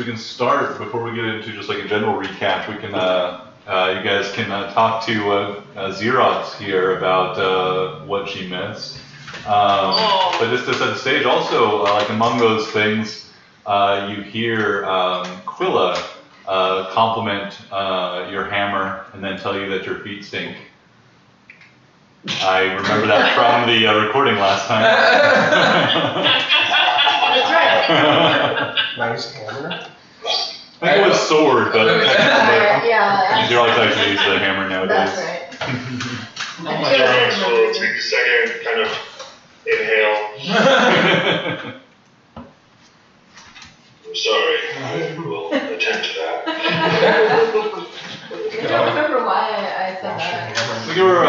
we can start before we get into just like a general recap. We can, you guys can talk to Xerox here about what she missed. But just to set the stage, also like among those things, you hear Quilla compliment your hammer and then tell you that your feet stink. I remember that from the recording last time. That's right. Nice hammer. I think it was sword, but yeah. Xerox actually uses the hammer nowadays. That's right. Oh my god. So take a second, kind of inhale. I'm sorry, I will attend to that. I don't remember why I said that. I think you were,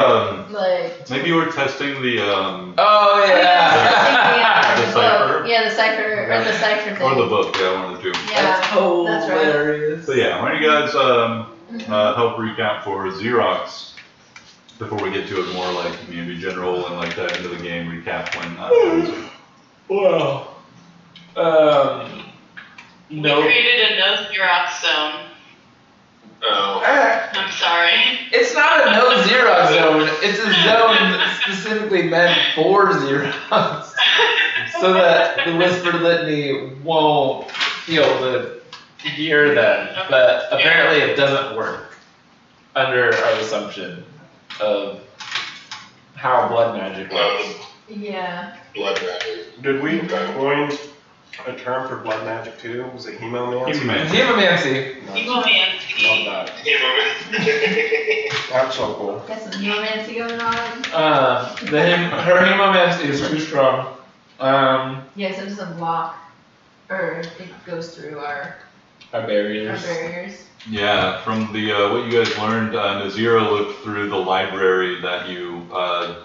Like. maybe you were testing the, Oh yeah. The cipher? Yeah, the cipher, or the cipher thing. or the book, yeah, one of the two. Yeah, That's that's right. hilarious. So yeah, why don't you guys help recap for Xerox before we get to it more like maybe general and like that into the game recap when Well, We created a no Xerox zone. Oh. I'm sorry. it's not a no Xerox zone. It's a zone specifically meant for Xerox, so that the Whisper Litany won't feel to hear them. But apparently, it doesn't work under our assumption of how blood magic works. Yeah. Blood magic. Did we coin a term for blood magic too? Was it hemomancy? Hemomancy. Hemomancy. Love that. That's so cool. Got some geomancy going on. Her hemomancy is too strong. Yeah, so it doesn't block, or it goes through our Barriers. barriers. yeah, from the what you guys learned, Nazira looked through the library that you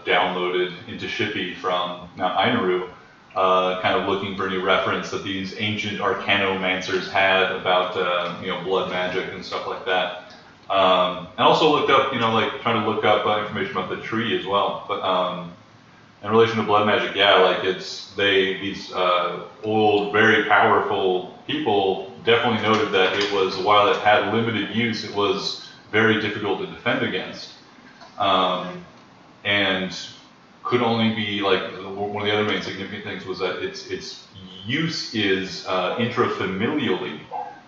downloaded into Shippy from Mount Ainaru, kind of looking for any reference that these ancient arcanomancers had about blood magic and stuff like that. And also looked up, like trying to look up information about the tree as well. But in relation to blood magic, yeah, like these old, very powerful people definitely noted that it was, while it had limited use, it was very difficult to defend against. And could only be like, one of the other main significant things was that its use is intrafamilially.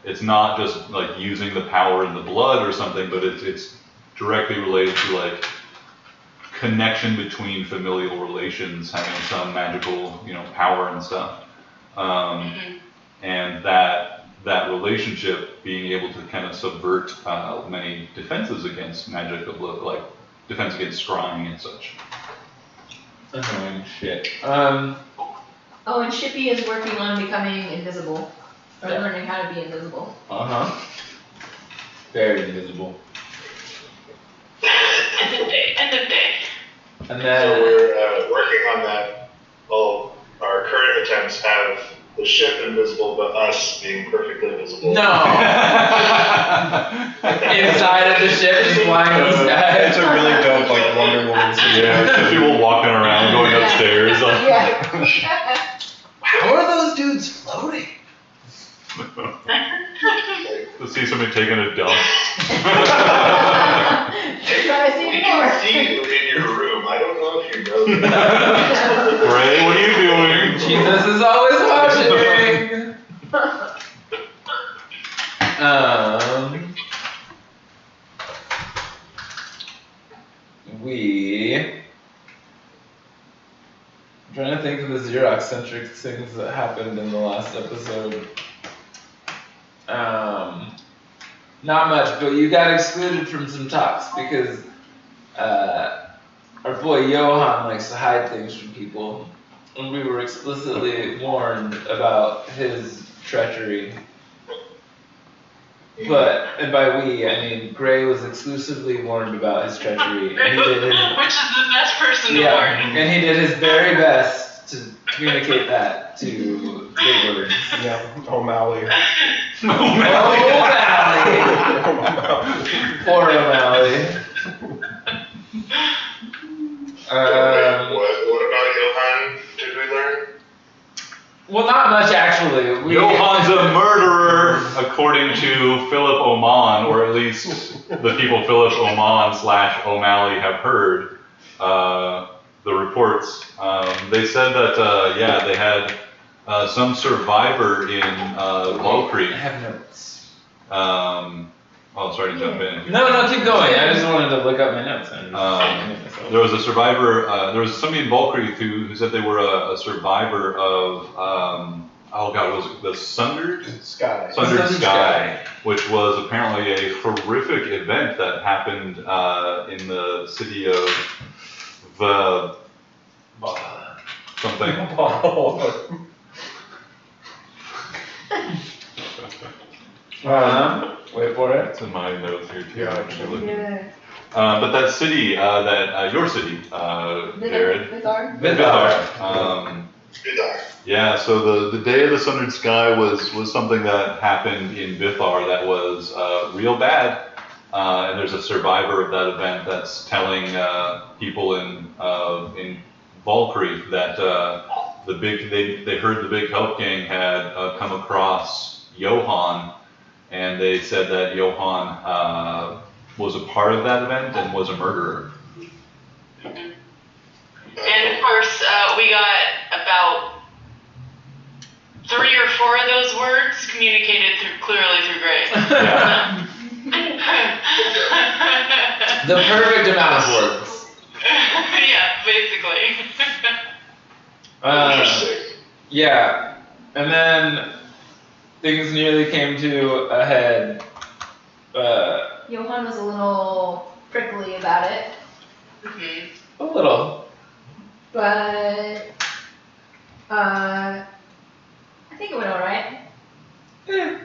It's not just like using the power in the blood or something, but it's directly related to like connection between familial relations, having some magical, power and stuff. And that relationship being able to kind of subvert many defenses against magic, like defense against scrying and such. Annoying shit. Oh, and Shippy is working on becoming invisible, or learning how to be invisible. Very invisible. End of day. And So then we're working on that. All our current attempts have the ship invisible, but us being perfectly visible. no. Inside of the ship, just flying in the sky. It's a really dope like Wonder Woman situation. Yeah, just people walking around, going upstairs. Yeah. How are those dudes floating? To see somebody taking a dump. Try to see We more. can see you in your room. I don't know if you know that. Ray, what are you doing? Jesus is always watching. I'm trying to think of the Xerox-centric things that happened in the last episode. Not much, but you got excluded from some talks because our boy Johan likes to hide things from people, and we were explicitly warned about his treachery. And by we, I mean Gray was exclusively warned about his treachery, and he did his, Which is the best person to warn. and he did his very best to communicate that to big words. Yeah, O'Malley. O'Malley. Poor O'Malley. What about Johan did we learn? Well, not much actually. Johan's a murderer. according to Philip Oman, or at least the people Philip Oman / O'Malley have heard, the reports, they said that, they had some survivor in Valkyrie. I have notes. Sorry to jump in. No, keep going. I just wanted to look up my notes. There was a survivor, there was somebody in Valkyrie who said they were a survivor of, what was it, the Sundered Sky. Sky, which was apparently a horrific event that happened in the city of something. Wait for it. It's in my notes here too. Yeah, actually. Yeah. But that city, your city, Jared. Vidar? Vidar. Yeah, so the Day of the Sundered Sky was something that happened in Bithar that was real bad. And there's a survivor of that event that's telling people in Valkyrie that they heard the big help gang had come across Johan, and they said that Johan was a part of that event and was a murderer. And of course, we got about 3 or 4 of those words communicated clearly through Grace. Yeah. The perfect amount of words. Yeah, basically. Interesting. Yeah, and then things nearly came to a head. Johan was a little prickly about it, Mhm. A little. but I think it went alright. They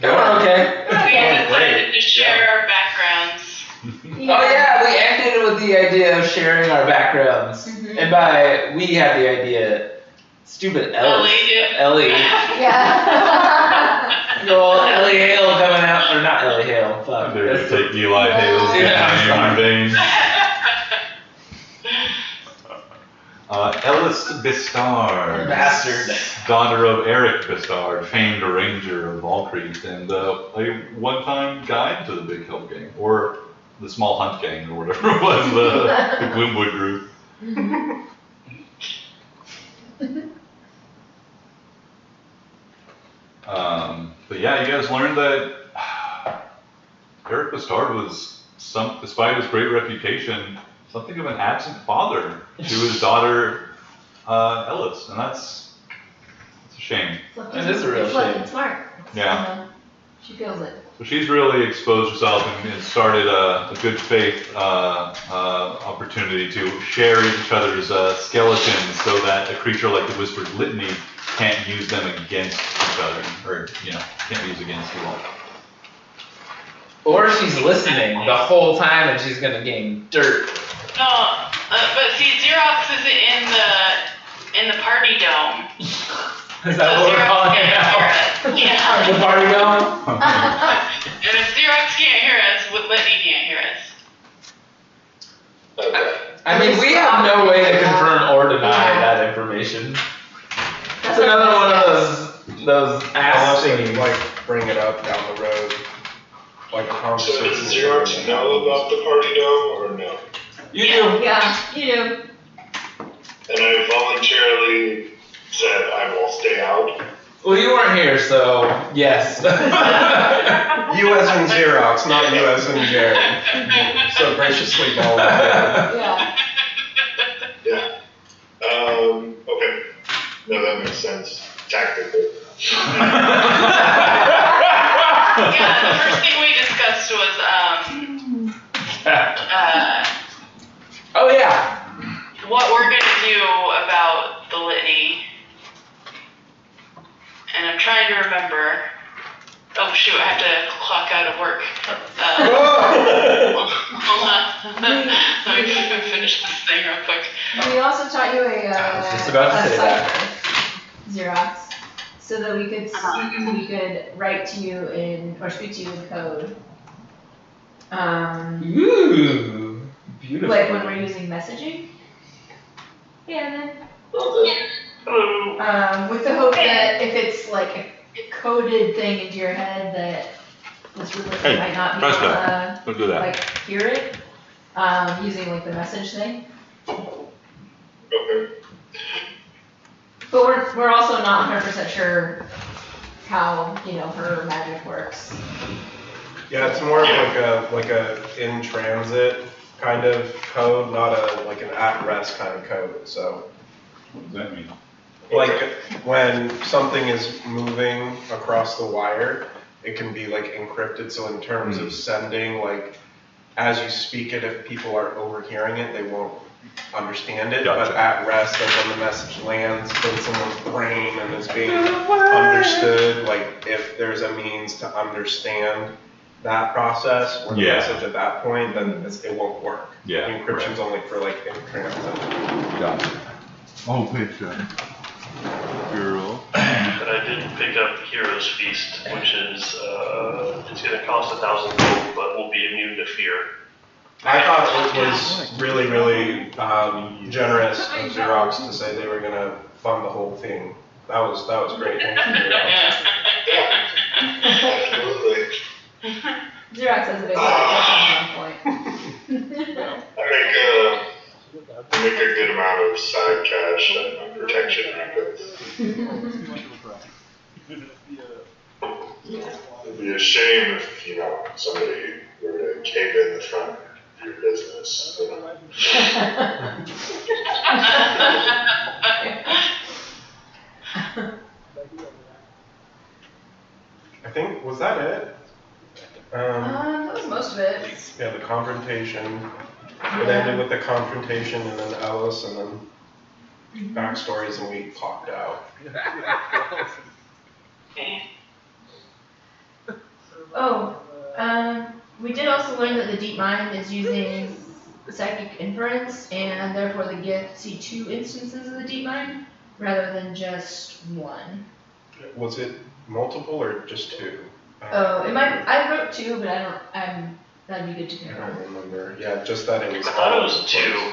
were okay. We decided to share our backgrounds. Oh yeah, we ended with the idea of sharing our backgrounds. Mhm. And by we had the idea, stupid Ellis. Ellie did. Ellie. Yeah. Well, Ellie Hale coming out, or not Ellie Hale, fuck. They're gonna That's take Eli Hale's Yeah, name in vain. Ellis Bistard, Bastard. daughter of Eric Bistard, famed ranger of Valkyrie, and a one-time guide to the Big Help Gang, or the Small Hunt Gang, or whatever it was, the Gwynwood group. But yeah, you guys learned that Eric Bistard was, despite his great reputation, something of an absent father to his daughter Ellis, and that's a shame. That is a real It's lucky shame. and smart. Yeah. She feels it. So she's really exposed herself and started a good faith opportunity to share each other's skeletons so that a creature like the Whispered Litany can't use them against each other, or, can't be used against you all. Or she's listening the whole time and she's gonna gain dirt. No, but see, Xerox isn't in the party dome. Is that what we're calling it now? Yeah. The party dome? And if Xerox can't hear us, Whitney can't hear us. Okay. I mean, we have no way to confirm or deny that information. That's another one of those Unless they things. bring it up down the road, like a So conversation. does Xerox know about the party dome or no? You do. Yeah, you do. And I voluntarily said I will stay out. Well, you weren't here, so yes. You as in Xerox, not you as in Jared. So graciously volunteered. Yeah. Yeah. Okay. No, that makes sense. Tactically. Yeah, the first thing we discussed was, Oh yeah. what we're gonna do about the litany. And I'm trying to remember. Oh shoot, I have to clock out of work. Hold on. Let me finish this thing real quick. We also taught you I was just about to say that. Xerox, so that we could write to you or speak to you in code. Ooh, beautiful. Like when we're using messaging. Yeah, and then Okay. Hello. with the hope that if it's like coded thing into your head that this really Hey, might not be press able that. Don't do to that. like hear it, using like the message thing. Okay. But we're also not 100% sure how, her magic works. Yeah, it's more of like a in transit kind of code, not like an at rest kind of code. So What does that mean? like when something is moving across the wire, it can be like encrypted. So in terms of sending, like as you speak it, if people are overhearing it, they won't understand it. Gotcha. But at rest, like when the message lands in someone's brain and is being understood, like if there's a means to understand that process or the Yeah. message at that point, then it won't work. Yeah, Encryption's only for like in transit. Gotcha. Oh, wait, Girl. But I did pick up Hero's Feast, which is, it's gonna cost 1,000 gold, but will be immune to fear. I thought it was really, really generous of Xerox to say they were gonna fund the whole thing. That was great. Thank you, Xerox. Absolutely. Xerox has a big at one point. I make a good amount of side cash and protection records. It'd be a shame if, somebody were to cave in the front of your business, I think, was that it? That was most of it. Yeah, the confrontation. It ended with the confrontation and then Ellis and then backstories and we clocked out. Oh, we did also learn that the deep mind is using psychic inference, and therefore the gift see 2 instances of the deep mind rather than just one. Was it multiple or just 2? Oh, it might. I wrote 2, but that'd be good to I confirm. don't remember. Yeah, just that it was. I thought it was 2.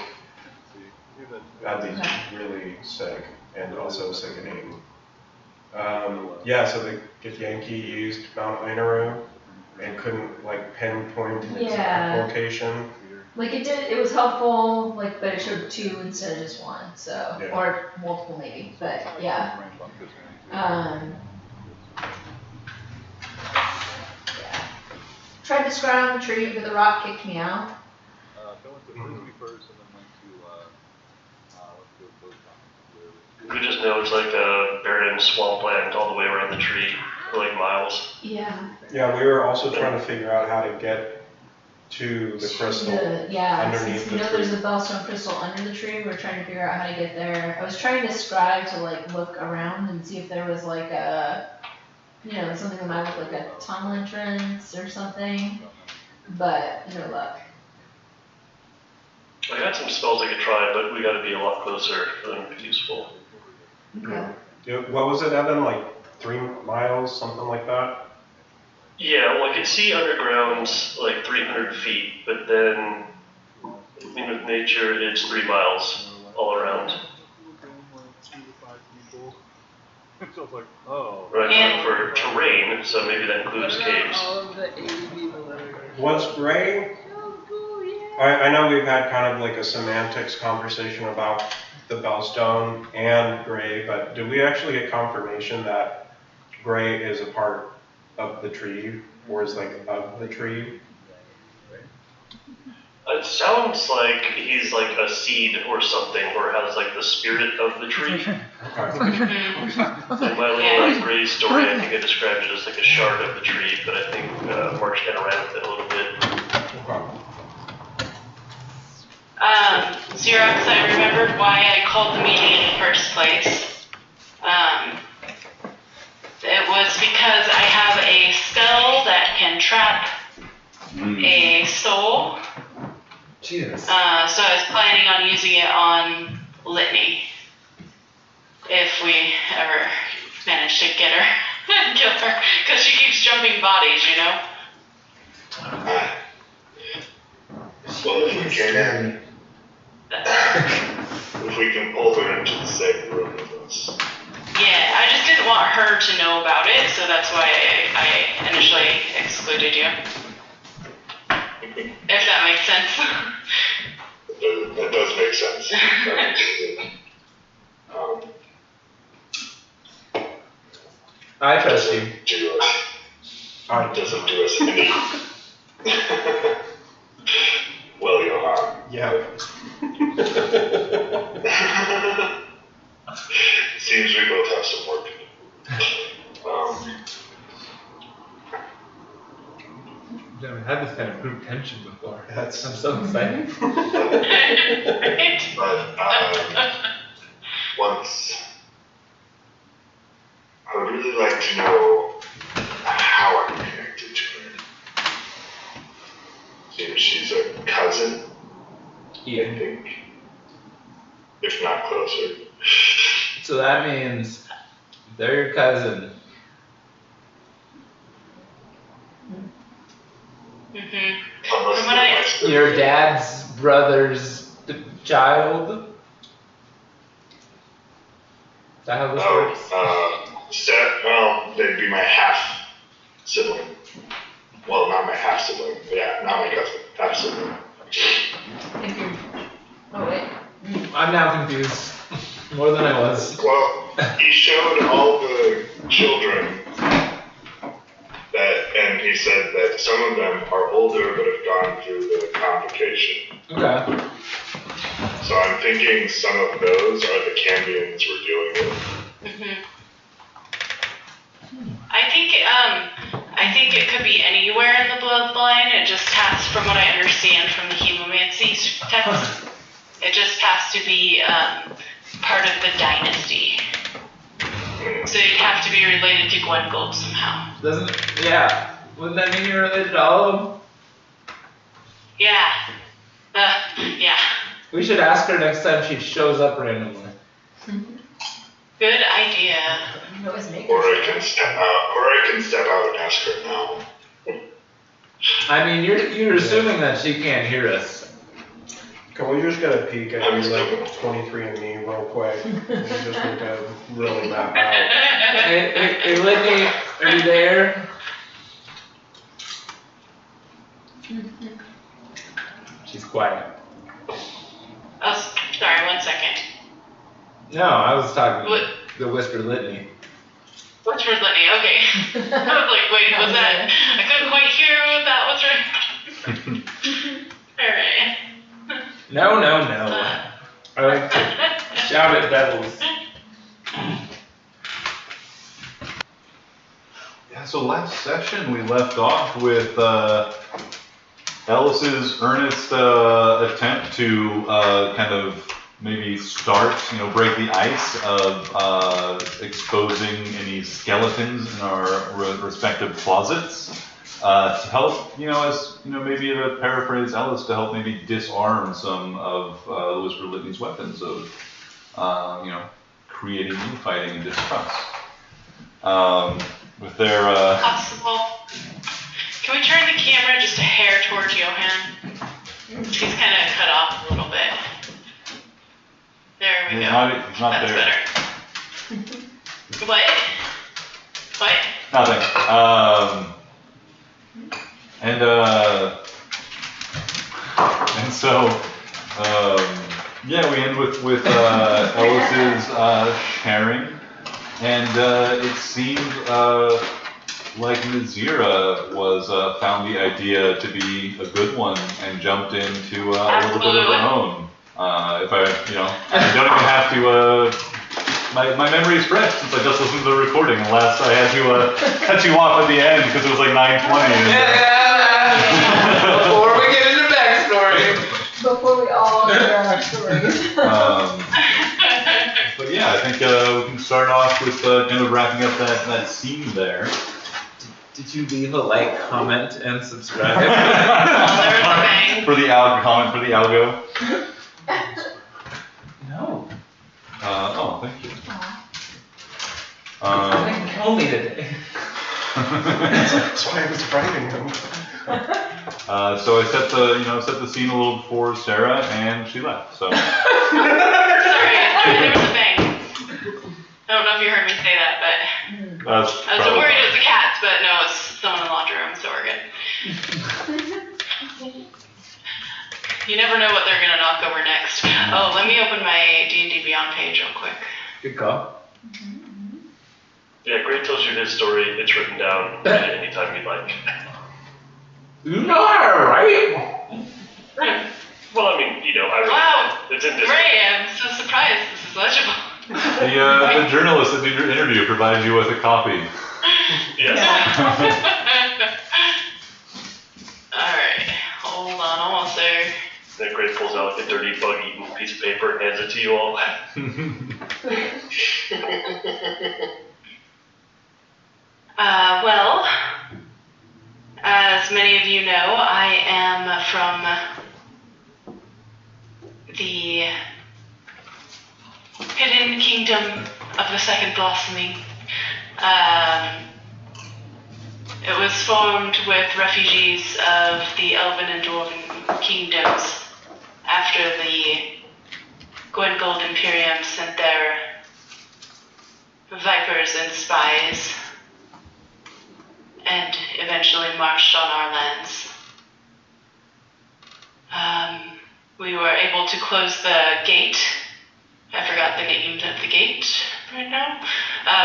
That'd be really sick and also sickening. Yeah, so the Yankee used Mount Inaru and couldn't like pinpoint its exact location. Like it was helpful, like, but it showed 2 instead of just 1, so, Yeah. or multiple maybe, but yeah. Yeah. Tried to scry on the tree, but the rock kicked me out. We just know it's like a barren swampland all the way around the tree for like miles. Yeah. Yeah, we were also trying to figure out how to get to the crystal underneath since the we know tree. there's a bellstone crystal under the tree, we were trying to figure out how to get there. I was trying to scribe to like look around and see if there was like a, something that might look like a tunnel entrance or something, but no luck. I got some spells I could try, but we gotta be a lot closer for them to be useful. Okay. Yeah, what was it, Evan? Like 3 miles, something like that? Yeah, well, I could see underground like 300 feet, but then with nature, it's 3 miles all around. Right, for terrain, so maybe that includes caves. Was Gray? I know we've had kind of like a semantics conversation about the Bellstone and Gray, but did we actually get confirmation that Gray is a part of the tree, or is like of the tree? It sounds like he's like a seed or something, or has like the spirit of the tree. Okay. In my little Gray story, I think I described it as like a shard of the tree, but I think March kind of ran with it a little bit. Okay. Xerox, I remembered why I called the meeting in the first place. It was because I have a spell that can trap a soul. Jesus. So I was planning on using it on Litany. If we ever manage to get her, kill her, because she keeps jumping bodies, Well, if we can pull her into the same room with us. Yeah, I just didn't want her to know about it, so that's why I initially excluded you. If that makes sense. That does make sense. I trust you. Doesn't do us any. Well, Johan. Yeah. Seems we both have some work to do. I've never had this kind of group tension before. I'm That's so excited. But once I would really like to know how I'm connected to her. Seems she's a cousin, I Yeah. think, if not closer. So that means they're your cousin. Mhm. Unless From what they're I- my siblings. Your dad's brother's child. Is that how this works? Well, they'd be my half sibling. Well, not my half sibling. Yeah, not my cousin. Half sibling. If you're, oh wait. I'm now confused. More than I was. Well, he showed all the children and he said that some of them are older but have gone through the convocation. Okay. So I'm thinking some of those are the Cambians we're dealing with. Mhm. I think it could be anywhere in the bloodline. It just has, from what I understand from the hemomancy text, it just has to be part of the dynasty. So you'd have to be related to Gwengold somehow. Doesn't it? Yeah. Wouldn't that mean you're related to all of them? Yeah. Yeah. We should ask her next time she shows up randomly. Good idea. You always make Or I her can step. step out and ask her now. I mean, you're assuming that she can't hear us. Can we just get a peek at your like 23andMe real quick? We just need to really map out. Hey, Whitney, are you there? She's quiet. Oh, sorry, 1 second. No, I was talking What? the whisper litany. What's for Litany? Okay. I was like, wait, was that? I couldn't quite hear what that was right. Alright. No. I like to shout at devils. Yeah, so last session we left off with Ellis's earnest attempt to kind of maybe start, break the ice of exposing any skeletons in our respective closets to help, maybe to paraphrase Ellis, to help maybe disarm some of the Whisper Litany's weapons of, creating infighting and distrust. With their Possible. Can we turn the camera just a hair towards Johan? He's kind of cut off a little bit. There we he's go. not That's there. better. What? What? Nothing. And so, yeah, we end with Ellis's sharing, and it seemed like Nazira was found the idea to be a good one and jumped into a little bit of her own. If I don't even have to. My memory is fresh since I just listened to the recording. Last I had to cut you off at the end because it was like 9:20. Before we get into backstory. Before we all hear our stories. But yeah, I think we can start off with kind of wrapping up that scene there. Did you leave a like, comment, and subscribe? For the comment for the algo. No. Oh, thank you. Kill me today. That's why I was writing him. So I set the scene a little before Sarah, and she left. So. Sorry, there was a bang. don't know if you heard me say that, but That's I was probably worried it fine. was the cats, but no, it's someone in the laundry room, so we're good. You never know what they're gonna knock over next. Oh, let me open my D&D Beyond page real quick. Good call. Yeah, Gray tells you his story. It's written down. Read it anytime you'd like. You know how to write? Well, I mean, you know, I read Wow. it. It's in this. Ray, I'm so surprised this is legible. The journalist that did your interview provided you with a copy. Yes. Alright, hold on, almost there. Then Gray pulls out like a dirty, bug-eaten piece of paper and hands it to you all. Well, as many of you know, I am from the hidden kingdom of the Second Blossoming. It was formed with refugees of the Elven and Dwarven kingdoms after the Gwengold Imperium sent their vipers and spies and eventually marched on our lands. We were able to close the gate. I forgot the name of the gate right now.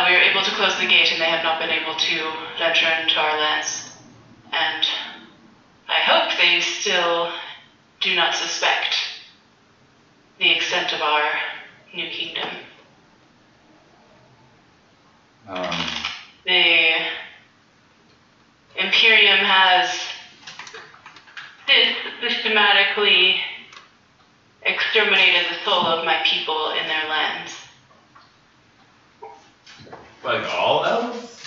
We were able to close the gate and they have not been able to venture into our lands. And I hope they still do not suspect the extent of our new kingdom. The Imperium has systematically exterminated the soul of my people in their lands. Like all elves?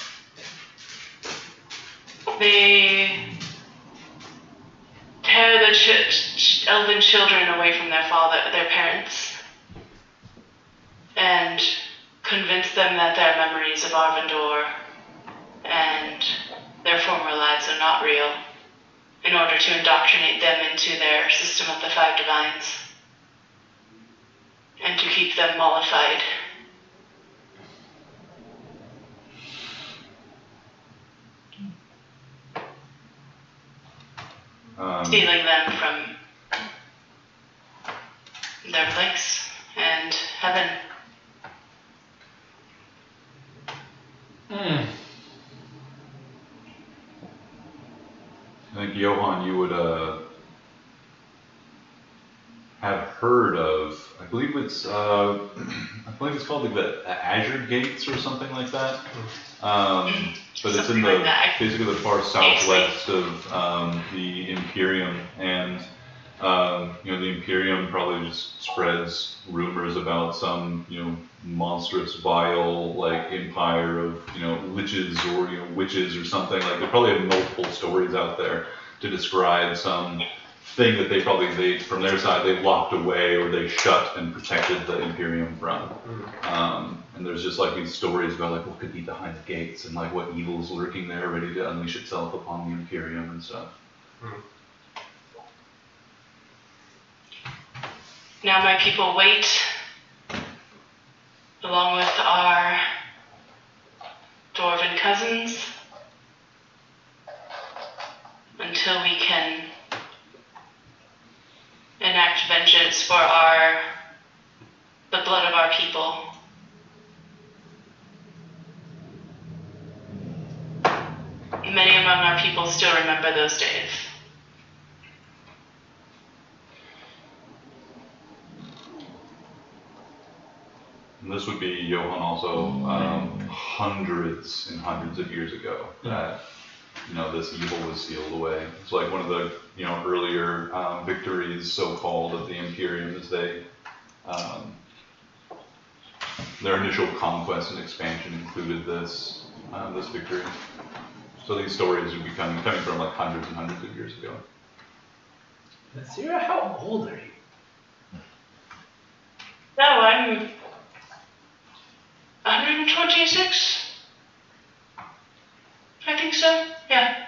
They tear the elven children away from their parents, and convince them that their memories of Arvindor and their former lives are not real, in order to indoctrinate them into their system of the five divines, and to keep them mollified. Stealing them from their place and heaven. I think Johan, you would have heard of. I believe it's called like the Azure Gates or something like that. But it's in the basically the far southwest of the Imperium, and the Imperium probably just spreads rumors about some monstrous, vile like empire of liches or witches or something. Like they probably have multiple stories out there to describe some thing that they from their side they locked away or they shut and protected the Imperium from. And there's just like these stories about like what could be behind the gates and like what evil's lurking there ready to unleash itself upon the Imperium and stuff. Now my people wait, along with our dwarven cousins, until we can enact vengeance for the blood of our people. Many among our people still remember those days. And this would be Johan also hundreds and hundreds of years ago that this evil was sealed away. It's like one of the earlier victories, so-called, of the Imperium as they their initial conquest and expansion included this victory. So these stories would be coming from like hundreds and hundreds of years ago. Sarah, how old are you? No, I'm 126. I think so, yeah.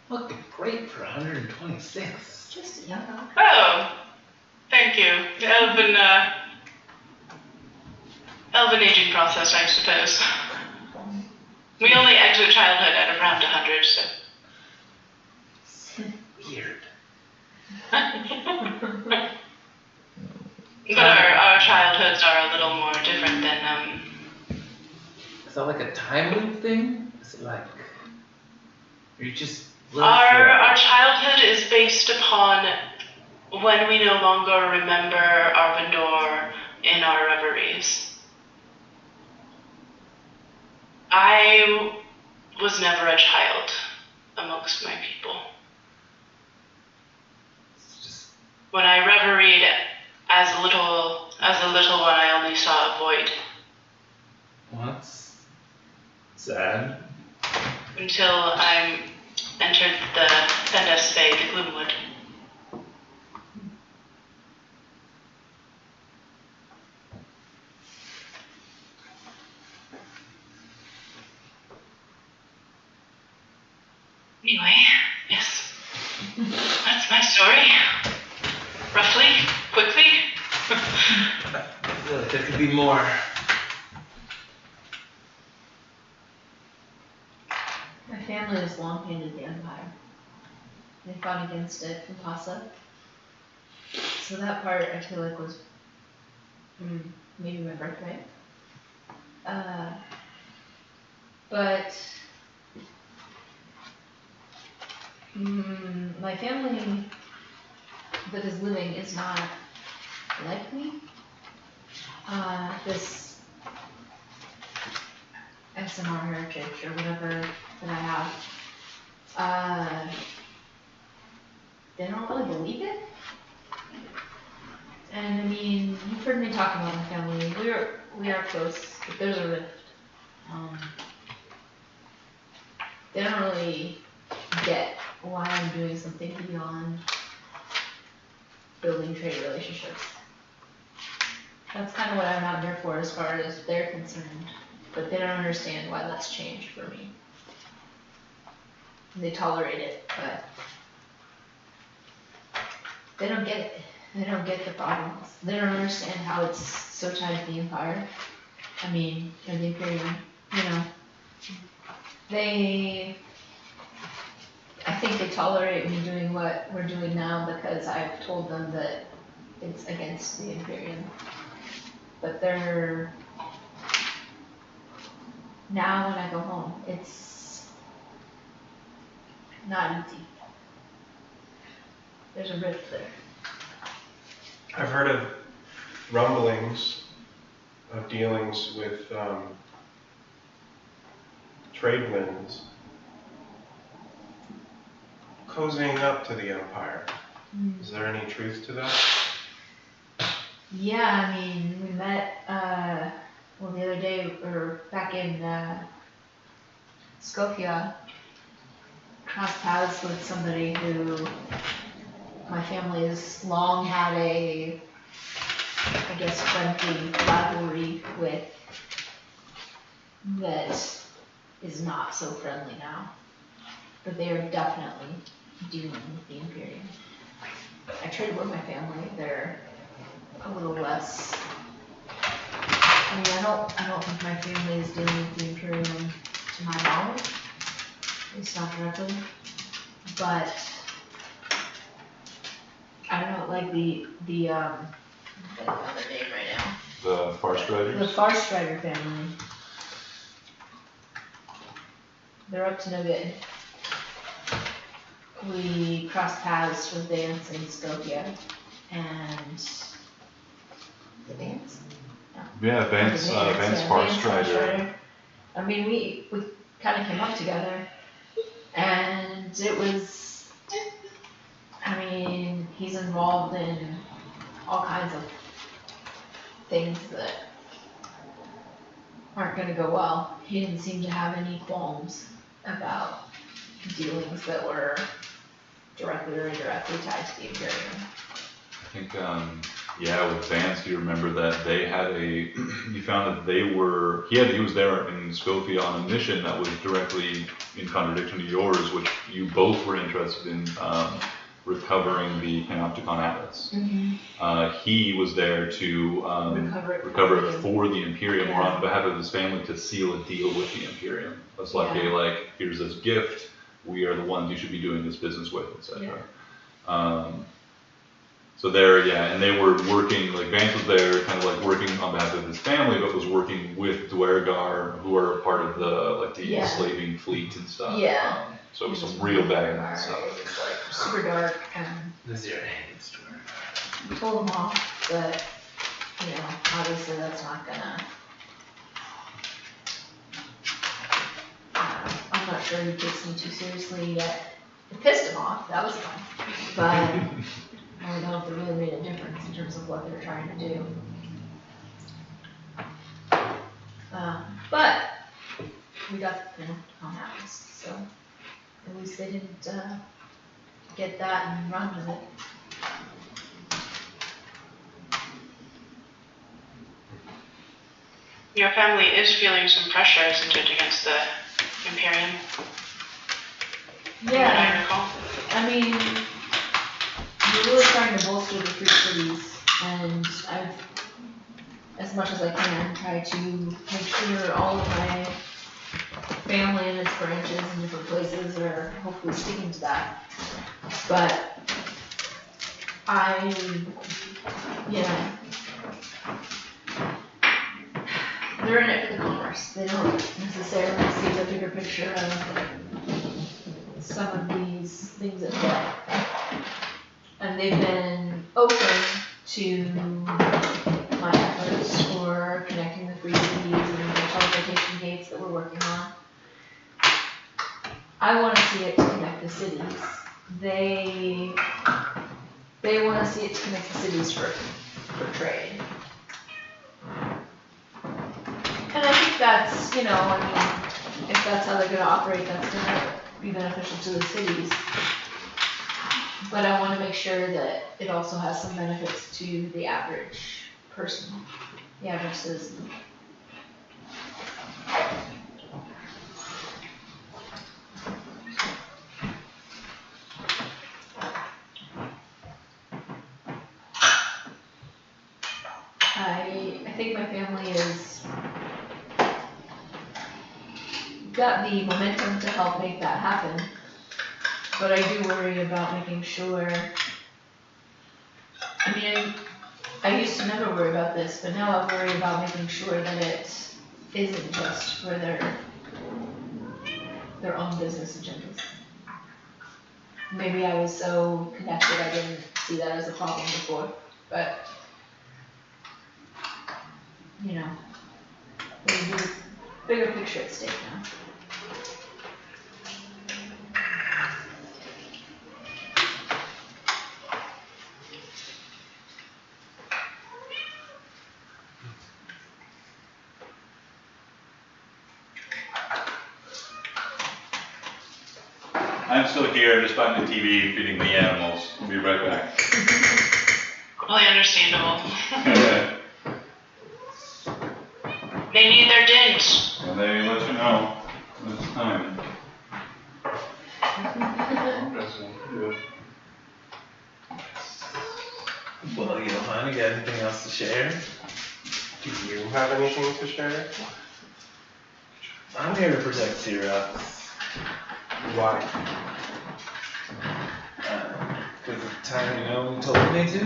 Looking great for 126. Just young. Oh, thank you. Elven aging process, I suppose. We only exit childhood at around 100, so. Weird. But our childhoods are a little more different than, Is that like a time loop thing? Is it like, you just live our childhood is based upon when we no longer remember Arvindor in our reveries. I was never a child amongst my people. When I reveried as a little one, I only saw a void. What's sad? Until I entered the Fendes Bay, the Gloomwood. Anyway, yes. That's my story. Roughly, quickly. I feel like there could be more. My family has long hated the Empire. They fought against it in Pasa. So that part I feel like was maybe my birthright. But my family that is living is not like me. This SMR heritage or whatever that I have, they don't really believe it. And I mean, you've heard me talk about my family. We are close, but there's a rift. They don't really get why I'm doing something beyond building trade relationships. That's kind of what I'm out here for as far as they're concerned, but they don't understand why that's changed for me. They tolerate it, but they don't get it. They don't get the problems. They don't understand how it's so tied to the Empire. I mean, or the Imperium, you know. I think they tolerate me doing what we're doing now because I've told them that it's against the Imperium. But now when I go home, it's not easy. There's a rift there. I've heard of rumblings of dealings with trade winds cozying up to the Empire. Is there any truth to that? Yeah, I mean, we met, the other day, or back in, Skopje, crossed paths with somebody who my family has long had a, I guess, friendly rivalry with that is not so friendly now. But they are definitely dealing with the Imperium. I trade with my family. They're a little less. I mean, I don't think my family is dealing with the Imperium to my knowledge. At least not directly. But I don't know, like the I don't know their name right now. The Farstriders? The Farstrider family. They're up to no good. We crossed paths with Vance in Skopje, and the Vance? No. Yeah, Vance Farstrider. I mean, we kind of came up together, and it was, I mean, he's involved in all kinds of things that aren't going to go well. He didn't seem to have any qualms about dealings that were directly or indirectly tied to the Imperium. I think, with Vance, you remember that they had you found that he was there in Skopje on a mission that was directly in contradiction to yours, which you both were interested in recovering the Panopticon Atlas. Mm-hmm. He was there to recover it for the Imperium, or on behalf of his family to seal a deal with the Imperium. It's like here's this gift, we are the ones you should be doing this business with, etc. So there, and they were working, like Vance was there, kind of like working on behalf of his family, but was working with Dwergar, who are part of the enslaving fleet and stuff. So it was some real bad stuff. It was like super dark, and Nazir hates Dwergar. we told them off, but obviously that's not gonna. I'm not sure he takes me too seriously yet. It pissed him off. That was fun, but. I don't know if it really made a difference in terms of what they were trying to do. But we got the on Atlas, so at least they didn't get that and run with it. Your family is feeling some pressure, isn't it, against the Imperium? Yeah. I recall. I mean, we're really trying to bolster the three cities, and I've, as much as I can, tried to make sure all of my family and its branches in different places are hopefully sticking to that. But they're in it for the commerce. They don't necessarily see the bigger picture of some of these things at play. And they've been open to my efforts for connecting the free cities and the teleportation gates that we're working on. I want to see it to connect the cities. They want to see it to connect the cities for trade. And I think that's, if that's how they're going to operate, that's going to be beneficial to the cities. But I want to make sure that it also has some benefits to the average person, the average citizen. I think my family has got the momentum to help make that happen. But I do worry about making sure, I used to never worry about this, but now I worry about making sure that it isn't just for their own business agendas. Maybe I was so connected I didn't see that as a problem before, but, there's a bigger picture at stake now. I'm still here, just behind the TV, feeding the animals. We'll be right back. Completely understandable. They need their dint. And they let you know when it's time. Well, Johan, you got anything else to share? Do you have anything to share? I'm here to protect Xerox. Why? Because the time you told me to.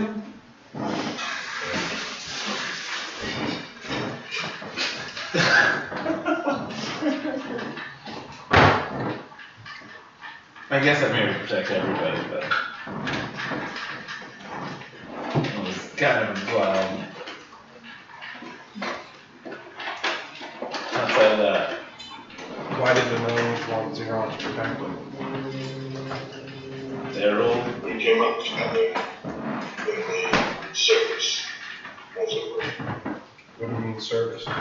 I guess I'm here to protect everybody, but it was kind of wild. Outside of that, Why did the millions want Xerox protected? Daryl, We came up together in the service, as it were. What do you mean service? Well,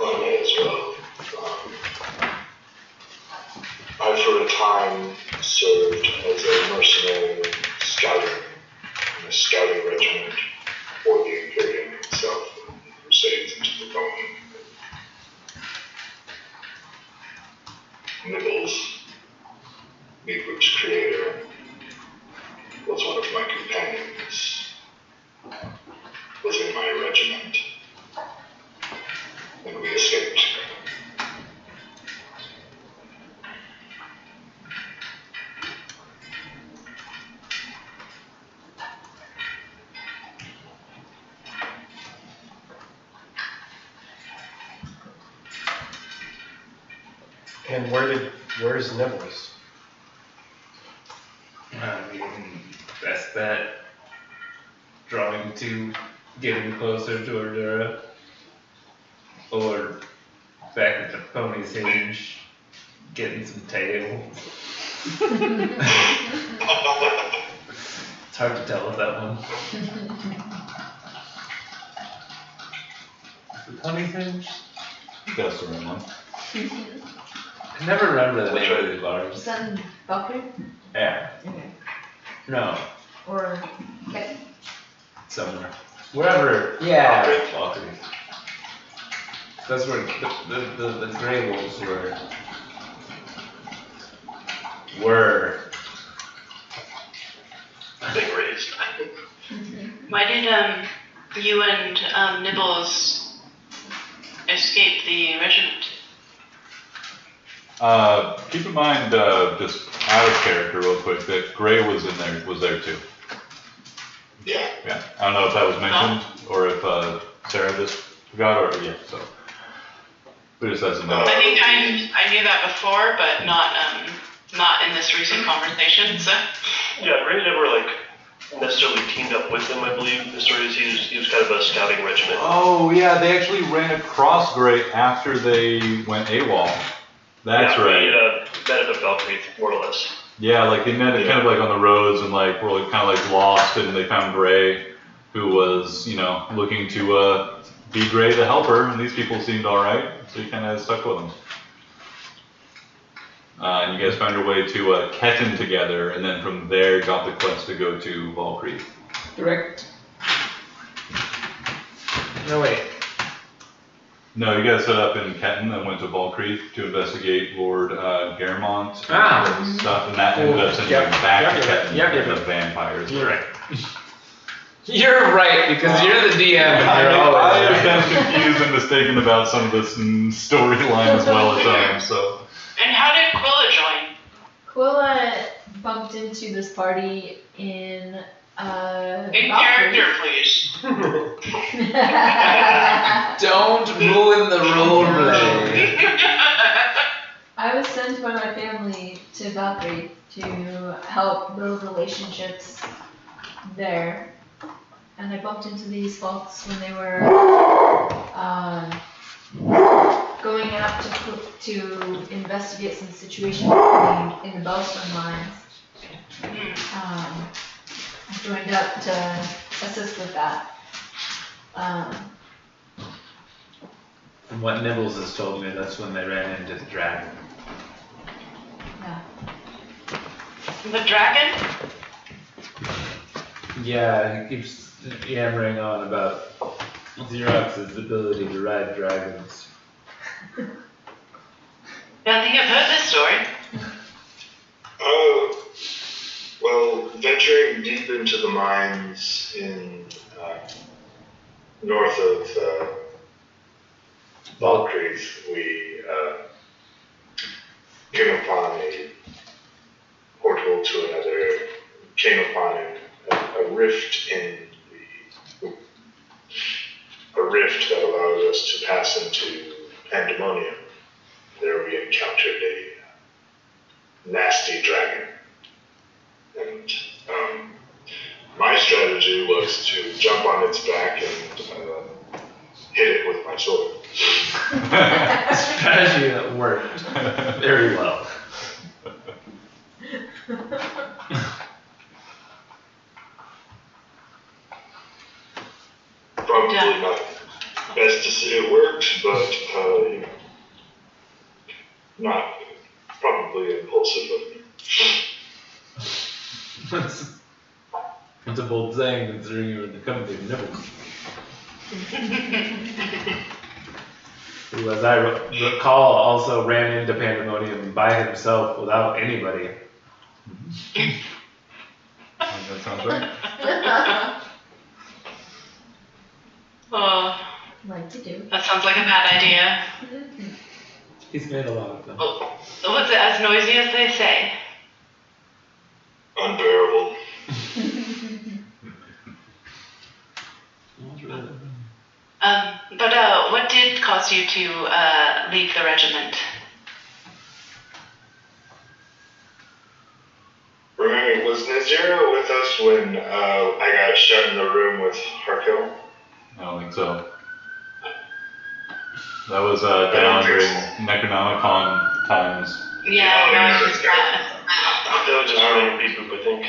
I may as well. I, for a time, served as a mercenary in a scouting regiment for the Imperium itself, in the Crusades into the Roman. Nibbles Meatloop's creator, was one of my companions, was in my regiment, and we escaped. And where's Nibbles? I mean, best bet. Drawing to getting closer to Ordura. Or back at the pony's hinge, getting some tail. It's hard to tell with that one. The pony's hinge? That's the right one. I never remember the name of these bars. Is that in Valkyrie? Yeah. Okay. No. Or, okay. Somewhere. Wherever. Yeah. Valkyrie. That's where the Grey Wolves were. Big raised. Why did you and Nibbles escape the regiment? Keep in mind, just out of character real quick, that Gray was there too. Yeah. Yeah, I don't know if that was mentioned, or if, Sarah just forgot, or, yeah, so. But just as a note. I think I knew that before, but not in this recent conversation, so. Yeah, Ray never necessarily teamed up with him, I believe. The story is he was kind of a scouting regiment. Oh, yeah, they actually ran across Gray after they went AWOL. That's yeah, right. We met at the Valkyrie, more or less. Yeah, they met kind of on the roads and were kind of lost, and they found Gray, who was, looking to be Gray the helper, and these people seemed alright, so he kind of stuck with them. And you guys found your way to Ketten together, and then from there got the quest to go to Valkyrie. Correct. No, wait. No, you guys set up in Ketten and went to Valkyrie to investigate Lord Garamont Ah. stuff, and that ended up sending you back to Ketten Yep. with the vampires. You're right. You're right, because you're the DM and I you're always have right. been confused and mistaken about some of this storyline as well at times, so. And how did Quilla join? Quilla bumped into this party in, In character, please. Don't ruin the roleplay. I was sent by my family to Valkyrie to help build relationships there. And I bumped into these folks when they were going out to investigate some situation in the Bellstone mines. I joined up to assist with that. From what Nibbles has told me, that's when they ran into the dragon. Yeah. The dragon? Yeah, he keeps yammering on about Xerox's ability to ride dragons. I think I've heard this story. Well, venturing deep into the mines in north of Valkyrie, we came upon a portal to another, came upon a rift in a rift that allowed us to pass into Pandemonium. There we encountered a nasty dragon. And my strategy was to jump on its back and hit it with my sword. Strategy that worked very well. Probably not best to say it worked, but not probably impulsive of me. That's a bold saying considering you're in the company of Nibbles. Who, as I recall, also ran into Pandemonium by himself without anybody. That sounds right. Oh, Like to do. that sounds like a bad idea. He's made a lot of them. Oh, was it as noisy as they say? Unbearable. But what did cause you to leave the regiment? Remember, was Nazira with us when I got shut in the room with Harkill? I don't think so. That was down during Necronomicon times. Yeah, no, I missed that. That was just running people, I think.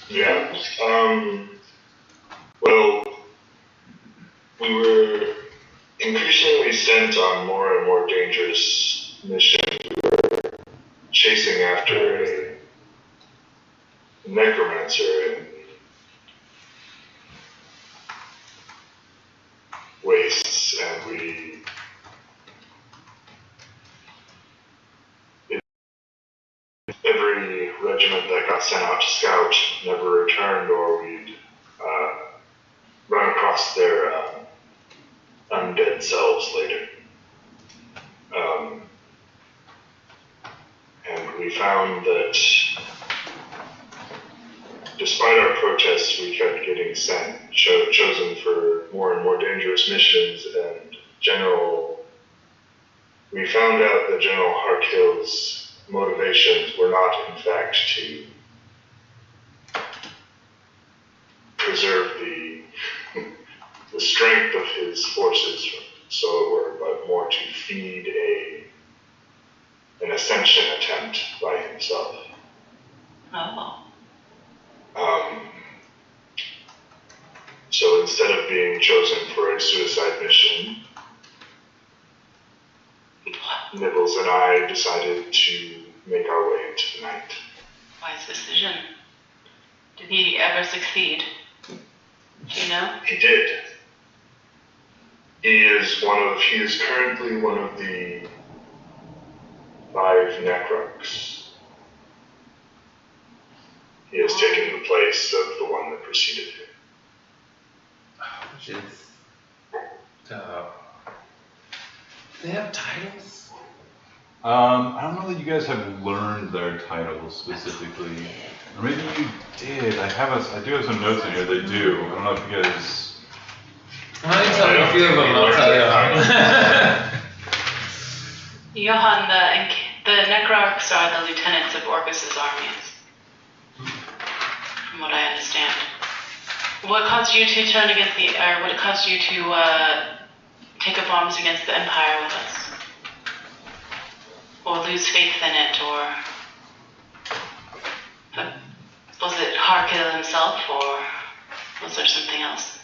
Yeah. Well, we were increasingly sent on more and more dangerous missions. We were chasing after a necromancer in wastes, and every regiment that got sent out to scout never returned, or we'd run across their undead selves later. And we found that despite our protests, we kept getting chosen for more and more dangerous missions, and we found out that General Harkill's motivations were not, in fact, to preserve the strength of his forces, so it were, but more to feed an ascension attempt by himself. Oh. So instead of being chosen for a suicide mission, Nibbles and I decided to make our way into the night. Wise decision. Did he ever succeed? Do you know? He did. He is currently one of the 5 Necrocs. He has taken the place of the one that preceded him. Which is, they have titles? I don't know that you guys have learned their titles specifically. Or maybe you did. I do have some notes in here. They do. I don't know if you guys. Why don't you tell me a few of them? I'll tell you. Johan, the Necrocs are the lieutenants of Orcus's armies, from what I understand. What caused you to turn against what caused you to take up arms against the Empire with us? Or lose faith in it, or was it Harkill himself, or was there something else?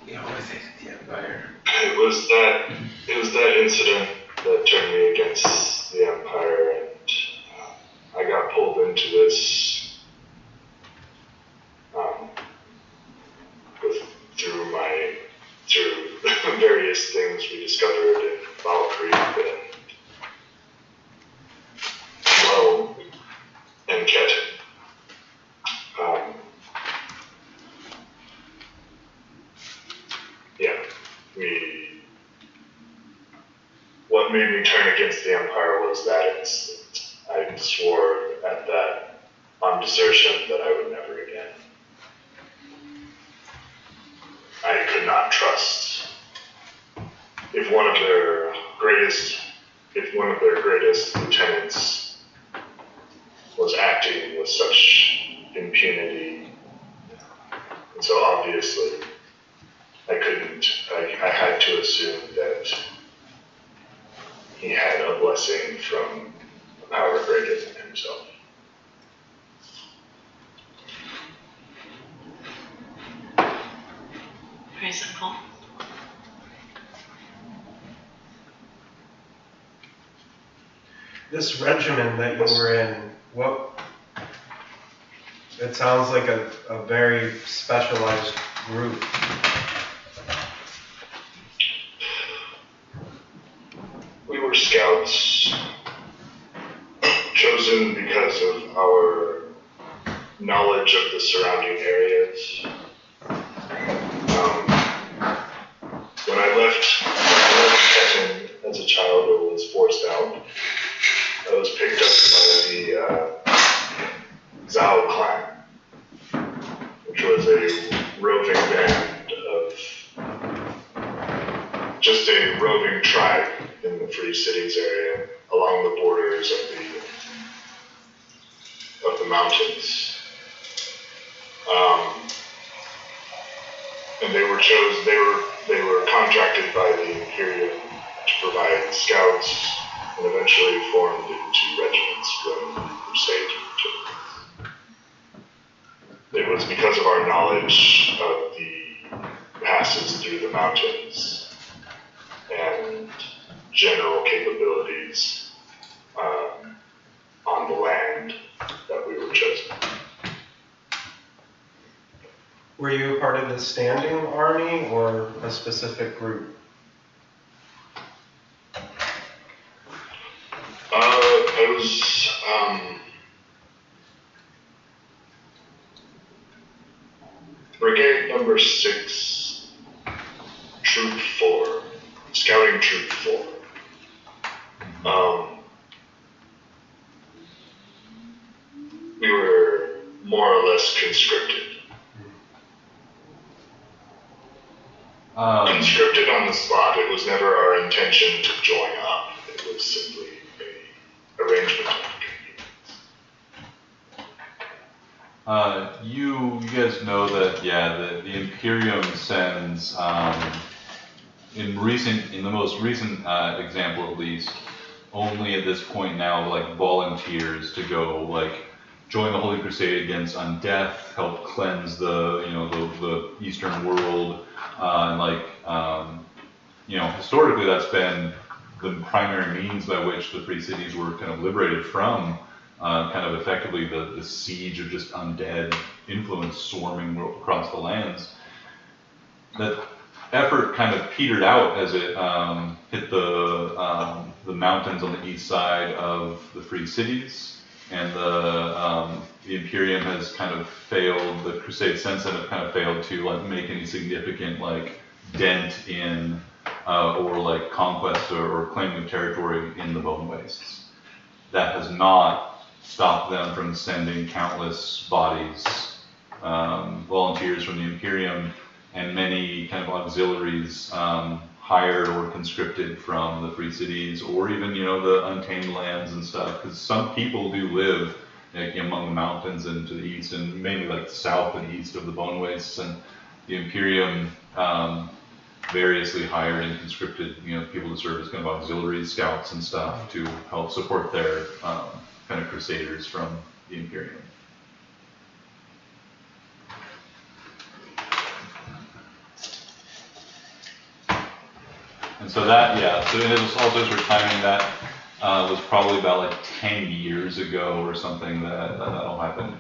We always hated the Empire. It was that incident that turned me against the Empire, and I got pulled into this through various things we discovered in Valkyrie and Ketten. What made me turn against the Empire was that incident. I swore on desertion that I would never again. I could not trust. If one of their greatest lieutenants was acting with such impunity, and so obviously I had to assume that he had a blessing from a power greater than himself. Very simple. This regimen that you were in, it sounds like a very specialized group. We were scouts, chosen because of our knowledge of the surrounding areas. When I left Kenton as a child or was forced out, I was picked up by the Zhao clan, which was a roving band of, just a roving tribe in the Free Cities area along the borders of the mountains. And they were contracted by the Imperium to provide scouts and eventually formed into regiments when the Crusade took place. It was because of our knowledge of the passes through the mountains and general capabilities on the land that we were chosen. Were you a part of the standing army or a specific group? I was Brigade number 6, Troop 4, Scouting Troop 4. We were more or less conscripted. Conscripted on the spot. It was never our intention to join up. It was simply an arrangement of convenience. You guys know that, the Imperium sends, in the most recent example at least, only at this point now, like, volunteers to go, like, join the Holy Crusade against undeath, help cleanse the Eastern world, historically that's been the primary means by which the Free Cities were kind of liberated from kind of effectively the siege of just undead influence swarming across the lands. That effort kind of petered out as it hit the mountains on the east side of the Free Cities, and the Imperium has kind of failed. The Crusade since then have kind of failed to like make any significant like dent in or like conquest or claiming of territory in the Bone Wastes. That has not stopped them from sending countless bodies, volunteers from the Imperium, and many kind of auxiliaries hired or conscripted from the Free Cities, or even the untamed lands and stuff. Because some people do live like, among the mountains and to the east, and mainly like south and east of the Bone Wastes, and the Imperium variously hired and conscripted people to serve as kind of auxiliaries, scouts and stuff to help support their kind of crusaders from the Imperium. And so that, so it was also sort of timing that was probably about like 10 years ago or something that all happened.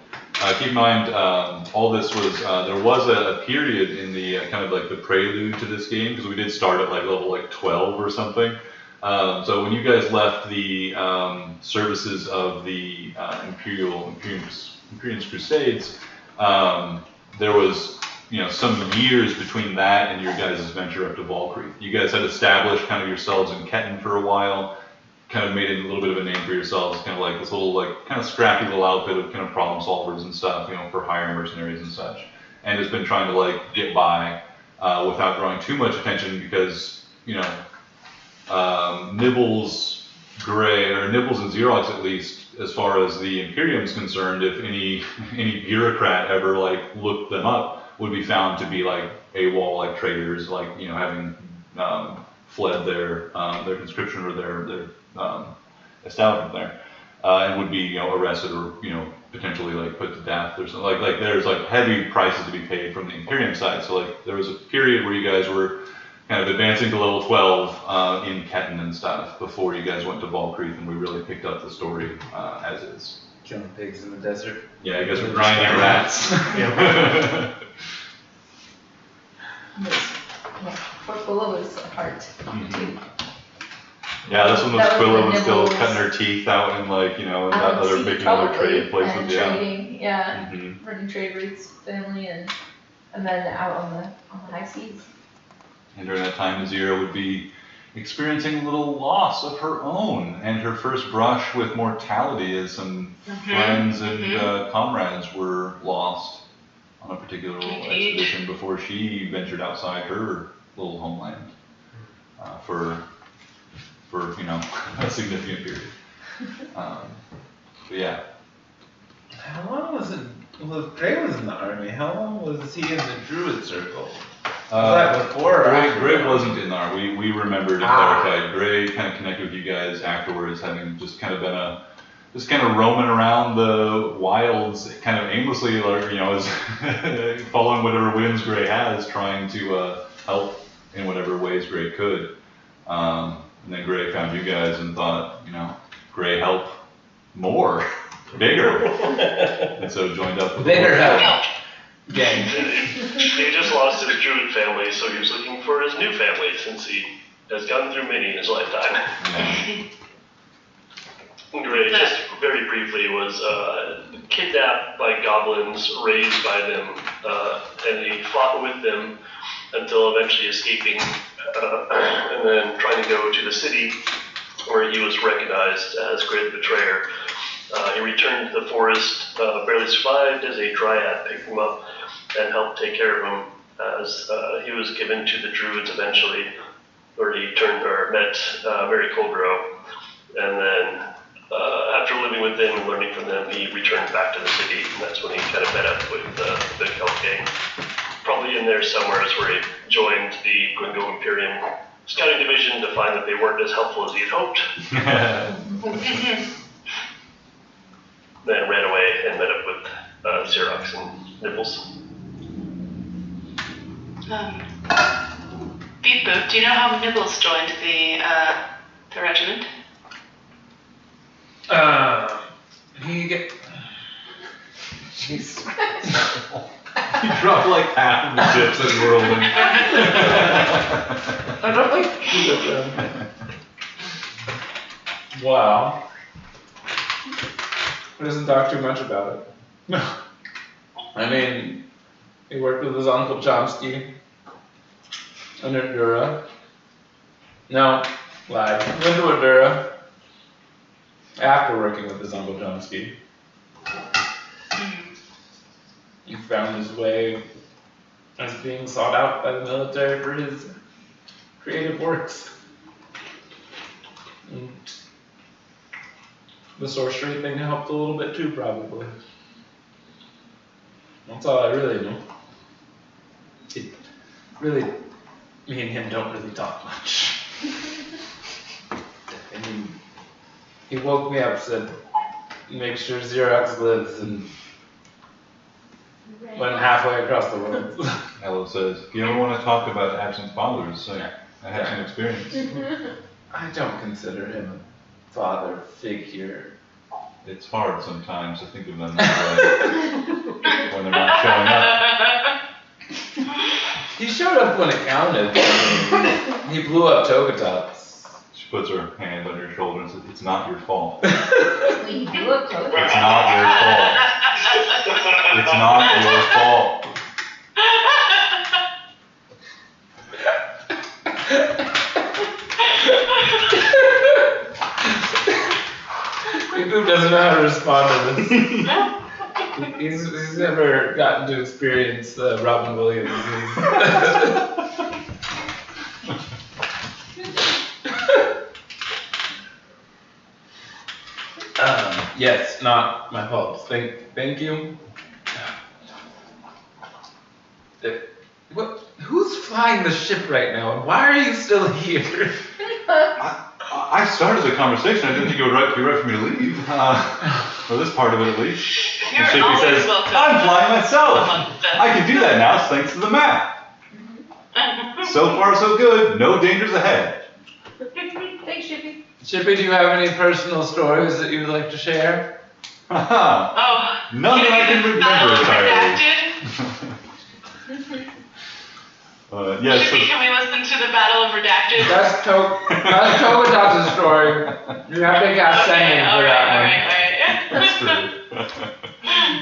Keep in mind, all this was, there was a period in the kind of like the prelude to this game, because we did start at like level like 12 or something. So when you guys left the services of the Imperium Crusades, there was some years between that and your guys' venture up to Valkyrie. You guys had established kind of yourselves in Kenton for a while, kind of made a little bit of a name for yourselves, kind of like this little like kind of scrappy little outfit of kind of problem solvers and stuff, for hire mercenaries and such, and just been trying to like get by without drawing too much attention, because Nibbles and Xerox, at least as far as the Imperium's concerned, if any bureaucrat ever like looked them up, would be found to be like AWOL, like traitors, like having fled their conscription or their establishment there, and would be arrested or potentially like put to death or something. Like there's like heavy prices to be paid from the Imperium side. So like there was a period where you guys were kind of advancing to level 12 in Kenton and stuff before you guys went to Valkyrie, and we really picked up the story as is. Killing pigs in the desert. Yeah, you guys were grinding rats. Yes. Yeah, for below his heart too. Yeah, this one was That was Quilla the was still nibbles. cutting her teeth out and like, and Out that in other sea, making other probably, trade places, and yeah. trading, yeah, Mm-hmm. running trade routes, family, and then out on the high seas. And during that time, Nazira would be experiencing a little loss of her own and her first brush with mortality as some friends and comrades were lost on a particular little expedition before she ventured outside her little homeland for a significant period. But yeah. How long was it? Well, Gray was in the army. How long was he in the Druid Circle? Was that before or after? Gray wasn't in our. We remembered and clarified. Gray kind of connected with you guys afterwards, having just kind of been just kind of roaming around the wilds, kind of aimlessly, as following whatever whims Gray has, trying to help in whatever ways Gray could. And then Gray found you guys and thought, Gray help more, bigger, and so joined up with Bigger the help. Gang. He just lost his druid family, so he was looking for his new family since he has gone through many in his lifetime. Yeah. Gray, just very briefly, was kidnapped by goblins, raised by them, and he fought with them until eventually escaping, and then trying to go to the city where he was recognized as Gray the Betrayer. He returned to the forest, barely survived as a dryad picked him up and helped take care of him as he was given to the druids eventually, where he met Mary Colgrove. And then after living with them and learning from them, he returned back to the city, and that's when he kind of met up with the Big Elf Gang. Probably in there somewhere is where he joined the Gringo Imperium scouting division to find that they weren't as helpful as he had hoped. Then ran away and met up with Xerox and Nibbles. Beatboot, do you know how Nibbles joined the regiment? Jeez. You dropped like half of the chips in the world. I don't like two of them. Wow. He doesn't talk too much about it. No. I mean, he worked with his Uncle Chomsky under Dura. No, lied. He went to Adura after working with his Uncle Chomsky. He found his way as being sought out by the military for his creative works. And the sorcery thing helped a little bit too, probably. That's all I really know. Me and him don't really talk much. I mean, he woke me up, said, make sure Xerox lives, and went halfway across the world. Hello says, if you ever want to talk about absent fathers, I have some experience. I don't consider him a father figure. It's hard sometimes to think of them that way when they're not showing up. He showed up when it counted. He blew up Togatops. She puts her hand on your shoulder and says, it's not your fault. We blew up Toad. It's not your fault. It's not your fault. Who doesn't know how to respond to this? He's never gotten to experience Robin Williams. Yes, not my fault. Thank you. Who's flying the ship right now, and why are you still here? I started the conversation. I didn't think it would be right for me to leave. Or this part of it, at least. You're And Shapey always says, welcome. I'm flying myself. Amongst us. I can do that now thanks to the map. So far, so good. No dangers ahead. Thanks, Shippy. Shippy, do you have any personal stories that you'd like to share? Haha. Oh. None that I can remember entirely. Redacted? Yeah, so Shippy, can we listen to the Battle of Redacted? That's Togadata's story. You have to cast singing for that Alright.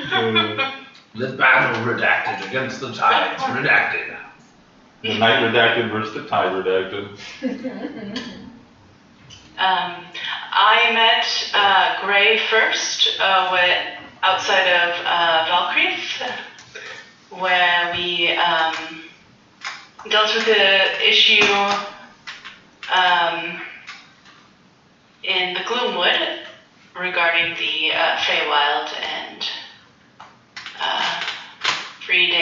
one. The battle redacted against the tides redacted. the night redacted versus the tide redacted. I met Gray first outside of Valkyries, where we dealt with the issue in the Gloomwood regarding the Feywild and Free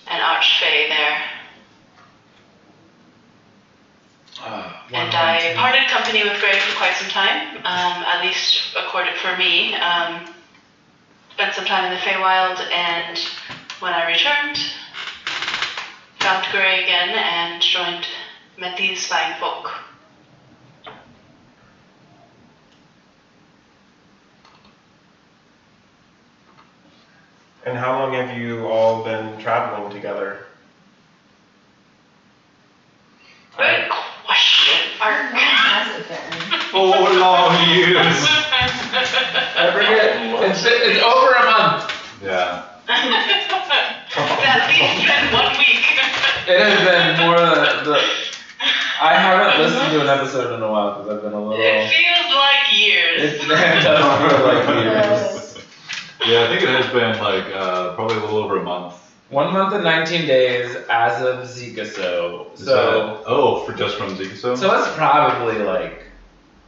and Archfey there. And I parted company with Gray for quite some time, at least according for me. Spent some time in the Feywild, and when I returned, found Gray again and met these fine folk. And how long have you all been traveling together? Good question, Mark. Has it been? 4 long years. I forget. It's over a month. Yeah. At least been 1 week. It has been more than I haven't listened to an episode in a while because I've been a little. It feels like years. It does feel like years. Yeah, I think it has been like probably a little over a month. 1 month and 19 days as of Zikaso. Is that, for just from Zikaso? So it's probably like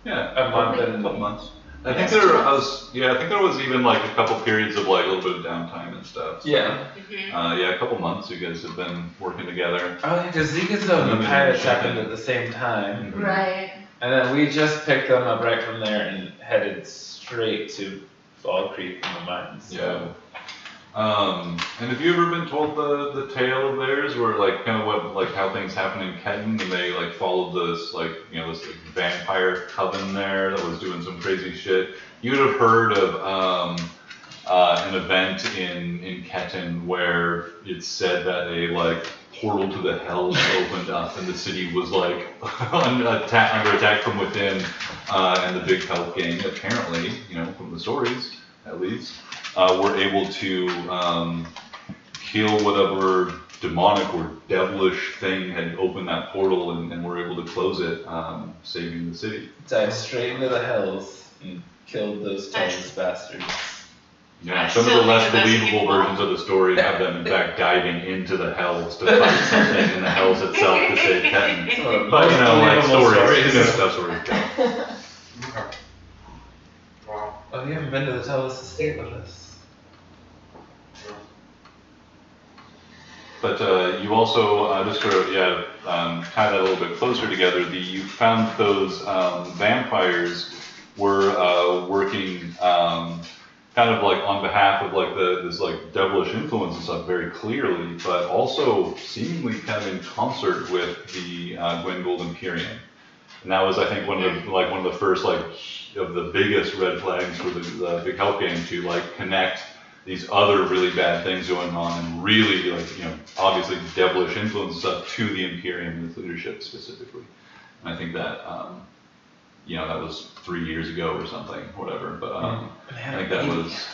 yeah, a month a and couple months. I think there was even like a couple periods of like a little bit of downtime and stuff. So, yeah. a couple months you guys have been working together. Oh yeah, because Zikaso and the pirates happened at the same time. Right. And then we just picked them up right from there and headed straight to Fall Creek in the mines. Yeah. And have you ever been told the tale of theirs, where like kind of what like how things happen in Ketten, and they like followed this like this like, vampire coven there that was doing some crazy shit? You would have heard of an event in Ketten where it's said that a like portal to the hells opened up and the city was like under attack from within, and the big help gang apparently, from the stories at least, were able to kill whatever demonic or devilish thing had opened that portal and were able to close it, saving the city. Dived straight into the hells and killed those tallest bastards. Yeah, some of the less believable versions of the story have them in fact diving into the hells to find something in the hells itself to save Ketten. But like stories, that's stories go. Wow. Oh, you haven't been to the Tellus estate with us. But you also, just to tie that a little bit closer together, you found those vampires were working kind of like on behalf of like this like devilish influence and stuff very clearly, but also seemingly kind of in concert with the Gwengold Imperium. And that was, I think, one of the first like of the biggest red flags for the big help gang to like connect these other really bad things going on and really like obviously devilish influence stuff to the Imperium and its leadership specifically. And I think that that was 3 years ago or something, whatever. But I think that was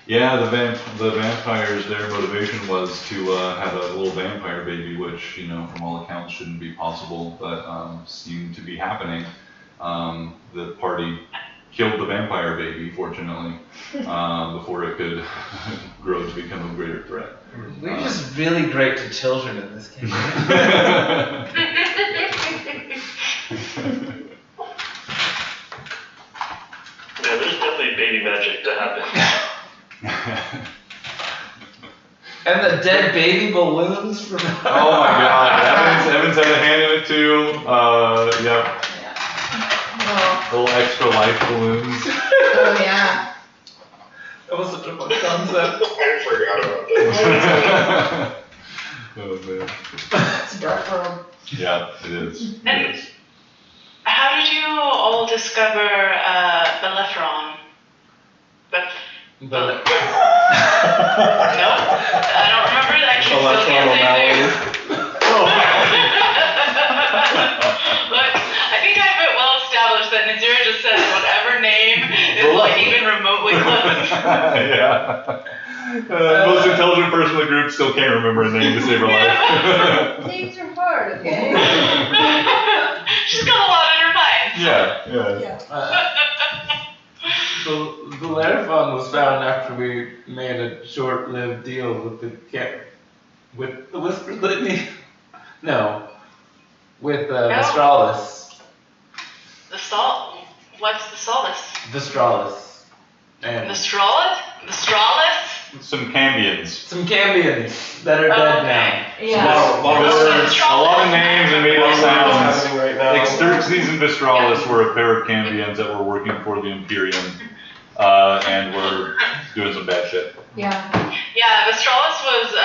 the vampires. Their motivation was to have a little vampire baby, which from all accounts shouldn't be possible, but seemed to be happening. The party killed the vampire baby, fortunately, before it could grow to become a greater threat. We're just really great to children in this game. Yeah, there's definitely baby magic to happen. And the dead baby balloons from. Oh my God, Evan's had a hand in it too. Yep. Oh, Little extra life balloons. oh yeah. That was such a fun concept. I forgot about that. Oh man. It's a dark world. Yeah, it is. And how did you all discover Bellephron? But No, I don't remember. I still Electron can't say O'Malley. Look, I think I have it well established that Nazira just says whatever name is like even remotely close. Yeah. Most intelligent person in the group still can't remember a name to save her life. Names are hard, okay? She's got a lot in her mind. Yeah. The Larathon was found after we made a short-lived deal with with the Whispered Litany. No, with Vistralis. What's the solace? Vistralis. And The Stralis? Some Cambians. some Cambians that are dead now. Yeah. A lot of words. A lot of names and made up sounds. happening right now. Xerxes and Vistralis were a pair of Cambians that were working for the Imperium, and were doing some bad shit. Yeah. Yeah, Vistralis was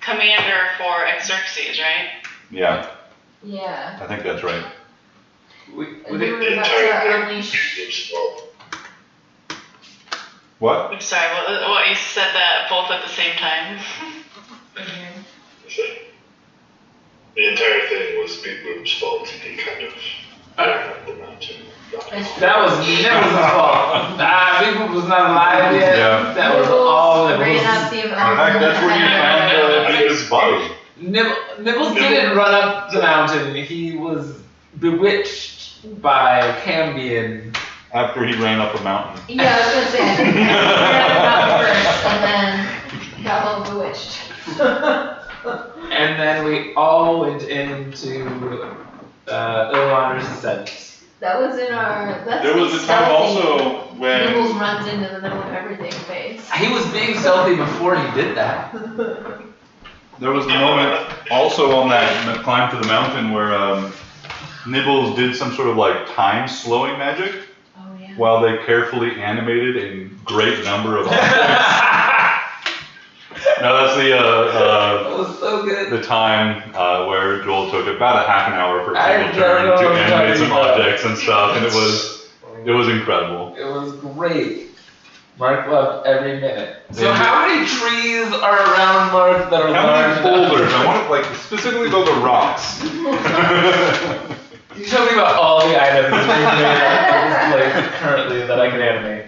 commander for Xerxes, right? Yeah, Yeah. I think that's right. And we were The about entire to thing unleash. was fault. What? I'm sorry, what you said that both at the same time. The entire thing was Big Boob's fault. He kind of ran up the mountain. That was Nibbles' fault. Big Boop was not alive yet. Yeah. That was all ran Nibbles. up the In fact, that's where you found his body. Nibbles didn't run up the mountain. He was bewitched by a Cambion. After he ran up a mountain. Yeah, I was gonna say, I think I ran out first, and then got all bewitched. And then we all went into Ilmater's Ascent. That was in our, that's There was the a time stealthy also when Nibbles runs into the middle of everything phase. He was being stealthy before he did that. there was the moment also on that climb to the mountain where Nibbles did some sort of like time slowing magic Oh, yeah. while they carefully animated a great number of objects. Now that's That was so good. the time where Joel took about a half an hour per I single don't turn know to what I'm animate some talking about. objects and stuff, and it was incredible. It was great. Mark loved every minute. So Yeah. how many trees are around Mark that are How large many enough? boulders? I want like specifically those are rocks. You told me about all the items that we made at this place currently that I can animate.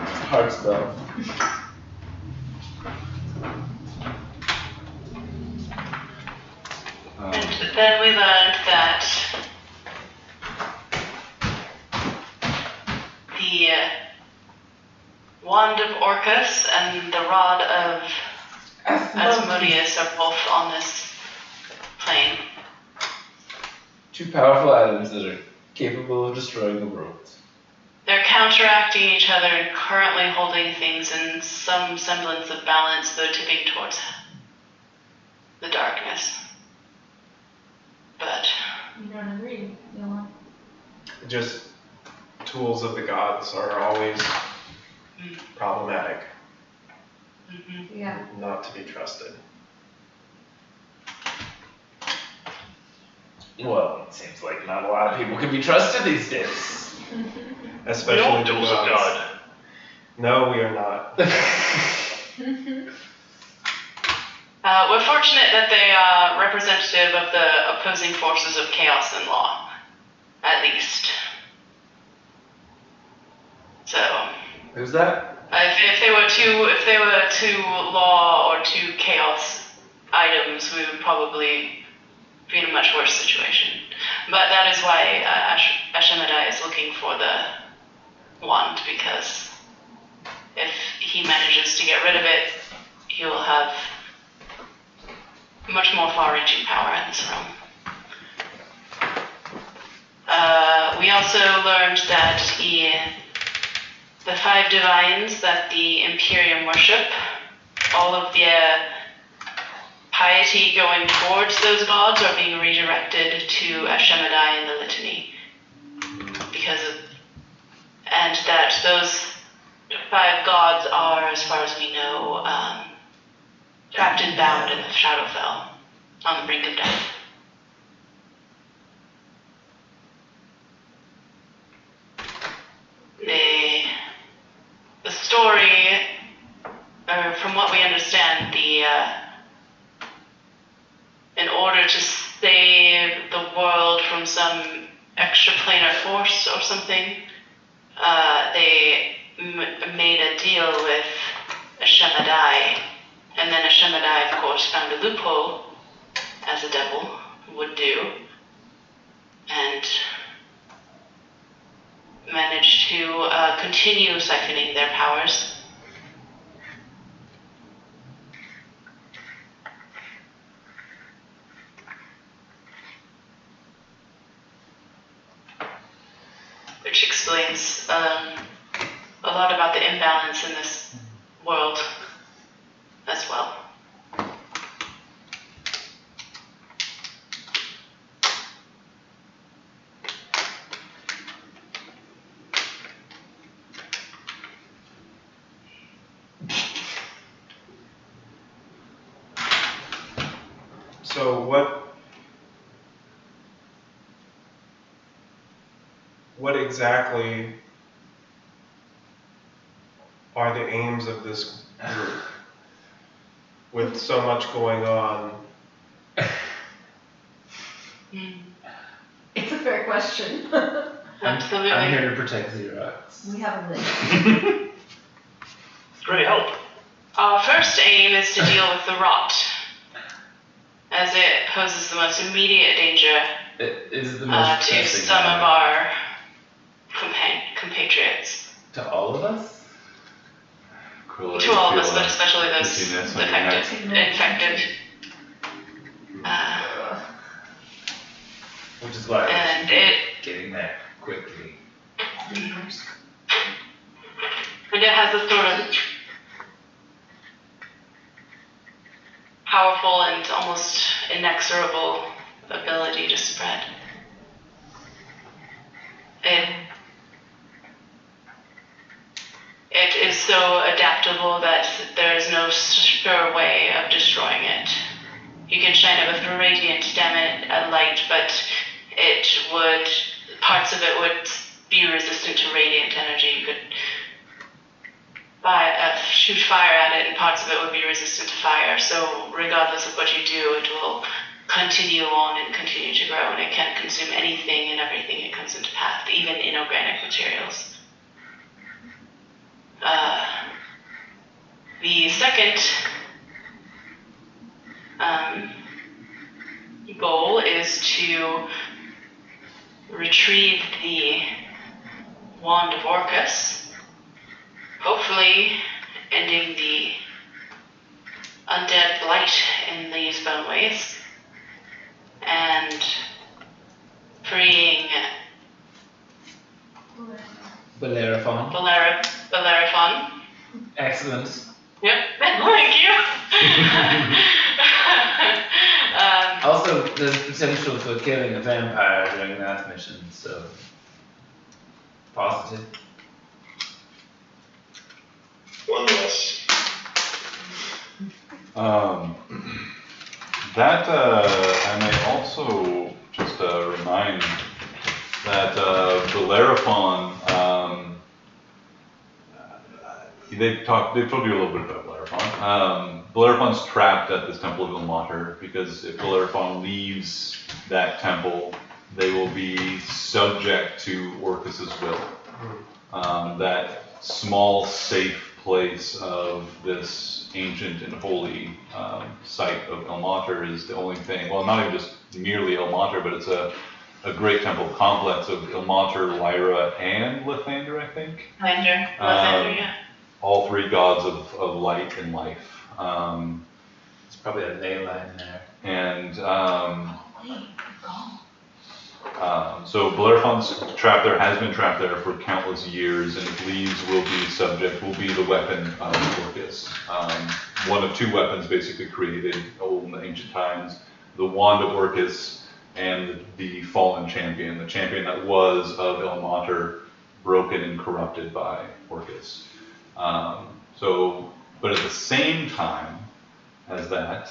It's hard stuff. And then we learned that the wand of Orcus and the rod of Asmodeus are both on this plane. Two powerful items that are capable of destroying the world. They're counteracting each other and currently holding things in some semblance of balance, though tipping towards the darkness. But You don't agree, Dylan? Just tools of the gods are always problematic, Yeah. not to be trusted. Well, it seems like not a lot of people can be trusted these days. Especially We're all the tools of gods. God. No, we are not. we're fortunate that they are representative of the opposing forces of chaos and law, at least. So, Who's that? if they were two law or two chaos items, we would probably be in a much worse situation. But that is why Ashemedai is looking for the wand, because if he manages to get rid of it, he will have much more far-reaching power in this realm. We also learned that the five divines that the Imperium worship, all of their piety going towards those gods are being redirected to Ashemedai and the Litany. And that those five gods are, as far as we know, trapped and bound in the Shadowfell, on the brink of death. The story from some extraplanar force or something. They made a deal with Shemadai, and then Shemadai, of course, found a loophole, as a devil would do, and managed to continue siphoning their powers. Which explains a lot about the imbalance in this world as well. So what exactly are the aims of this group with so much going on? It's a fair question. Absolutely. I'm here to protect Xerox. We have a list. Great help. Our first aim is to deal with the rot, as it poses the most immediate danger It is the most to pressing some matter. of our compatriots. To all of us? Cool, To all of you us, feel, but especially those emptiness on your neck. infected. Which is why And we should it- be getting there quickly. And it has a sort of powerful and almost inexorable ability to spread. It is so adaptable that there is no sure way of destroying it. You can shine it with radiant light, but parts of it would be resistant to radiant energy. You could shoot fire at it, and parts of it would be resistant to fire. So regardless of what you do, it will continue on and continue to grow, and it can consume anything and everything it comes into path, even inorganic materials. The second goal is to retrieve the Wand of Orcus, hopefully ending the undead blight in these boneways, and freeing Bellerophon. Bellerophon. Excellent. Yep, thank you. Also, there's potential for killing a vampire during that mission, so positive. One less. I may also just remind that Bellerophon, they've told you a little bit about Bellerophon. Bellerophon's trapped at this temple of Ilmater because if Bellerophon leaves that temple, they will be subject to Orcus's will. That small, safe place of this ancient and holy site of Ilmater is the only thing, well, not even just merely Ilmater, but it's a great temple complex of Ilmater, Lyra, and Lathander, I think. Lathander, yeah. All three gods of light and life. It's probably a ley line there. And so Bellerophon's trapped there, has been trapped there for countless years, and if leaves will be the weapon of Orcus. One of two weapons basically created in the ancient times, the Wand of Orcus and the fallen champion, the champion that was of Ilmater, broken and corrupted by Orcus. But at the same time as that,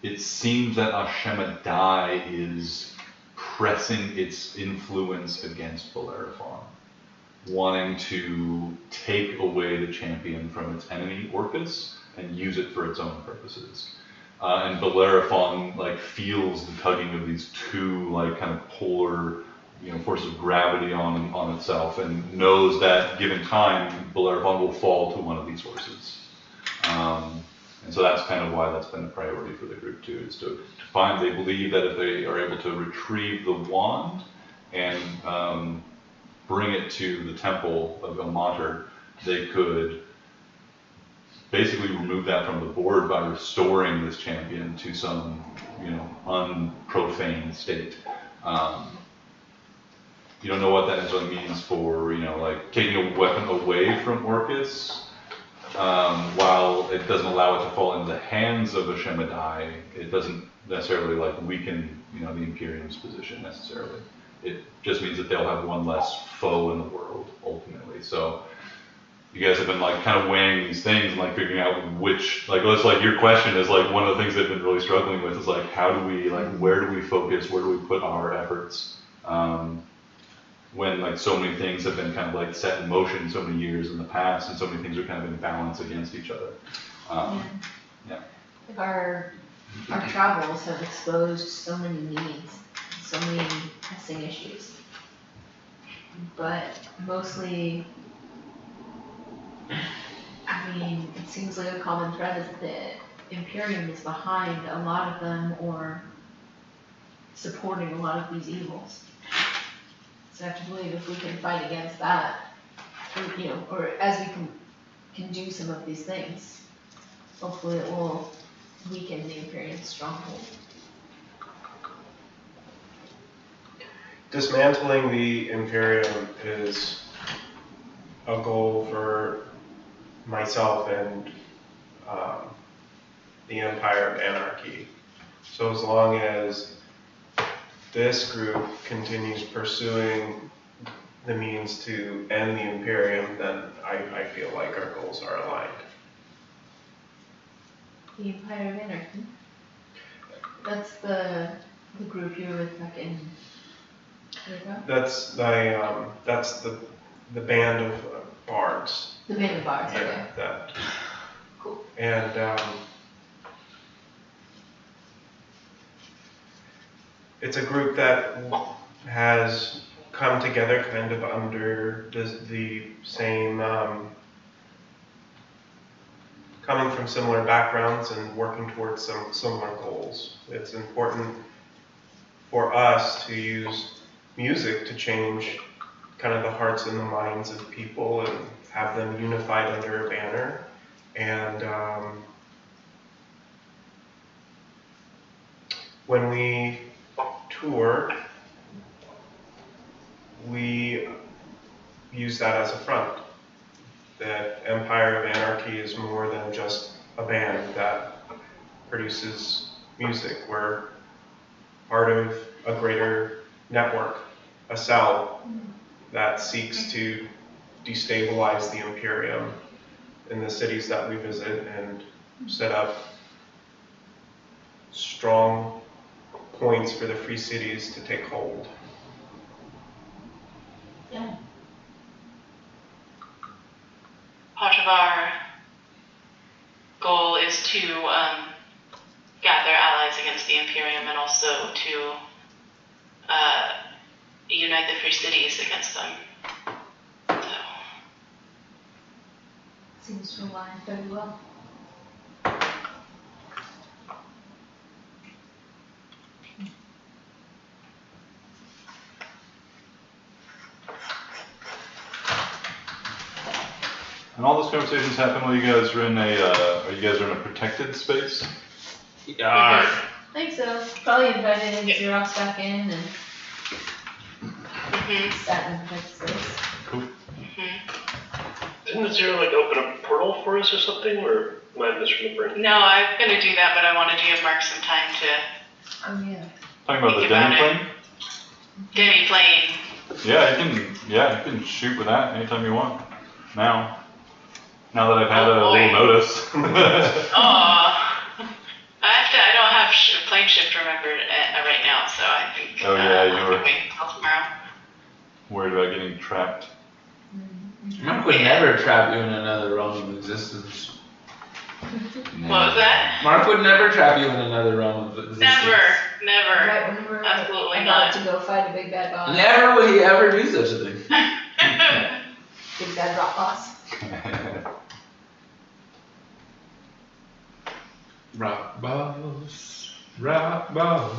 it seems that Ashemadai is pressing its influence against Bellerophon, wanting to take away the champion from its enemy Orcus and use it for its own purposes. and Bellerophon like feels the tugging of these two like kind of polar, forces of gravity on itself, and knows that given time, Bellerophon will fall to one of these horses. And so that's kind of why that's been a priority for the group too, is to find, they believe that if they are able to retrieve the wand and bring it to the temple of El Mater, they could basically remove that from the board by restoring this champion to some, unprofane state. You don't know what that necessarily means for, like taking a weapon away from Orcus. While it doesn't allow it to fall into the hands of a Shemidai, it doesn't necessarily like weaken, the Imperium's position necessarily. It just means that they'll have one less foe in the world ultimately. So you guys have been like kind of weighing these things and like figuring out which, like, it's like your question is like one of the things they've been really struggling with is like, how do we, like, where do we focus? Where do we put our efforts? When like so many things have been kind of like set in motion so many years in the past, and so many things are kind of in balance against each other. Like our travels have exposed so many needs, so many pressing issues, but mostly, it seems like a common thread is that the Imperium is behind a lot of them or supporting a lot of these evils. So I have to believe if we can fight against that, or as we can do some of these things, hopefully it will weaken the Imperium's stronghold. Dismantling the Imperium is a goal for myself and the Empire of Anarchy. So as long as this group continues pursuing the means to end the Imperium, then I feel like our goals are aligned. The Empire of Anarchy? That's the group you were with back in Europe? That's the band of bards. The band of bards, okay. Yeah, that. Cool. And it's a group that has come together kind of under the same, coming from similar backgrounds and working towards some similar goals. It's important for us to use music to change kind of the hearts and the minds of people and have them unified under a banner. And when we tour, we use that as a front. That Empire of Anarchy is more than just a band that produces music. We're part of a greater network, a cell that seeks to destabilize the Imperium in the cities that we visit and set up strong points for the free cities to take hold. Yeah. Part of our goal is to gather allies against the Imperium and also to unite the free cities against them. So. Seems to align very well. And all those conversations happen while you guys are in a protected space? Yeah. I think so. Probably invited Xerox back in and sat in the protected space. Cool. Didn't the Zero like open a portal for us or something, or am I misremembering? No, I'm gonna do that, but I wanted to give Mark some time to Oh yeah. Talking about the Think about demi plane? demi plane. Yeah, you can shoot with that anytime you want. Now that I've had Oh, a boy. little notice. I don't have plane shift remembered right now, so I think Oh, yeah, you I'll were- wait until tomorrow. Worried about getting trapped. Mark would never trap you in another realm of existence. What was that? Mark would never trap you in another realm of existence. Never. Right, whenever Absolutely I'm not. about to go fight a big bad boss. Never would he ever do such a thing. Big bad rock boss. Rock balls, rock balls.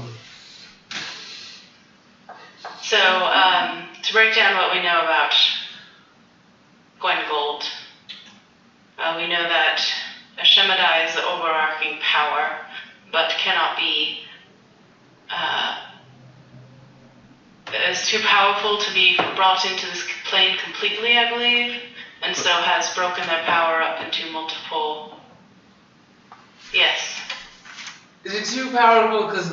So, to break down what we know about Gwen Gold, we know that Ashemadai is the overarching power, but cannot be, is too powerful to be brought into this plane completely, I believe, and so has broken their power up into multiple. Yes. Is it too powerful because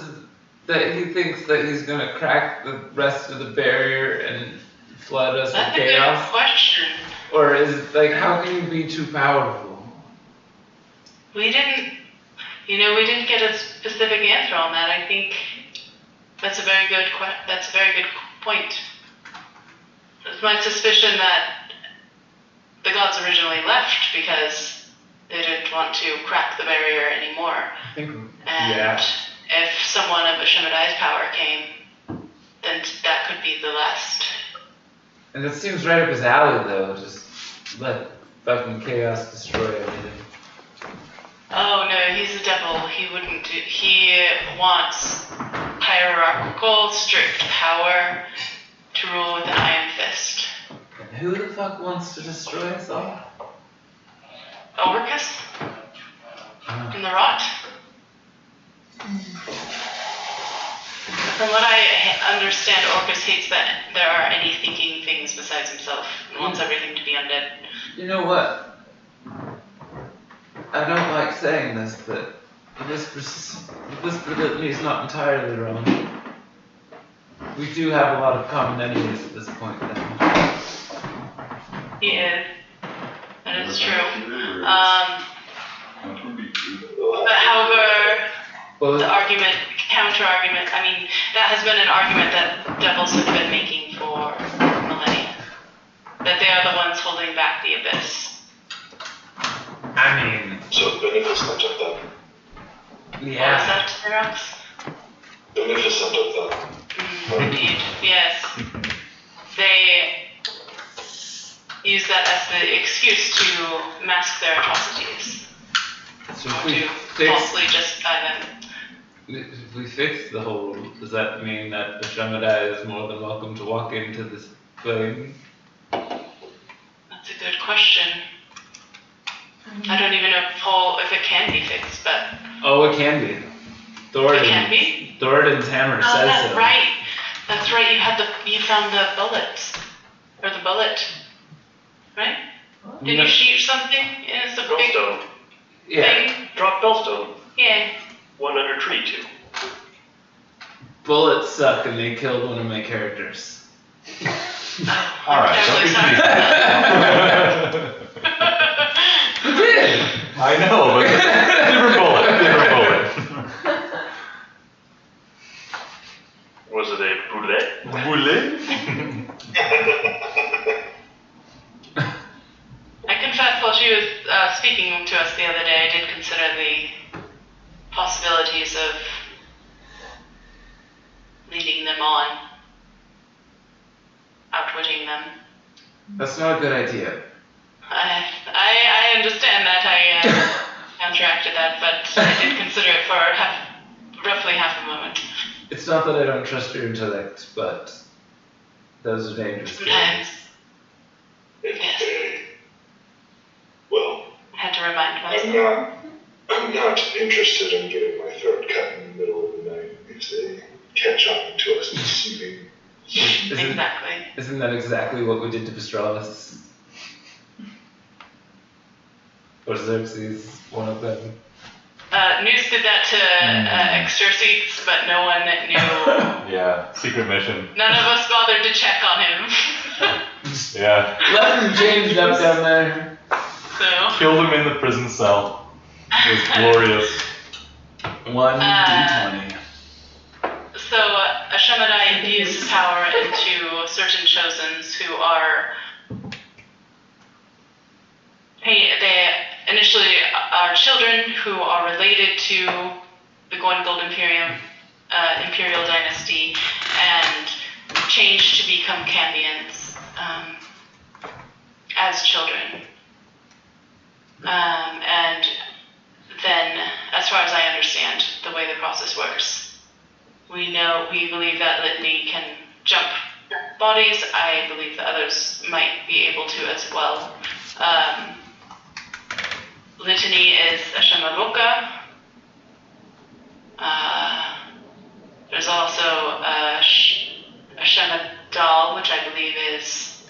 that he thinks that he's gonna crack the rest of the barrier and flood us with That's a good chaos? question. Or is it like, how can you be too powerful? We didn't get a specific answer on that. I think that's a very good point. It's my suspicion that the gods originally left because they didn't want to crack the barrier anymore. I think, And yeah. if someone of Ashemadai's power came, then that could be the last. And it seems right up his alley though, just let fucking chaos destroy everything. Oh no, he's a devil. He wouldn't do. He wants hierarchical, strict power to rule with an iron fist. And who the fuck wants to destroy us all? Orcus in the rot. From what I understand, Orcus hates that there are any thinking things besides himself and wants everything to be undead. You know what? I don't like saying this, but the Whisper Litany is not entirely wrong. We do have a lot of common enemies at this point then. He is. That is true. But however, Well, the counter-argument, I mean, that has been an argument that devils have been making for millennia. That they are the ones holding back the abyss. I mean, So beneficent of them. What was yeah. that, Xerox? Beneficent of them. Indeed, yes. They use that as the excuse to mask their atrocities, So or if we to fix, falsely justify them. if we fix the whole, does that mean that the Shamadai is more than welcome to walk into this plane? That's a good question. I don't even know if it can be fixed, but Oh, it can be. it can be. Thoradin's hammer Oh, says that's so. right. That's right. You found the bullet, or the bullet, right? Did you shoot something? It's a big Bellstone. Yeah. thing. Drop Bellstone. Yeah. One under tree too. Bullets suck and they killed one of my characters. All right, don't be Sorry. You did! I know, but different bullet. Was it a boulet? Bullet? I confess, while she was speaking to us the other day, I did consider the possibilities of leading them on, outwitting them. That's not a good idea. I understand that. I counteracted that, but I did consider it for roughly half a moment. It's not that I don't trust your intellect, but those are dangerous Sometimes things. If well, I had to remind myself. I'm not interested in getting my throat cut in the middle of the night if they catch on to us deceiving. Exactly. Isn't that exactly what we did to Pastralis? Or Xerxes, one of them. Noose did that to Exerces, but no one knew. Yeah, secret mission. None of us bothered to check on him. Yeah, Left him changed up down there. So, killed him in the prison cell. It was glorious. 1d20. so Ashemadai infused his power into certain chosens who are. They initially are children who are related to the Gold Imperial Dynasty and changed to become Candians as children. And then, as far as I understand the way the process works, we believe that Litany can jump bodies. I believe the others might be able to as well. Litany is a Shemavoka. There's also a Shemadal, which I believe is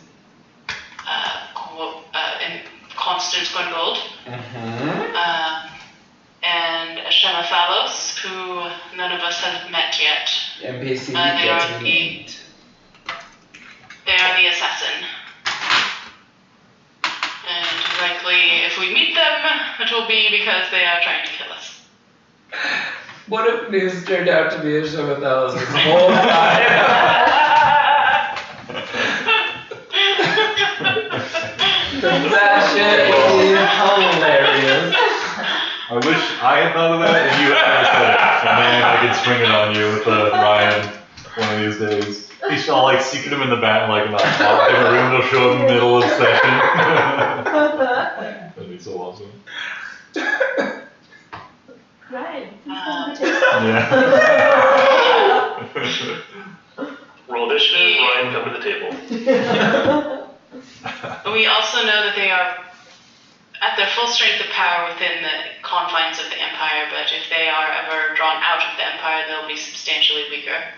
in Constance Gungold. And a Shemathalos, who none of us have met yet. NPC They are the assassin. And likely, if we meet them, it will be because they are trying to kill us. What if news turned out to be a Shemathalos this whole time? That shit is hilarious. I wish I had thought of that and you had never said it. And then I could spring it on you with Ryan one of these days. He's all like secret him in the back, like in the top of the room, he'll show up in the middle of the session. That'd be so awesome. Right. Yeah. Roll initiative, Ryan, come to the table. We also know that they are at their full strength of power within the confines of the Empire, but if they are ever drawn out of the Empire, they'll be substantially weaker.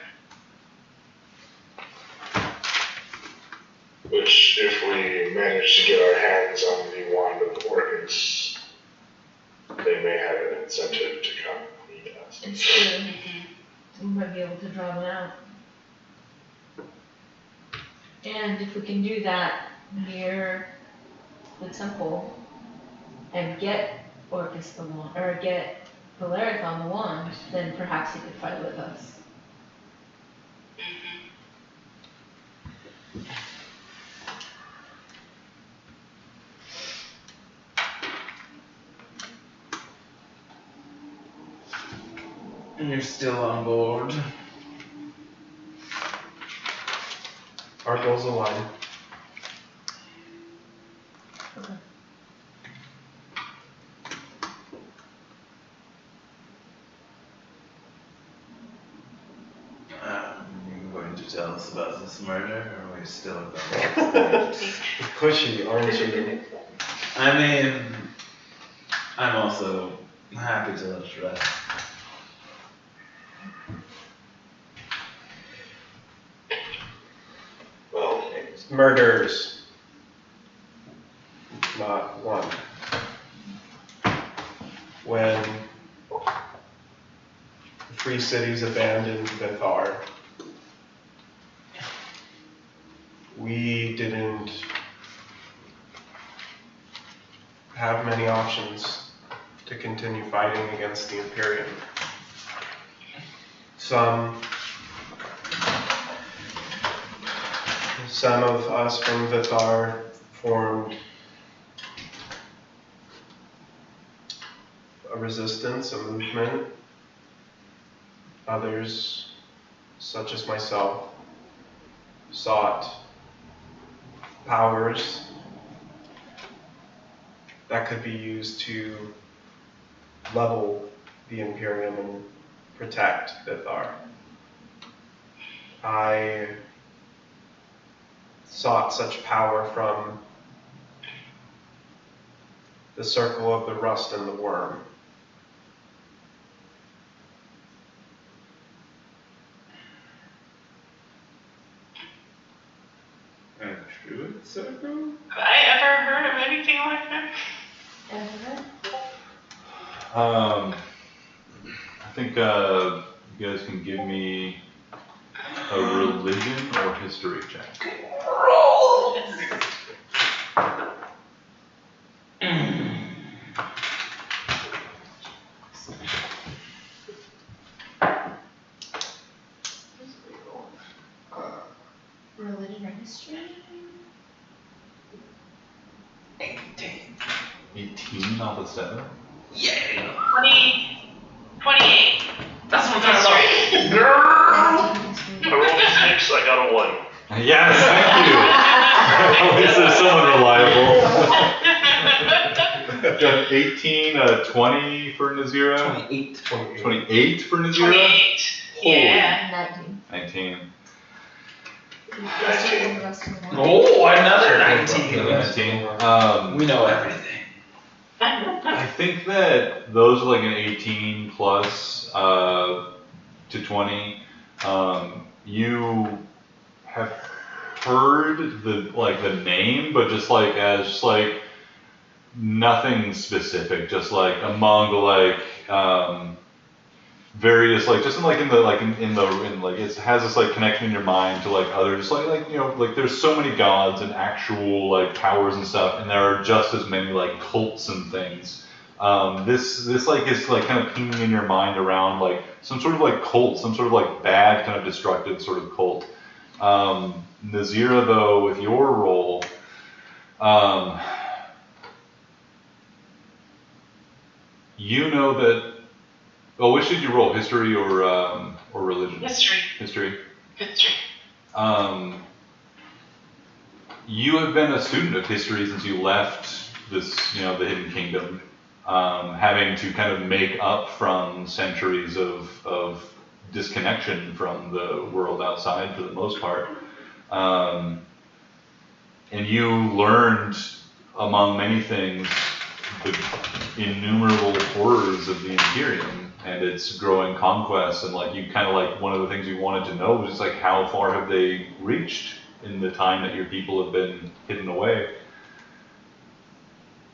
Which, if we manage to get our hands on the Wand of Orcus, they may have an incentive to come meet us. It's true. We might be able to draw them out. And if we can do that near the temple and get Orcus the wand, or get Valeric on the wand, then perhaps he could fight with us. And you're still on board. Our goals align. Okay. You going to tell us about this murder, or are we still going? Pushy, aren't you? I mean, I'm also happy to let you rest. Well, Murders. Not one. When the Free Cities abandoned Vithar, we didn't have many options to continue fighting against the Imperium. Some of us from Vithar formed a resistance, a movement. Others, such as myself, sought powers that could be used to level the Imperium and protect Vithar. I sought such power from the circle of the rust and the worm. A druid circle? Have I ever heard of anything like that? Ever? I think you guys can give me a religion or history check. Roll! Religion or history? 18. 18 off of 7. Yeah. 28. That's what I'm talking about. Girl. I rolled a 6, I got a 1. Yes, thank you. At least there's someone reliable. Got 18, 20 for Nazira. 28. 28 for Nazira. 28. Yeah. 19. 19. Oh, another 19. 19. We know everything. I think that those are like an 18 plus to 20. You have heard the name, but just like as just like nothing specific, just like among the various just in it has this like connection in your mind to like others there's so many gods and actual like powers and stuff, and there are just as many like cults and things. This is kind of pinging in your mind around like some sort of like cult, some sort of like bad kind of destructive sort of cult. Nazira, though, with your role, you know that. Well, which did you roll, history or religion? History. History. History. You have been a student of history since you left this, the Hidden Kingdom, having to kind of make up from centuries of disconnection from the world outside for the most part. And you learned, among many things, the innumerable horrors of the Imperium and its growing conquests, and you kind of one of the things you wanted to know was just how far have they reached in the time that your people have been hidden away.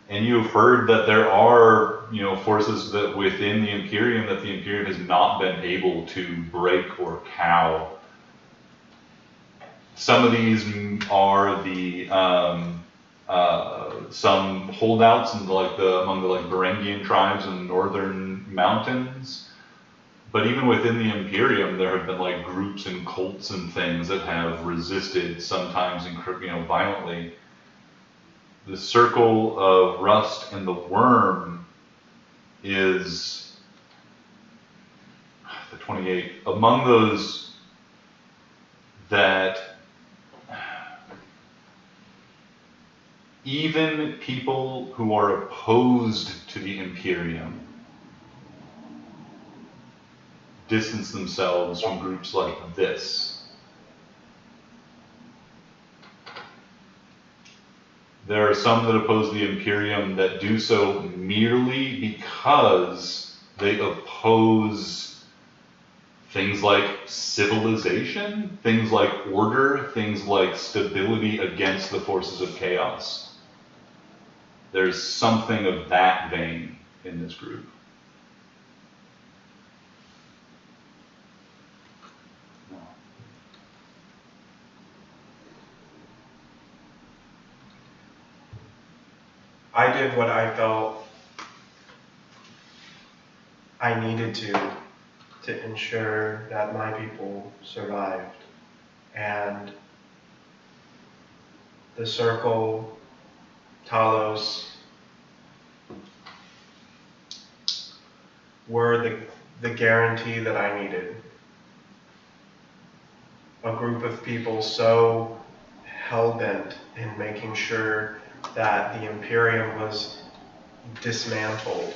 And you've heard that there are, forces that within the Imperium that the Imperium has not been able to break or cow. Some of these are the some holdouts in among the Varangian tribes in the northern mountains. But even within the Imperium, there have been groups and cults and things that have resisted, sometimes violently. The Circle of Rust and the Worm is the 28. Among those that even people who are opposed to the Imperium distance themselves from groups like this. There are some that oppose the Imperium that do so merely because they oppose things like civilization, things like order, things like stability against the forces of chaos. There's something of that vein in this group. I did what I felt I needed to ensure that my people survived. And the Circle, Talos, were the guarantee that I needed. A group of people so hell-bent in making sure that the Imperium was dismantled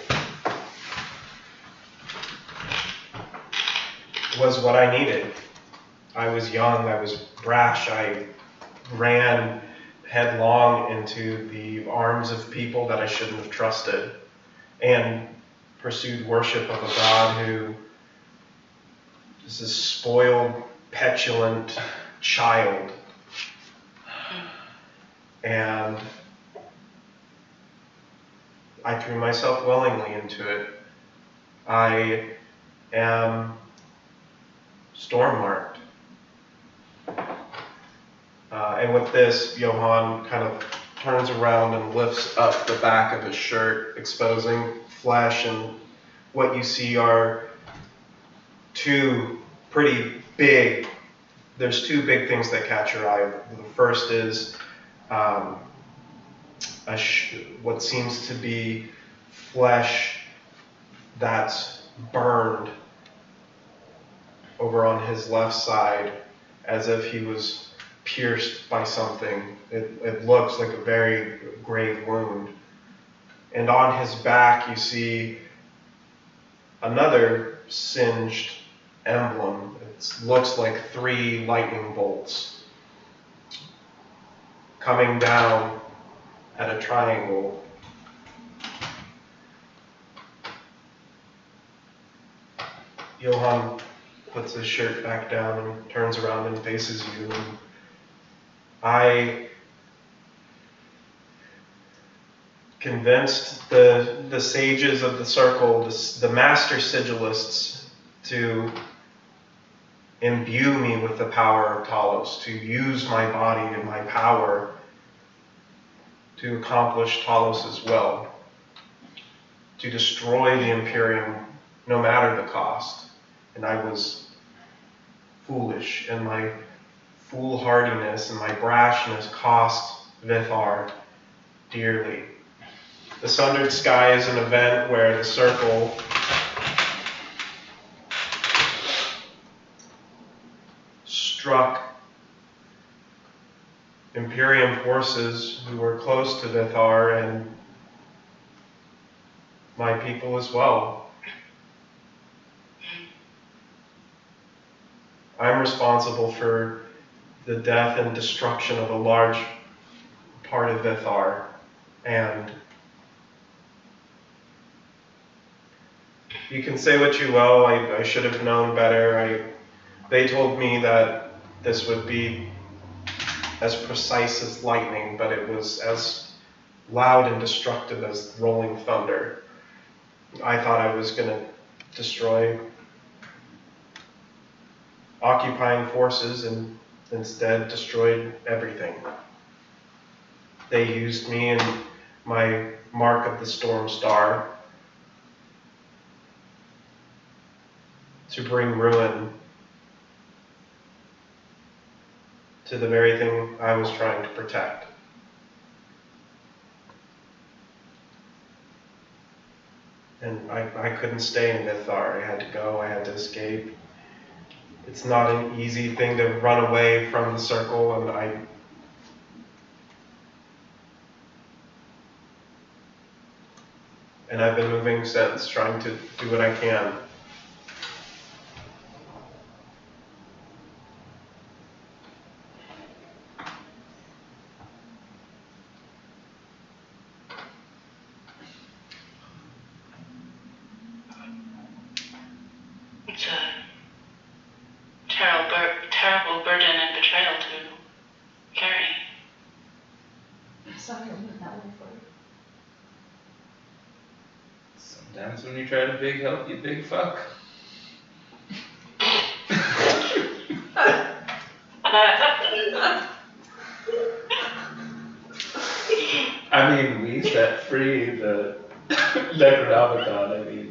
was what I needed. I was young, I was brash, I ran headlong into the arms of people that I shouldn't have trusted, and pursued worship of a god who is a spoiled, petulant child. And I threw myself willingly into it. I am storm-marked. And with this, Johann kind of turns around and lifts up the back of his shirt, exposing flesh, and what you see are two pretty big, there's two big things that catch your eye. The first is what seems to be flesh that's burned over on his left side as if he was pierced by something. It looks like a very grave wound. And on his back you see another singed emblem. It looks like 3 lightning bolts coming down at a triangle. Johann puts his shirt back down and turns around and faces you. And I convinced the sages of the circle, the master sigillists, to imbue me with the power of Talos, to use my body and my power to accomplish Talos' will, to destroy the Imperium no matter the cost. And I was foolish, and my foolhardiness and my brashness cost Vithar dearly. The Sundered Sky is an event where the circle struck Imperium forces who were close to Vithar and my people as well. I'm responsible for the death and destruction of a large part of Vithar, and you can say what you will. I should have known better. They told me that this would be as precise as lightning, but it was as loud and destructive as rolling thunder. I thought I was going to destroy occupying forces and instead destroyed everything. They used me and my mark of the Storm Star to bring ruin to the very thing I was trying to protect. And I couldn't stay in Vithar. I had to go, I had to escape. It's not an easy thing to run away from the circle, and I've been moving since, trying to do what I can. It's a terrible burden and betrayal to carry. I'm sorry I went that way for you. Sometimes when you try to big help, you big fuck. I mean, we set free the Necronomicon, I mean.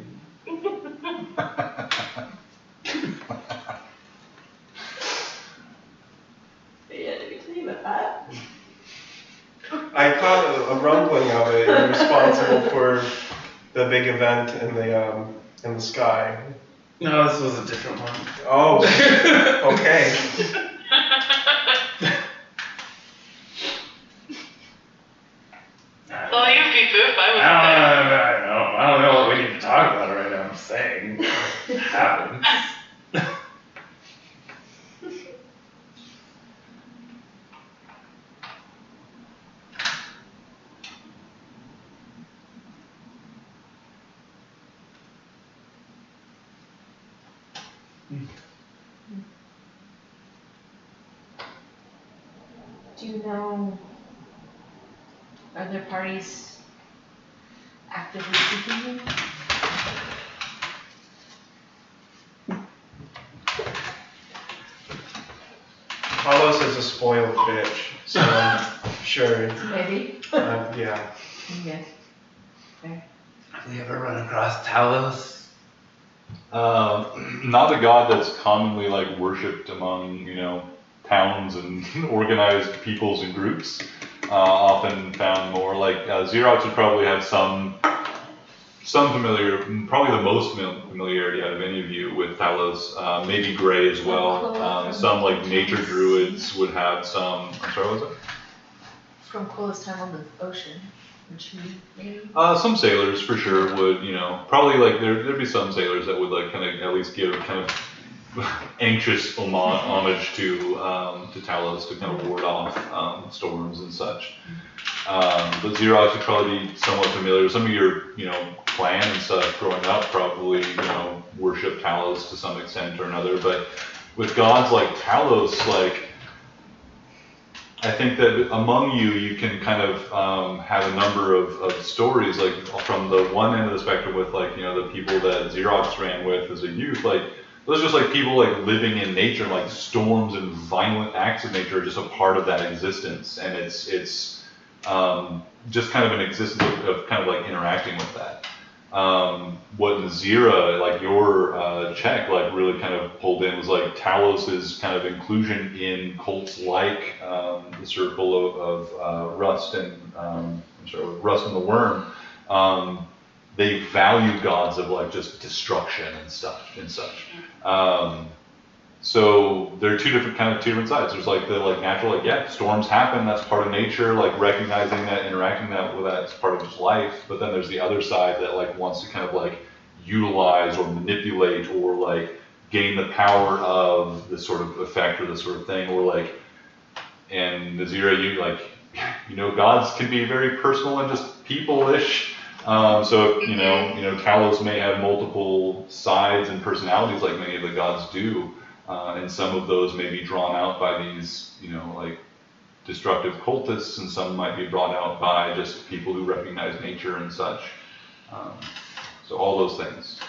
Yeah, did you leave it that? I caught a rumbling of it. You're responsible for the big event in the sky. No, this was a different one. Oh, okay. Well, you beep boop, I I don't know what we need to talk about right now. I'm saying it happens. Do you know, are there parties actively seeking you? Talos is a spoiled bitch, so sure. Maybe. Yeah. Okay. Fair. Have we ever run across Talos? Not a god that's commonly like worshipped among, towns and organized peoples and groups. Often found more like Xerox would probably have some some probably the most familiarity out of any of you with Talos, maybe Gray as well. Some like nature druids would have some, I'm sorry, what was it? From coolest time on the ocean, which maybe? Some sailors for sure would, probably like there'd be some sailors that would like kind of at least give kind of anxious homage to Talos to kind of ward off storms and such. But Xerox would probably be somewhat familiar. Some of your, clan and stuff growing up probably, worship Talos to some extent or another. But with gods like Talos, like, I think that among you can kind of have a number of stories, like from the one end of the spectrum with like, the people that Xerox ran with as a youth, like, those are just like people like living in nature, like storms and violent acts of nature are just a part of that existence. And it's just kind of an existence of kind of like interacting with that. What Nazira, like your check, like really kind of pulled in was like Talos's kind of inclusion in cults like the Circle of Rust and Rust and the Worm. They value gods of like just destruction and stuff and such. So there are two different sides. There's like the like natural, like, yeah, storms happen, that's part of nature, like recognizing that, interacting with that's part of just life. But then there's the other side that like wants to kind of like utilize or manipulate or like gain the power of this sort of effect or this sort of thing, or like, and Nazira, gods can be very personal and just people-ish. So Talos may have multiple sides and personalities like many of the gods do, and some of those may be drawn out by these, like destructive cultists, and some might be brought out by just people who recognize nature and such. So all those things.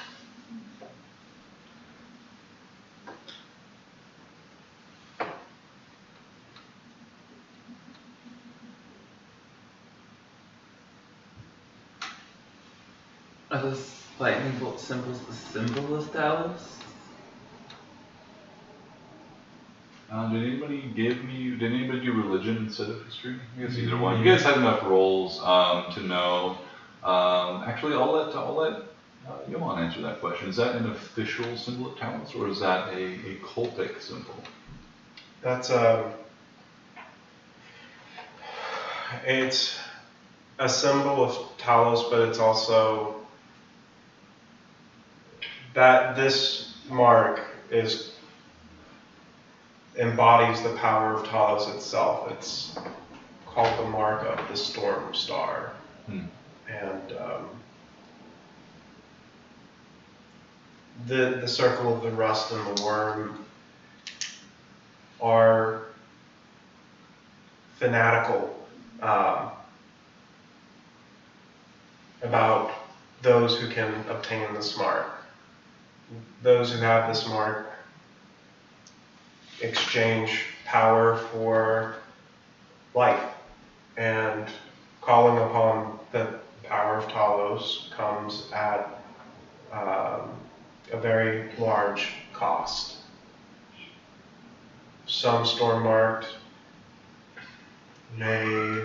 Are those lightning bolt symbols the symbol of Talos? Did anybody do religion instead of history? I guess either one. You guys had enough roles to know. Actually, I'll let Johan answer that question. Is that an official symbol of Talos, or is that a cultic symbol? That's it's a symbol of Talos, but it's also that this mark embodies the power of Talos itself. It's called the mark of the storm star. And the circle of the rust and the worm are fanatical about those who can obtain this mark. Those who have this mark exchange power for life, and calling upon the power of Talos comes at a very large cost. Some storm marked may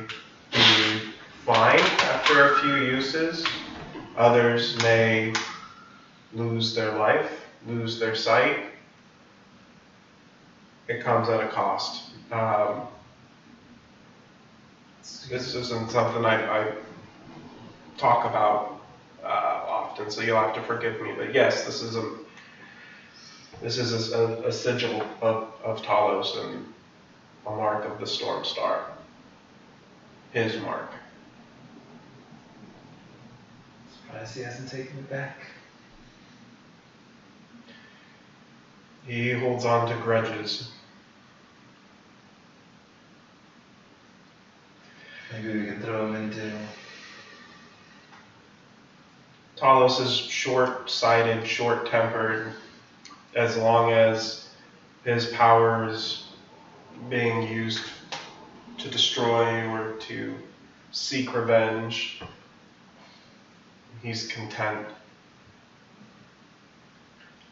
be fine after a few uses. Others may lose their life, lose their sight. It comes at a cost. This isn't something I talk about often, so you'll have to forgive me. But yes, this is a sigil of Talos and a mark of the storm star. His mark. Surprised he hasn't taken it back. He holds on to grudges. Maybe we can throw him into... Talos is short-sighted, short-tempered, as long as his power is being used to destroy or to seek revenge. He's content.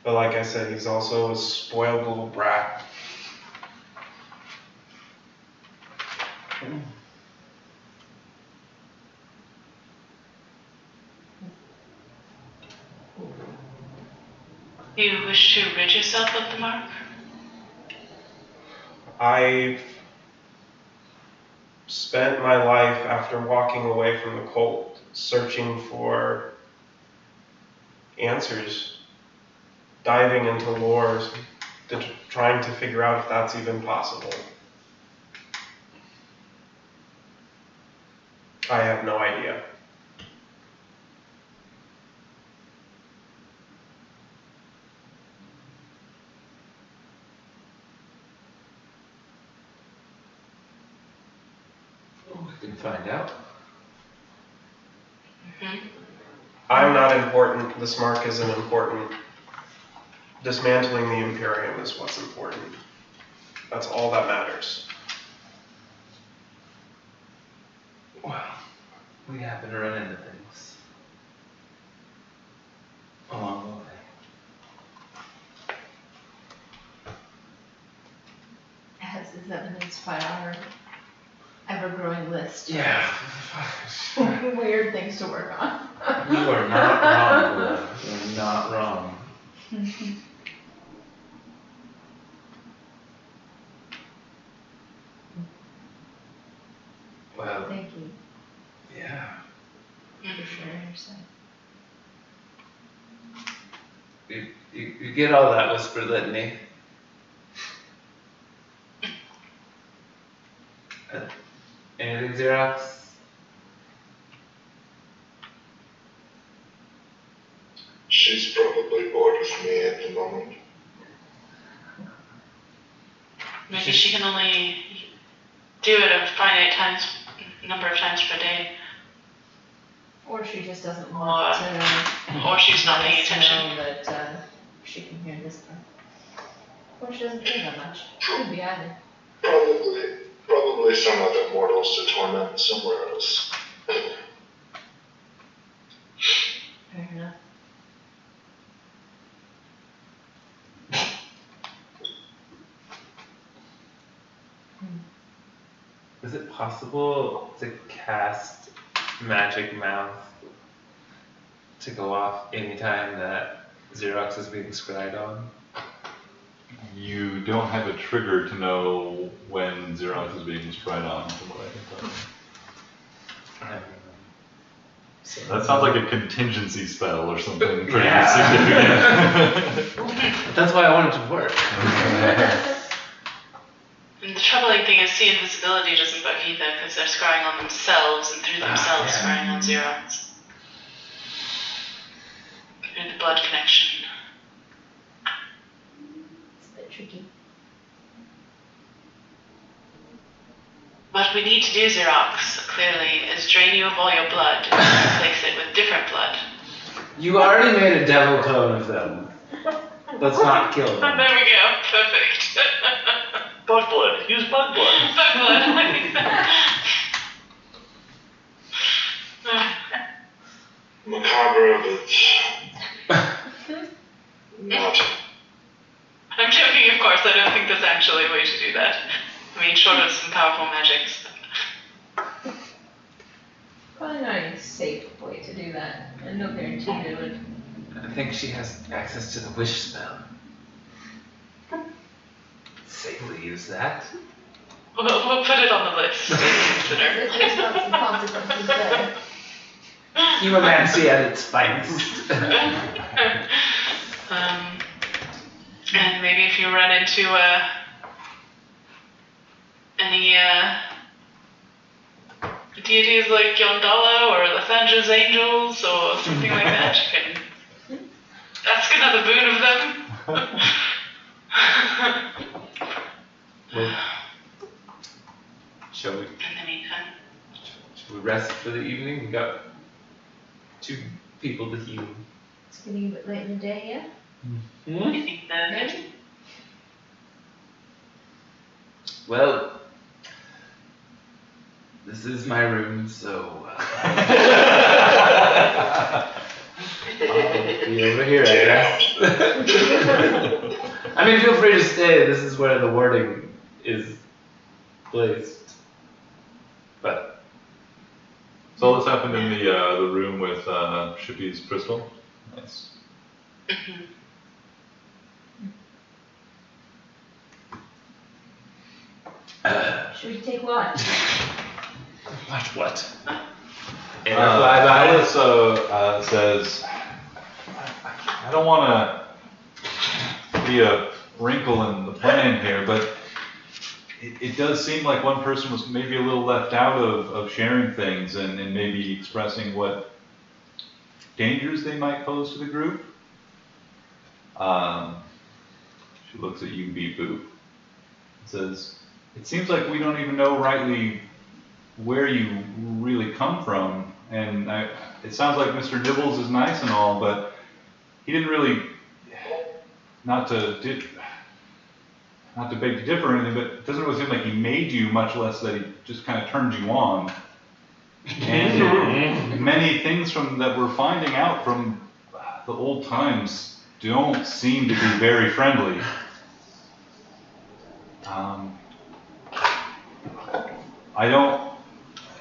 But like I said, he's also a spoiled little brat. You wish to rid yourself of the mark? I've spent my life after walking away from the cult searching for answers, diving into lores, trying to figure out if that's even possible. I have no idea. We can find out. Mm-hmm. I'm not important. This mark isn't important. Dismantling the Imperium is what's important. That's all that matters. Well, we happen to run into things along the way. As is evidenced by our ever-growing list. Yeah. Weird things to work on. You are not wrong, Bella. You are not wrong. Well, Thank you yeah. for sharing your side. You get all that whisper litany. Anything, Xerox? She's probably bored with me at the moment. Maybe she can only do it a finite number of times per day. Or she just doesn't want to. Or she's not paying let us attention. know that she can hear this part. Or she doesn't care that much. Could be either. Probably some other mortals to torment somewhere else. Fair enough. Is it possible to cast Magic Mouth to go off anytime that Xerox is being scried on? You don't have a trigger to know when Xerox is being spread on, from what I can tell. So That sounds like a contingency spell or something pretty Yeah. significant. That's why I wanted to work. And the troubling thing is the invisibility doesn't work either because they're scrying on themselves and through themselves yeah. scrying on Xerox. Through the blood connection. It's a bit tricky. What we need to do, Xerox, clearly, is drain you of all your blood and replace it with different blood. You already made a devil clone of them. Let's not kill Oh, them. there we go. Perfect. Bug blood. Use bug blood. Bug blood. Macabre, but not. I'm joking, of course. I don't think there's actually a way to do that. I mean, short of some powerful magics. Probably not a safe way to do that. And no guarantee that it would. I think she has access to the wish spell. Safely use that. We'll put it on the list to consider. There's not some consequences there. Humomancy at its finest. And maybe if you run into any deities like Yondala or Lathandra's angels or something like that, you can ask another boon of them. Well, shall we? In the meantime. Should we rest for the evening? We got 2 people to heal. It's getting a bit late in the day, yeah? I think that Maybe? Well, this is my room, so I'll be over here, I guess. I mean, feel free to stay. This is where the warding is placed. But So all this happened in the room with Shippy's crystal. Nice. Mhm. Should we take watch? What? In a flyby? Alice says, I don't want to be a wrinkle in the plan here, but it does seem like one person was maybe a little left out of sharing things and maybe expressing what dangers they might pose to the group. She looks at you, Beep Boop, and says, it seems like we don't even know rightly where you really come from, and it sounds like Mr. Nibbles is nice and all, but he didn't really, not to beg to differ or anything, but it doesn't really seem like he made you, much less that he just kind of turned you on. And many things that we're finding out from the old times don't seem to be very friendly. I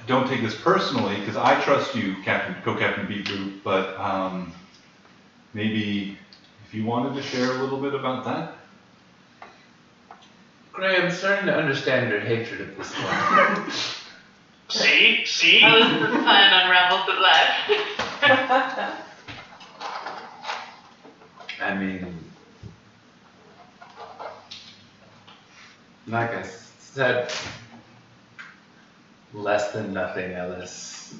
don't take this personally, because I trust you, Co-Captain Beep Boop, but maybe if you wanted to share a little bit about that? Gray, I'm starting to understand your hatred at this point. See? How does the plan unraveled at last? I mean, like I said, less than nothing, Ellis.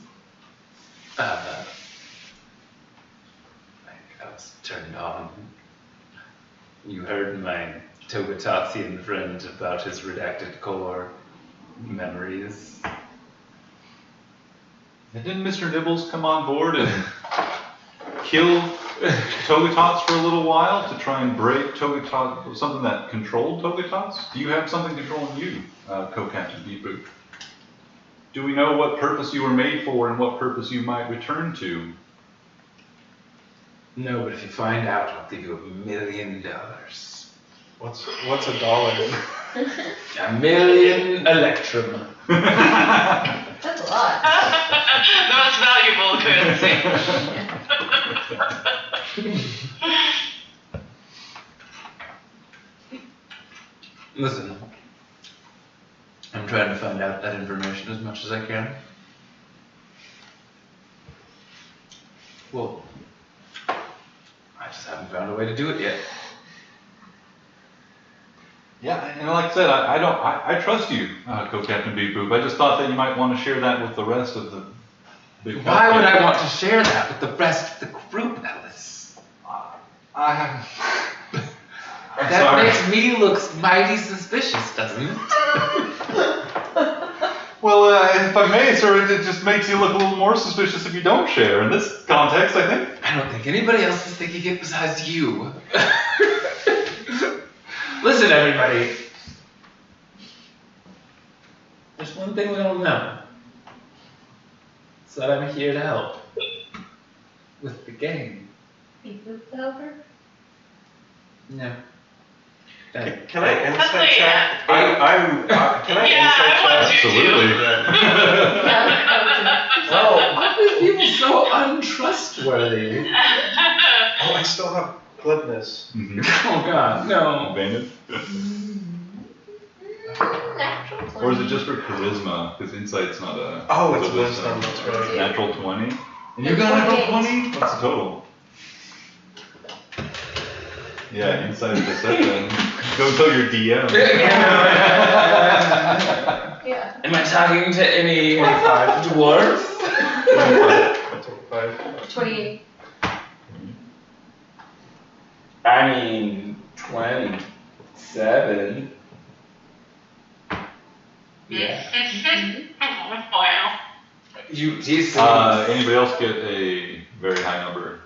I was turned on. You heard my Togatothian friend about his redacted core memories. And didn't Mr. Nibbles come on board and kill Togatots for a little while to try and break Togatot, something that controlled Togatots? Do you have something controlling you, Co-Captain Beep Boop? Do we know what purpose you were made for and what purpose you might return to? No, but if you find out, I'll give you $1 million. What's a dollar? $1 million electrum. That's a lot. The most valuable currency. Listen, I'm trying to find out that information as much as I can. Well, I just haven't found a way to do it yet. Yeah, and like I said, I trust you, Co-Captain Beep Boop. I just thought that you might want to share that with the rest of the big Why would I want to share that with the rest of the group, Ellis? I'm That sorry. makes me look mighty suspicious, doesn't it? Well, if I may, sir, it just makes you look a little more suspicious if you don't share. In this context, I think. I don't think anybody else is thinking it besides you. Listen, everybody. There's one thing we don't know. It's that I'm here to help. With the game. Beep Boop the helper? No. Can I insight Hopefully, check? Can I Yeah, insight I want check? to. Absolutely. Oh, why are people so untrustworthy? Oh, I still have glibness. Mm-hmm. Oh god, no. Advantage? Natural 20. Or is it just for charisma? Because insight's not a. Oh, it's it's a wisdom, that's right. Natural 20? And you got a natural 20? What's the total? Yeah, inside of deception. Go tell your DM. Yeah. Am I talking to any dwarves? 25. 28. I mean, 27. Yeah. Wow. You seems Anybody else get a very high number?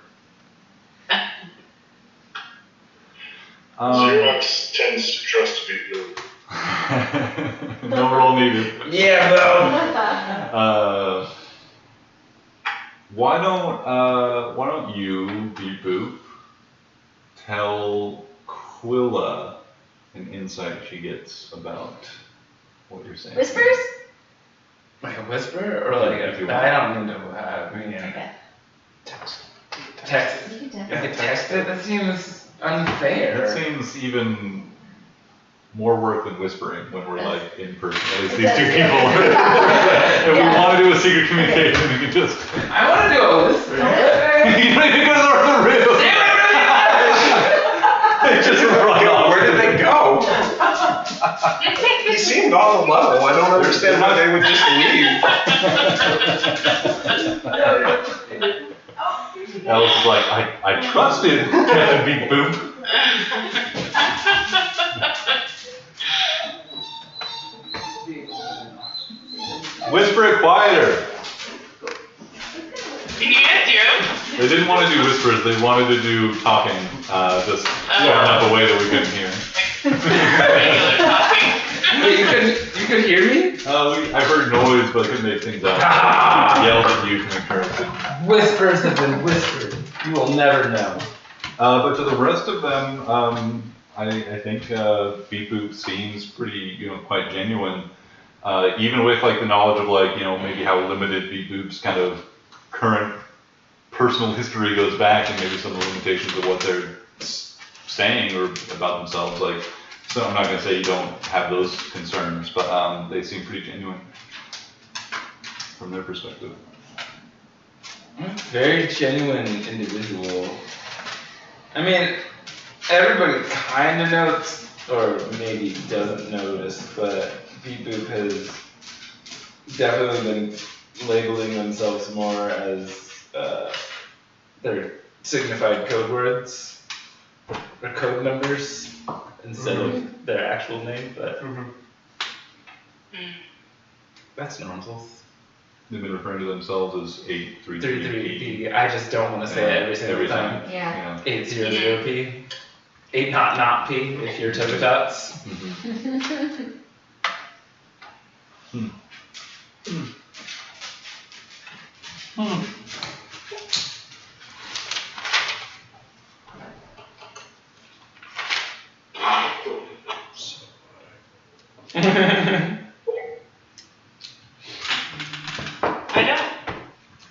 Xerox tends to trust Beep Boop. No roll needed. Yeah, bro. Why don't you, Beep Boop, tell Quilla an insight she gets about what you're saying? Whispers? Like a whisper or like If you a, want. I don't know. I mean, Okay. text. You can If text. you text it, that seems unfair. That seems even more work than whispering when we're like in person. At least It these does, two yeah. people. If we want to do a secret communication, we can just. I want to do a whisper. You don't even go to the room. They just run off. Where did they go? He seemed awful level. I don't understand why they would just leave. Alice is like, I trusted Captain Beep Boop. Whisper it quieter. Can you guys hear him? They didn't want to do whispers, they wanted to do talking, just far enough away that we couldn't hear. Regular talking. Wait, you could hear me? I heard noise, but I couldn't make things out. Yelled at you to make sure. Whispers have been whispered. You will never know. But to the rest of them, I think Beep Boop seems pretty, quite genuine. Even with like the knowledge of like, maybe how limited Beep Boop's kind of current personal history goes back, and maybe some of the limitations of what they're saying or about themselves. Like, so I'm not gonna say you don't have those concerns, but they seem pretty genuine from their perspective. Very genuine individual. I mean, everybody kind of notes, or maybe doesn't notice, but Beep Boop has definitely been labeling themselves more as their signified code words or code numbers instead of their actual name, but that's normal. They've been referring to themselves as 833P. I just don't want to say it every single time. Yeah. 800P. 8 not P if you're Togotots.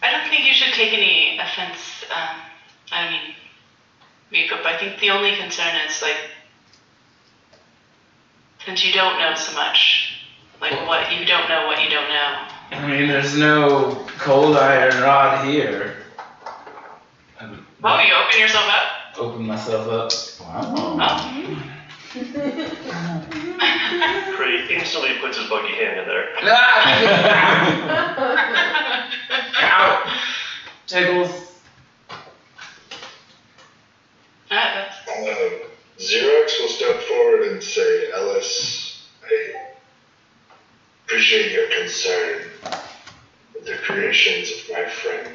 I don't think you should take any offense. I think the only concern is like, since you don't know so much, like what you don't know. I mean, there's no cold iron rod here. Oh, you open yourself up? Open myself up. Wow. Gray instantly puts his buggy hand in there. Ow! Tickles. Xerox will step forward and say, Ellis, I appreciate your concern, but the creations of my friend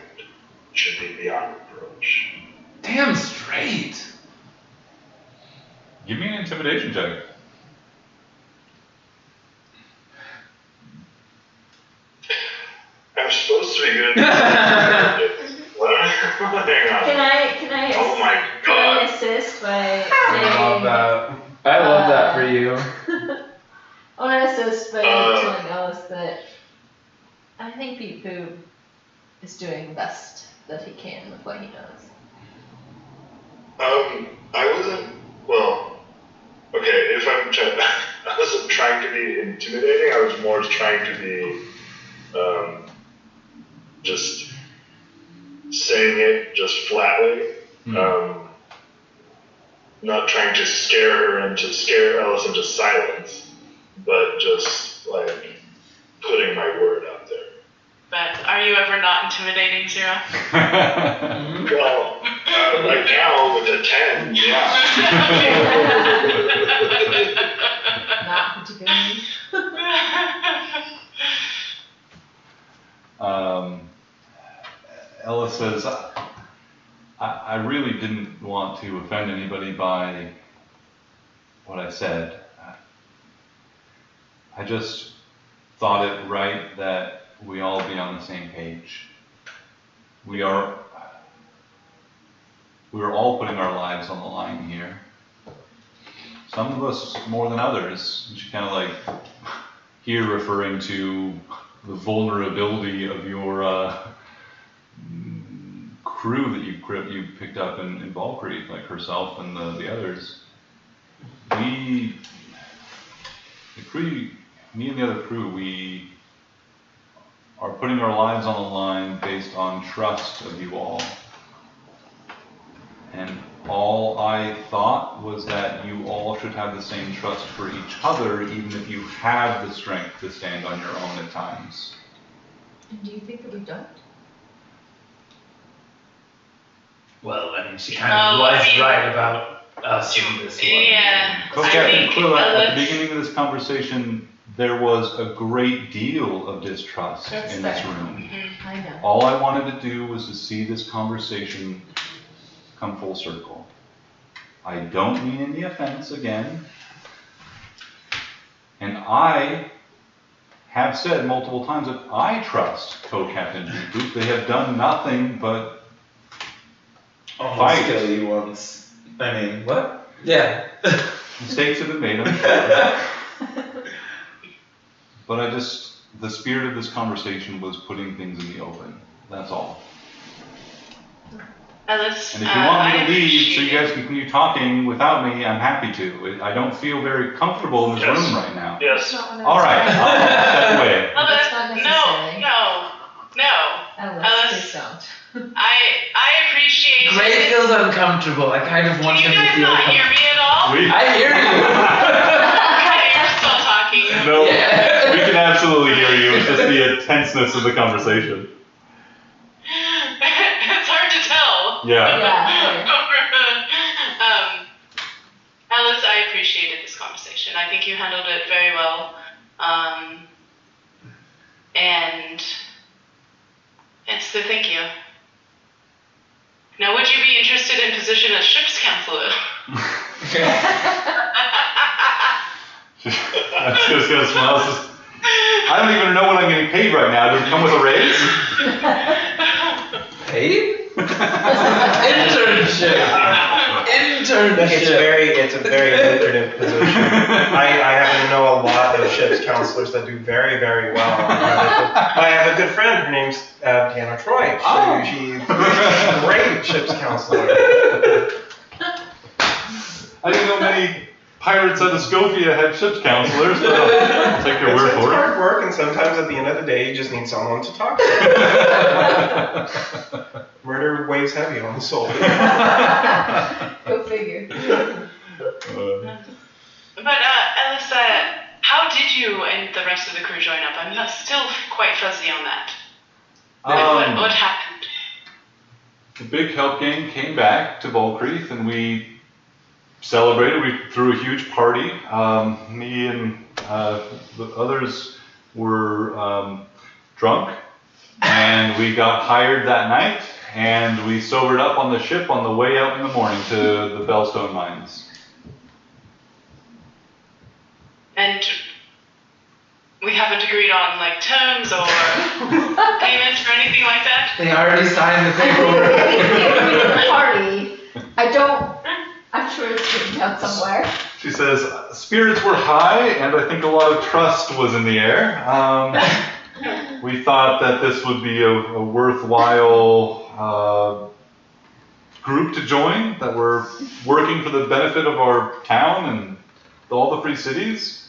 should be beyond reproach. Damn straight. Give me an intimidation check. I'm supposed to be good at Hang on. Can I Oh my can I god. assist by I love saying, that. I love that for you. I want to assist by telling Alice that I think Beep Boop is doing the best that he can with what he knows. I wasn't, well, okay, if I'm trying, I wasn't trying to be intimidating, I was more trying to be, just saying it just flatly, not trying to scare Alice into silence, but just like putting my word out there. But are you ever not intimidating, Zero? Well, right now with a 10, yeah. Not particularly. Ellis says, I really didn't want to offend anybody by what I said. I just thought it right that we all be on the same page. We're all putting our lives on the line here. Some of us more than others. And she kind of like here referring to the vulnerability of your crew that you picked up in Ball Creek, like herself and the others. the crew, me and the other crew, we are putting our lives on the line based on trust of you all. And all I thought was that you all should have the same trust for each other, even if you have the strength to stand on your own at times. And do you think that we don't? Well, I mean, she kind of was right about us in this one. Yeah. Co-Captain think, Quill, at the let's- beginning of this conversation, there was a great deal of distrust That's in this fair. room. I know. All I wanted to do was to see this conversation come full circle. I don't mean any offense again. And I have said multiple times that I trust Co-Captain Beefboot. They have done nothing but Almost fight. kill you once. I mean, what? Yeah. Mistakes have been made, I'm sure. But the spirit of this conversation was putting things in the open. That's all. Ellis, And if you want me to I leave so you appreciate guys can continue talking without me, I'm happy to. I don't feel very comfortable in this Yes. room right now. Yes. All right, I'll step away. Ellis, That's not necessary. no. Ellis, please don't. I appreciate Gray it. feels uncomfortable. I kind of want Can him you to guys feel not hear comfortable. me at all? I hear you. Okay, you're still talking. No, Yeah. we can absolutely hear you. It's just the tenseness of the conversation. It's hard to tell. Yeah. Yeah. Alice, I appreciated this conversation. I think you handled it very well. So thank you. Now, would you be interested in position as ship's counselor? That's just gonna smile. I don't even know what I'm getting paid right now. Does it come with a raise? Paid? Internship. It's a very lucrative position. I happen to know a lot of ship's counselors that do very, very well. I have a good friend. Her name's Deanna Troy. She's a great ship's counselor. I didn't know many pirates out of Scopia had ship's counselors, but I'll take your word It's for it. hard work, and sometimes at the end of the day, you just need someone to talk to. Murder weighs heavy on the soul. Go figure. But, Ellis, how did you and the rest of the crew join up? I'm still quite fuzzy on that. What happened? The big help gang came back to Volcreath and we celebrated. We threw a huge party. Me and the others were drunk, and we got hired that night, and we sobered up on the ship on the way out in the morning to the Bellstone mines. And we haven't agreed on, like, terms or payments or anything like that? They already signed the paperwork. Party. I'm sure it's written down somewhere. She says, spirits were high, and I think a lot of trust was in the air. We thought that this would be a worthwhile group to join, that we're working for the benefit of our town and all the free cities.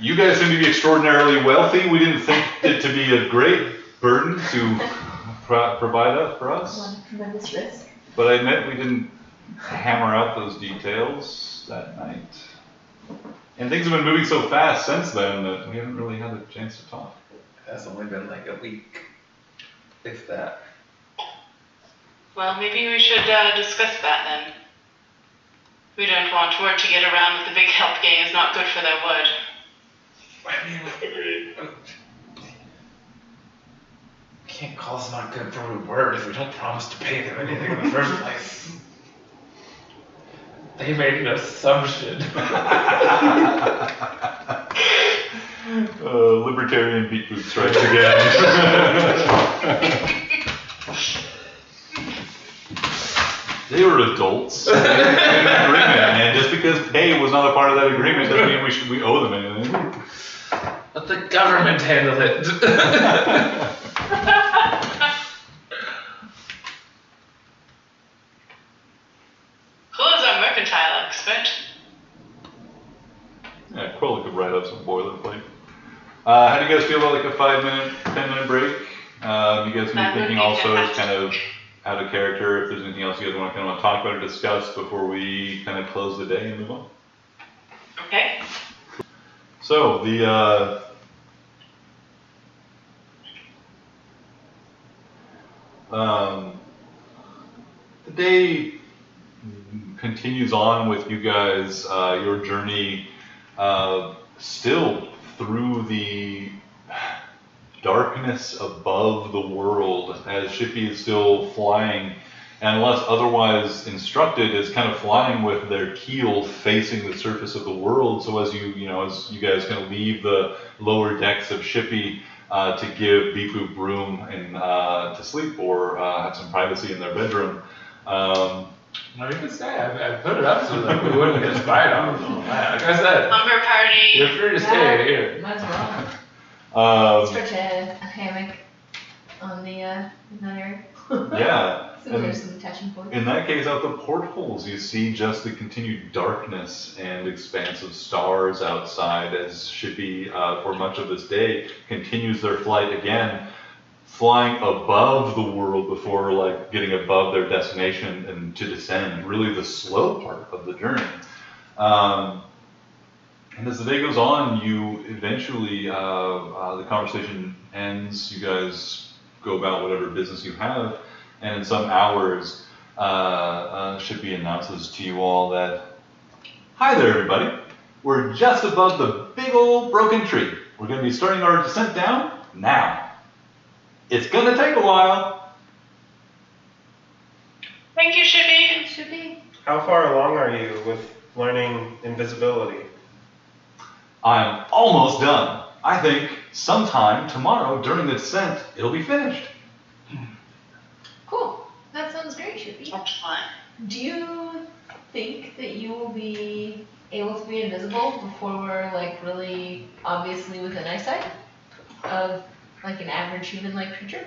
You guys seem to be extraordinarily wealthy. We didn't think it to be a great burden to provide that for us. One tremendous risk. But I admit we didn't hammer out those details that night. And things have been moving so fast since then that we haven't really had a chance to talk. That's only been like a week, if that. Well, maybe we should discuss that then. We don't want word to get around that the big help gang is not good for their wood. I mean, Agreed. can't call us not good for a word if we don't promise to pay them anything in the first place. They made an assumption. Libertarian beat boot strikes again. They were adults. They had an agreement, and just because pay was not a part of that agreement doesn't mean we owe them anything. Let the government handle it. Who is our mercantile expert? probably could write up some boilerplate. How do you guys feel about like a 5-minute, 10-minute break? You guys can That be would thinking be also as fantastic. kind of out of character, if there's anything else you guys want to talk about or discuss before we kind of close the day and move on. Okay. So the day continues on with you guys, your journey still through the darkness above the world, as Shippy is still flying, and unless otherwise instructed, is kind of flying with their keel facing the surface of the world. So as as you guys kind of leave the lower decks of Shippy to give Bipu room and to sleep or have some privacy in their bedroom. No, you can stay. I put it up so that we wouldn't get spied on. Like I said, Slumber party. you're free to stay here. Might as well. Um, Stretch a hammock on the, in that area. yeah. So And there's some attachment points. in that case, out the portholes, you see just the continued darkness and expanse of stars outside as Shippy, for much of this day, continues their flight again, flying above the world before like getting above their destination and to descend, really the slow part of the journey. And as the day goes on, you eventually, the conversation ends, you guys go about whatever business you have, and in some hours, Shippy announces to you all that, "Hi there everybody, we're just above the big old broken tree. We're going to be starting our descent down now. It's going to take a while." Thank you, Shippy. It should be. How far along are you with learning invisibility? I'm almost done. I think sometime tomorrow during the descent, it'll be finished. Cool. That sounds great, Shippy. Excellent. Do you think that you will be able to be invisible before we're like really obviously within eyesight of like an average human-like creature?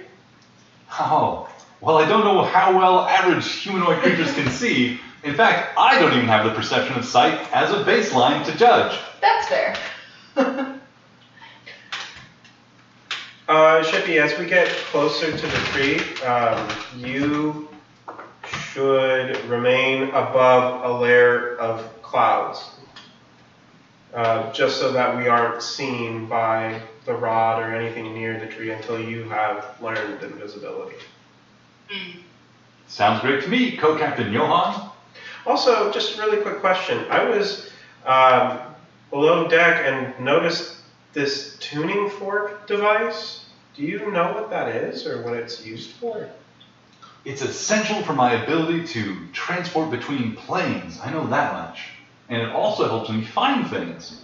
Oh, well, I don't know how well average humanoid creatures can see. In fact, I don't even have the perception of sight as a baseline to judge. That's fair. Shippy, as we get closer to the tree, you should remain above a layer of clouds, just so that we aren't seen by the rod or anything near the tree until you have learned invisibility. Sounds great to me, Co-Captain Johan. Also, just a really quick question. I was below deck and noticed this tuning fork device. Do you know what that is or what it's used for? It's essential for my ability to transport between planes. I know that much. And it also helps me find things.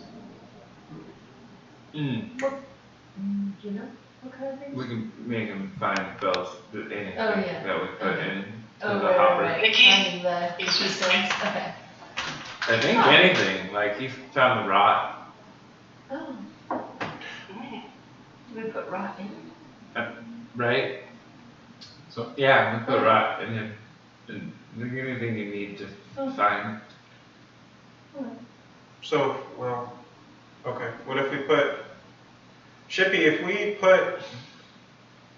Do you know what kind of thing? We can make him find bells, anything Oh, yeah. that we put Okay. in Oh, the right, hopper. right. The keys. Finding the keystones. Okay. I think Huh. anything, like he found the rot, Oh. Do we put rot in? right? So- Yeah, we put rot in him. And anything you need to find. So, well, okay. What if we put, Shippy,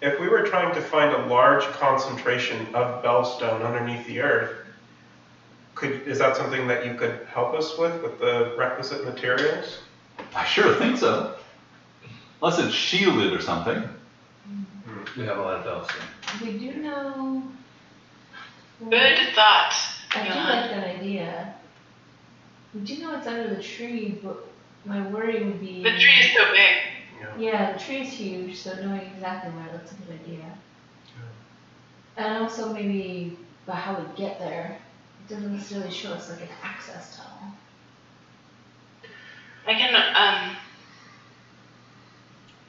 if we were trying to find a large concentration of bellstone underneath the earth, is that something that you could help us with the requisite materials? I sure think so. Unless it's shielded or something. We have a lot of bells. We do know. Good thought. I do Johan. like that idea. We do know it's under the tree, but my worry would be. The tree is so big. Yeah, the tree is huge, so knowing exactly where, that's a good idea. And also maybe about how we get there. It doesn't necessarily show us like an access tunnel. I can,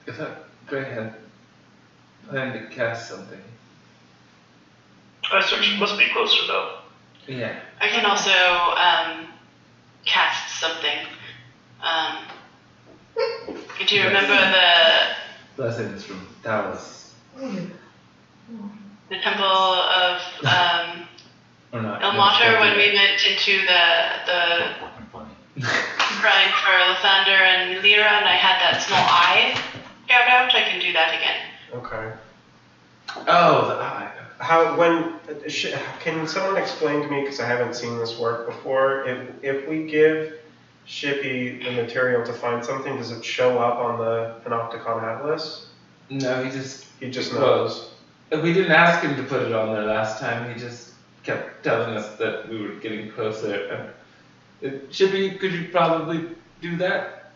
If that Gray had planned to cast something. Search must be closer though. Yeah. I can also, cast something. Do you remember Blessings from Dallas. the temple of, Or not. El Mater when we went into the Fucking funny. crying for Lathander and Lyra, and I had that small eye carved out. I can do that again. Okay. Oh, the eye. Can someone explain to me, because I haven't seen this work before, if we give Shippy the material to find something, does it show up on the Panopticon Atlas? No, He just knows. We didn't ask him to put it on there last time. He just kept telling us that we were getting closer. Shippy, could you probably do that?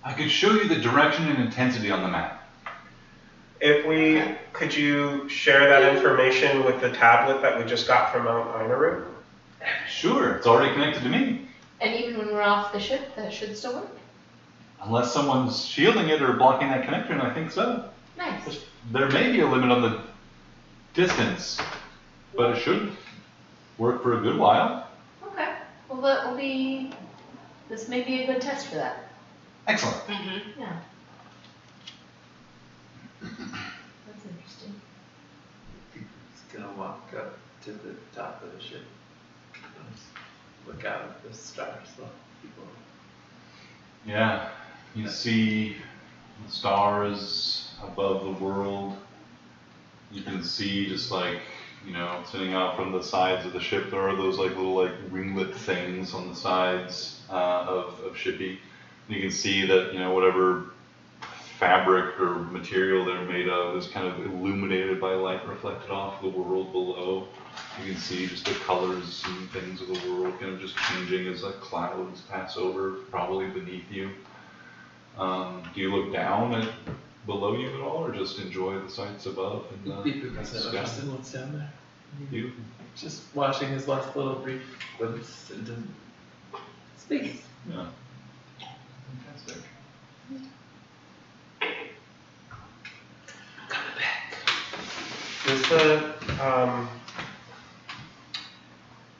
I could show you the direction and intensity on the map. Could you share that information with the tablet that we just got from Mount Inaru? Sure, it's already connected to me. And even when we're off the ship, that should still work? Unless someone's shielding it or blocking that connector, and I think so. Nice. There may be a limit on the distance, but it should work for a good while. Okay. Well, this may be a good test for that. Excellent. Mm-hmm. Yeah. That's interesting. He's gonna walk up to the top of the ship. Look out at the stars. Yeah, you see the stars above the world. You can see just like, sitting out from the sides of the ship, there are those like little like ringlet things on the sides of Shippy. You can see that, whatever fabric or material they're made of is kind of illuminated by light reflected off the world below. You can see just the colors and things of the world kind of just changing as like clouds pass over, probably beneath you. Do you look down at below you at all, or just enjoy the sights above? And Because I don't understand what's down there. Beautiful. Just watching his last little brief glimpse into space. Yeah. Fantastic. Coming back.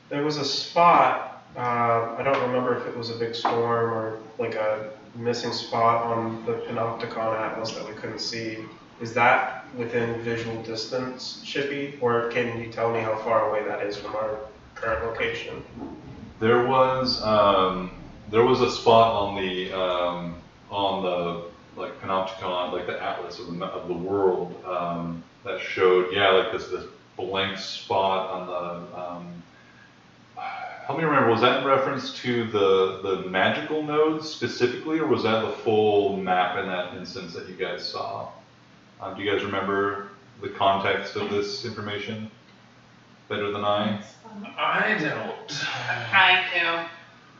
There was a spot, I don't remember if it was a big storm or like a missing spot on the Panopticon Atlas that we couldn't see. Is that within visual distance, Shippy? Or can you tell me how far away that is from our current location? There was a spot on the like Panopticon, like the atlas of the world, that showed like this blank spot on the help me remember, was that in reference to the magical nodes specifically, or was that the full map in that instance that you guys saw? Do you guys remember the context of this information better than I? I don't. Trying to.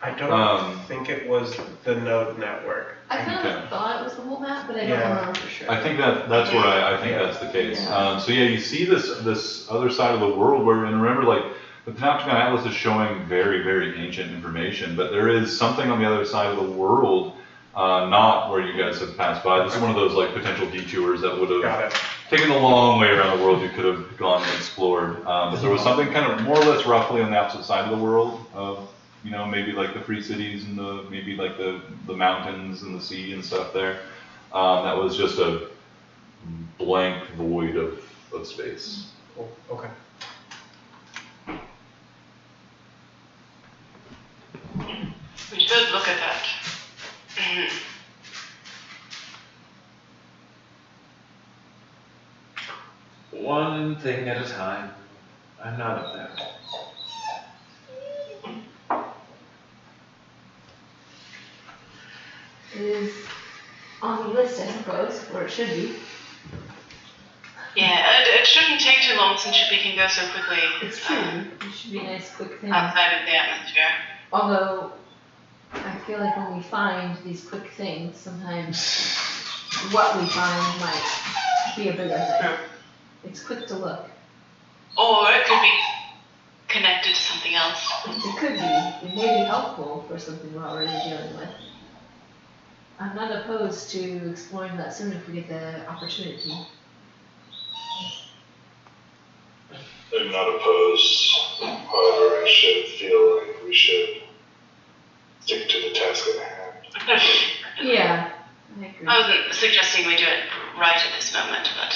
I don't think it was the node network. I kind of thought it was the whole map, but I don't remember for sure. I think that's where I think that's the case. Yeah. So you see this other side of the world where, and remember, like, the Panopticon Atlas is showing very, very ancient information, but there is something on the other side of the world, not where you guys have passed by. This is one of those like potential detours that would have taken a long way around the world. You could have gone and explored. But there was something kind of more or less roughly on the opposite side of the world of, maybe like the free cities and maybe like the mountains and the sea and stuff there. That was just a blank void of space. Cool. Okay. We should look at that. Mm-hmm. One thing at a time. I'm not up there. It is on the list, I suppose, or it should be. Yeah, it shouldn't take too long since we can go so quickly. It's true. It should be a nice, quick thing. Outside of the atmosphere. Although, I feel like when we find these quick things, sometimes what we find might be a bigger thing. It's quick to look. Or it could be connected to something else. It could be. It may be helpful for something we're already dealing with. I'm not opposed to exploring that soon if we get the opportunity. I'm not opposed. However, I should feel like we should stick to the task at hand. Yeah, I agree. I wasn't suggesting we do it right at this moment, but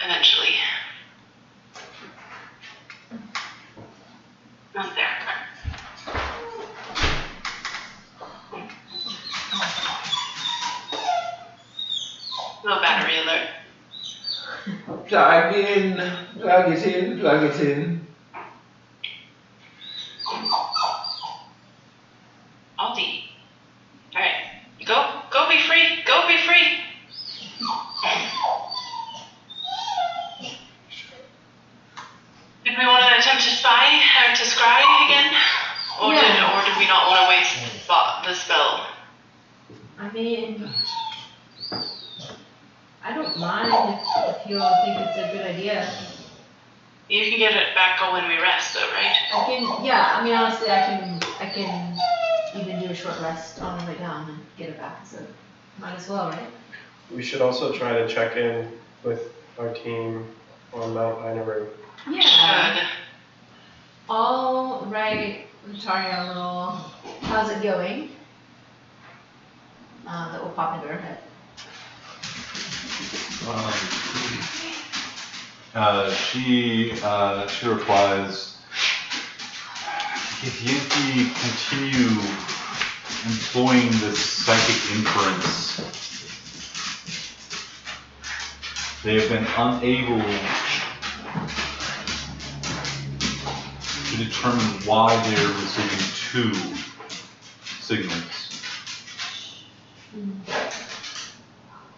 eventually. plug it in, plug it in, plug it in. Aldi. Alright. Go be free. Go be free. Did we want to attempt to spy or to scry again? Or did we not want to waste the spell? I mean, I don't mind if you all think it's a good idea. You can get it back when we rest, though, right? I can, yeah, I mean, honestly, I can even do a short rest on the way down and get it back, so might as well, right? We should also try to check in with our team on Mount Inaru. Yeah. Should. I'll write Natalia a little, how's it going? That will pop into her head. She replies, if you continue employing this psychic inference, they have been unable to determine why they're receiving 2 signals.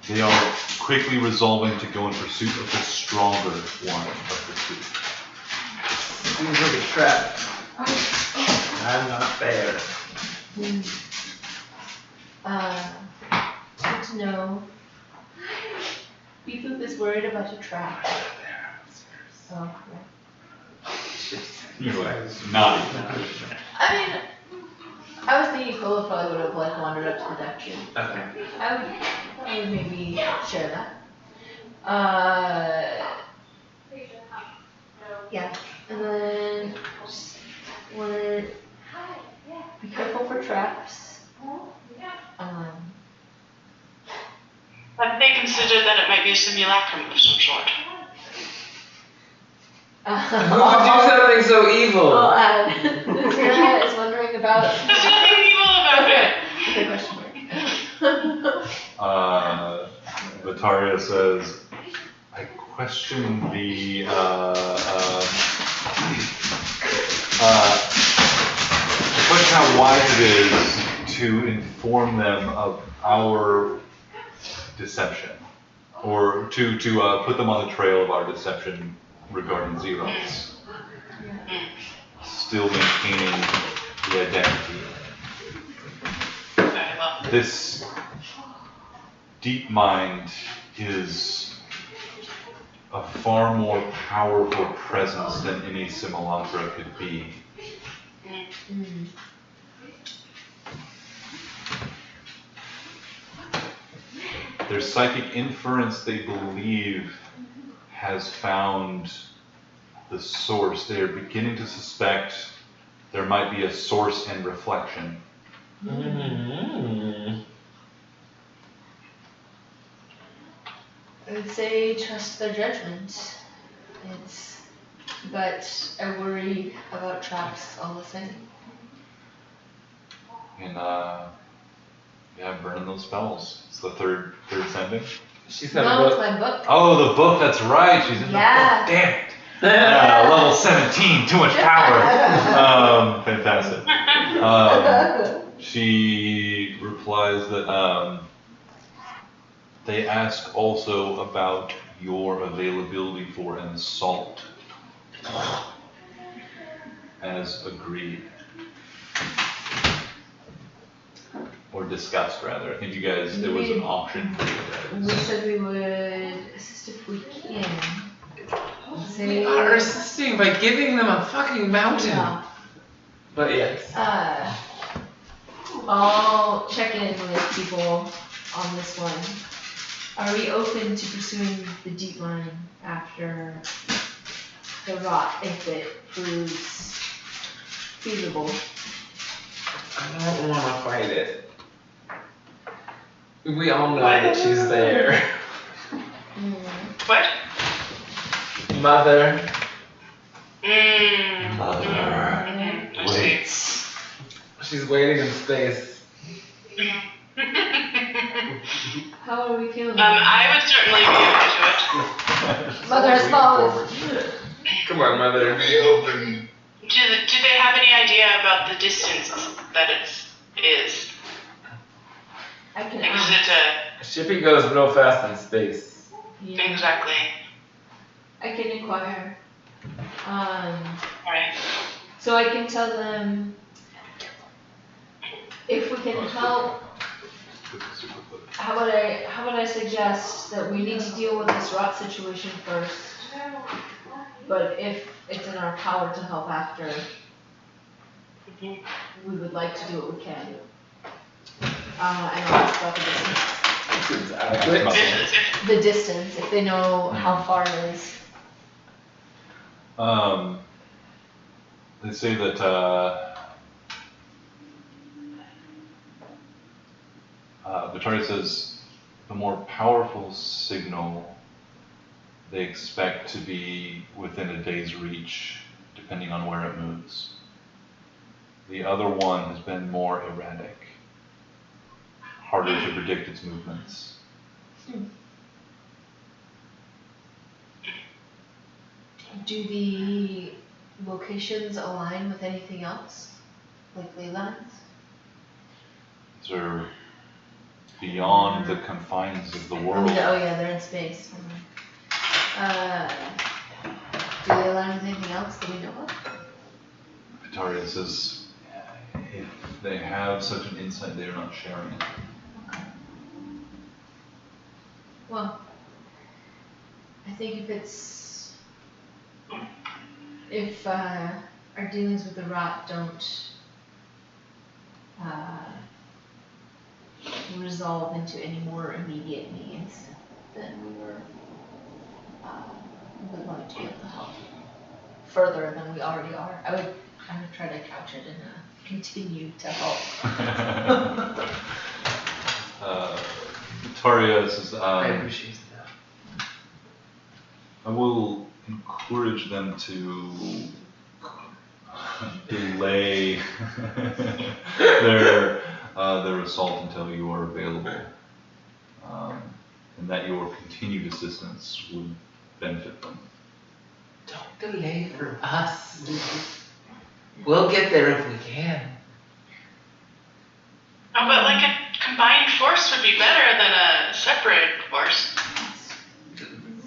They are quickly resolving to go in pursuit of the stronger one of the 2. Seems like a trap. I'm not there. Good to know. Beef Boop is worried about your trap. Oh, right. You're like, not even. I mean, I was thinking Cola probably would have like wandered up to the deck too. Okay. I would maybe share that. Yeah, and then just want to be careful for traps. Have they considered that it might be a simulacrum of some sort? Who would do something so evil? Well, this guy is wondering about. There's nothing evil about it. Okay, question mark. Vitaria says, I question the question how wise it is to inform them of our deception, or to put them on the trail of our deception regarding zeros, still maintaining the identity. Very well. This deep mind is a far more powerful presence than any simulacra could be. Their psychic inference, they believe, has found the source. They are beginning to suspect there might be a source and reflection. I would say trust their judgment. But I worry about traps all the same. And yeah, burning those spells. It's the third sending. She's got No, a it's book. my book. Oh, the book, that's right. She's in the book. Damn it. Level 17, too much power. Fantastic. She replies that they ask also about your availability for an assault. As agreed. Or discussed, rather. I think you guys, there was an option for you We guys. said we would assist if we can. We are assisting by giving them a fucking mountain. No. But yes. I'll check in with people on this one. Are we open to pursuing the deep line after the rot if it proves feasible? I don't want to fight it. We all know that she's there. What? Mother. Mother waits. She's waiting in space. How are we feeling? I would certainly be open to it. Mother has fallen. Come on, mother. We open. Do they have any idea about the distance that it is? I can Like, is ask. it Shippy goes real fast in space. Yeah, exactly? I can inquire. Alright. So I can tell them if we can help. How would I suggest that we need to deal with this rot situation first? But if it's in our power to help after, we would like to do what we can. And I'll ask about the distance. Seems adequate. The distance, if they know how far it is. They say that Victoria says the more powerful signal they expect to be within a day's reach, depending on where it moves. The other one has been more erratic, harder to predict its movements. Do the locations align with anything else? Like ley lines? These are beyond the confines of the world. Oh yeah, they're in space. Do they align with anything else that we know of? Victoria says if they have such an insight, they are not sharing it. Okay. Well, I think if our dealings with the rot don't resolve into any more immediate needs, then we would like to be able to help further than we already are. I would try to couch it in a continue to help. Victoria says, I appreciate that. I will encourage them to delay their assault until you are available, and that your continued assistance would benefit them. Don't delay for us. We'll get there if we can. Oh, but like a combined force would be better than a separate force.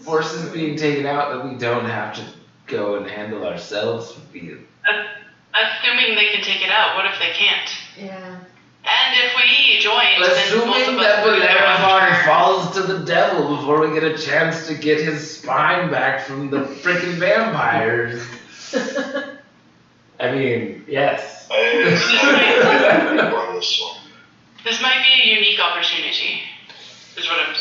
Forces being taken out that we don't have to go and handle ourselves would be. Assuming they can take it out, what if they can't? Yeah. And if we join, then both Assuming of that us would go Bellerophon after. falls to the devil before we get a chance to get his spine back from the frickin' vampires. I mean, yes. On this one. This might be a unique opportunity, is what I'm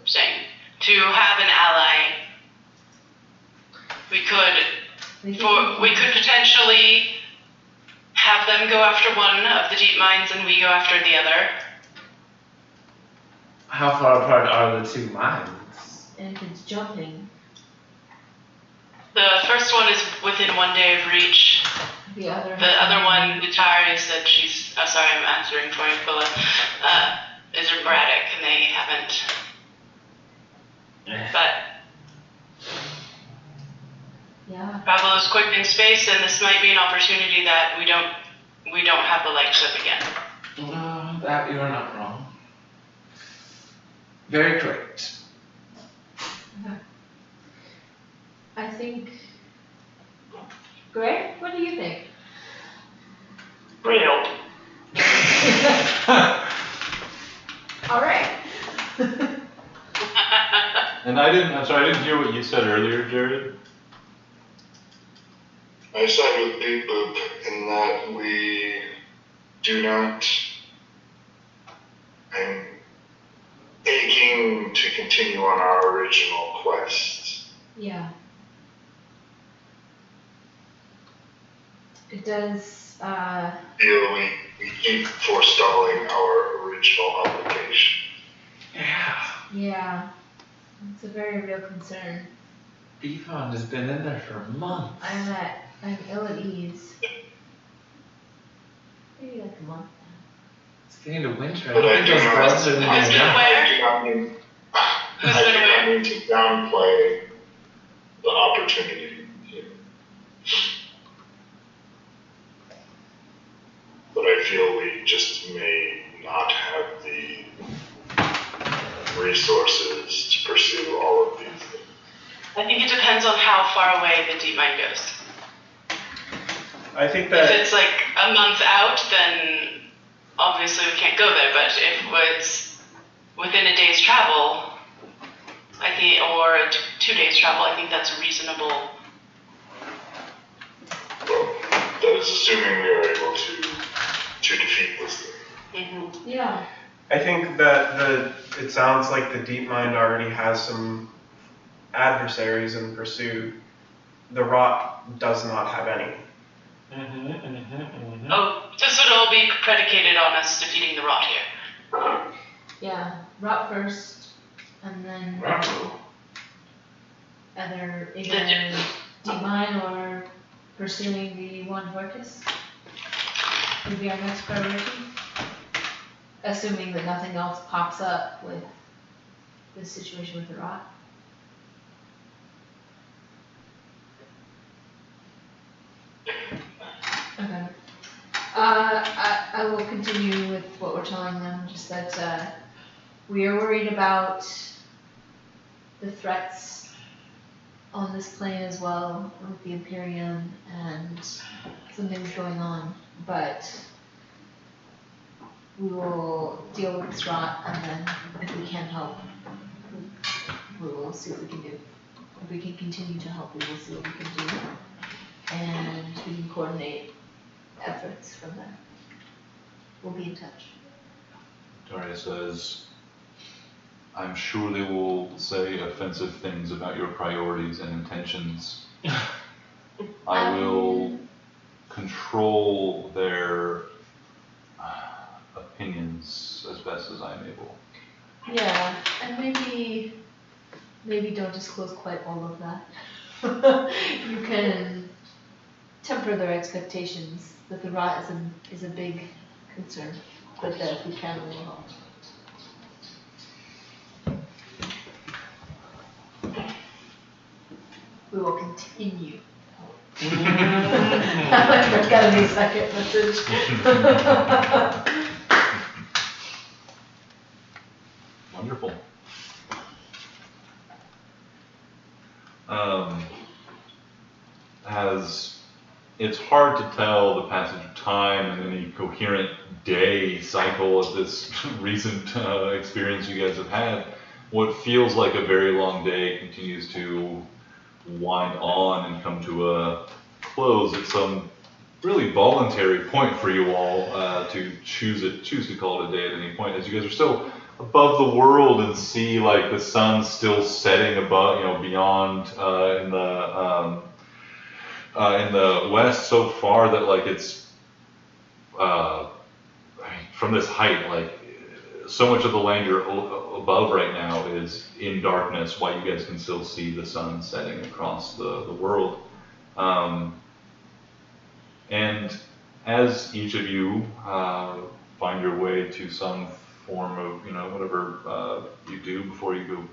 saying. To have an ally. We could potentially have them go after one of the deep mines and we go after the other. How far apart are the two mines? And if it's jumping, The first one is within 1 day of reach. the other. The other one, Vitari said she's, oh sorry, I'm answering for you, Philip, is erratic and they haven't. But Yeah. Pavel is quick in space and this might be an opportunity that we don't have the likes of again. That you are not wrong. Very correct. I think. Greg, what do you think? Great help. All right. And I didn't hear what you said earlier, Jared. I side with Big Boop in that we do not. I'm aching to continue on our original quest. Yeah. It does. Feel we keep forestalling our original obligation. Yeah. It's a very real concern. Yvonne has been in there for months. I'm ill at ease. Maybe like a month It's getting to winter. I But don't I think do those not- gloves are Who's gonna been enough. where? I do not mean Who's I been do where? not mean to downplay the opportunity. But I feel we just may not have the resources to pursue all of these things. I think it depends on how far away the deep mine goes. I think If that, it's like a month out, then obviously we can't go there. But if it's within a day's travel, I think, or 2 days travel, I think that's reasonable. Well, that is assuming we are able to defeat this thing. Mm-hmm. Yeah. I think that it sounds like the deep mind already has some adversaries in pursuit. The rot does not have any. Oh, this would all be predicated on us defeating the rot here. Yeah. Rot first, and then either deep mine or pursuing the one fortress would be our next priority. Assuming that nothing else pops up with this situation with the rot. Okay. I will continue with what we're telling them, just that we are worried about the threats on this plane as well, with the Imperium and some things going on, but we will deal with this rot, and then if we can help, we will see what we can do. If we can continue to help, we will see what we can do, and we can coordinate efforts from there. We'll be in touch. Daria says, I'm sure they will say offensive things about your priorities and intentions. I will control their opinions as best as I'm able. Yeah, and maybe don't disclose quite all of that. You can temper their expectations that the rot is a big concern, but that if we can, we will help. We will continue. That's gotta be a second message. Wonderful. As it's hard to tell the passage of time and any coherent day cycle of this recent experience you guys have had, what feels like a very long day continues to wind on and come to a close at some really voluntary point for you all to choose to call it a day at any point, as you guys are still above the world and see like the sun still setting above, beyond in the west so far that like it's from this height, like so much of the land you're above right now is in darkness, while you guys can still see the sun setting across the world. And as each of you find your way to some form of, whatever you do before you go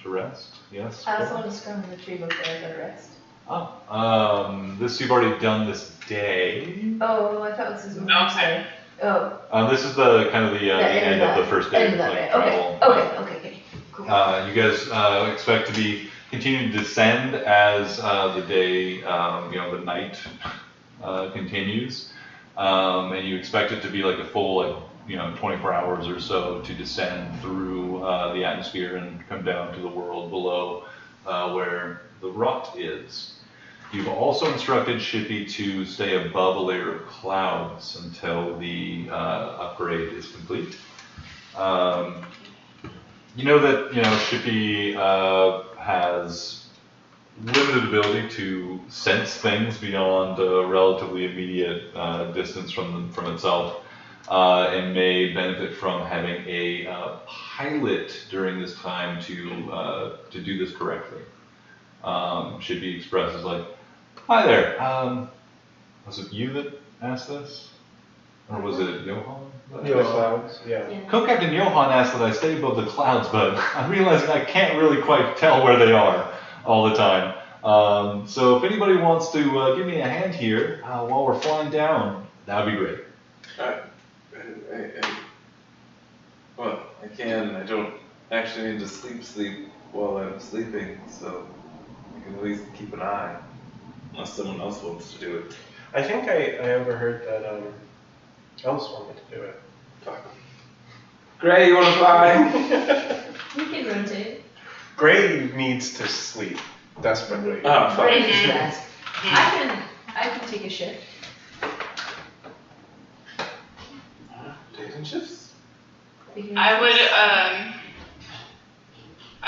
to rest, yes? I also want to scrum in the tree before I go to rest. This you've already done this day. Oh, I thought this was Okay. Wednesday. Oh. This is the kind of the end of the first day End of that, like, right? travel. Okay. Cool. You guys expect to be continuing to descend as the day, the night continues, and you expect it to be like a full 24 hours or so to descend through the atmosphere and come down to the world below where the rot is. You've also instructed Shippy to stay above a layer of clouds until the upgrade is complete. You know that Shippy has limited ability to sense things beyond a relatively immediate distance from itself, and may benefit from having a pilot during this time to do this correctly. Shippy expresses like, "Hi there. Was it you that asked this, or was it Johan?" The clouds, yeah. Co-Captain Johan asked that I stay above the clouds, but I'm realizing I can't really quite tell where they are all the time. So if anybody wants to give me a hand here while we're flying down, that would be great. Well, I can. I don't actually need to sleep while I'm sleeping, so I can at least keep an eye, unless someone else wants to do it. I think I overheard that Ellis wanted to do it. Fuck. Gray, you wanna fly? We can rotate. Gray needs to sleep desperately. Oh, fuck. Ready to rest. I can take a shift. Taking shifts? I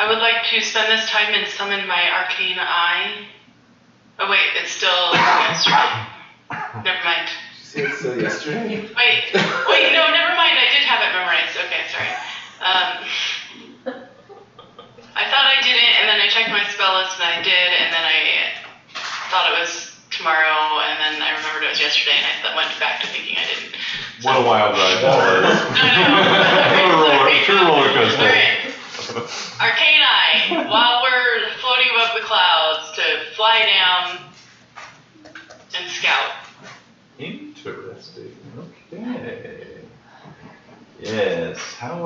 would like to spend this time and summon my arcane eye. Oh wait, it's still yesterday. Never mind. Did you say it's still yesterday? Wait, no, never mind. I did have it memorized. Okay, sorry. I thought I didn't, and then I checked my spell list, and I did, and then I thought it was tomorrow, and then I remembered it was yesterday, and I went back to thinking I didn't. What a wild ride that was. True roller coaster. Alright. Arcane Eye, while we're floating above the clouds, to fly down and scout. Interesting. Okay. Yes. How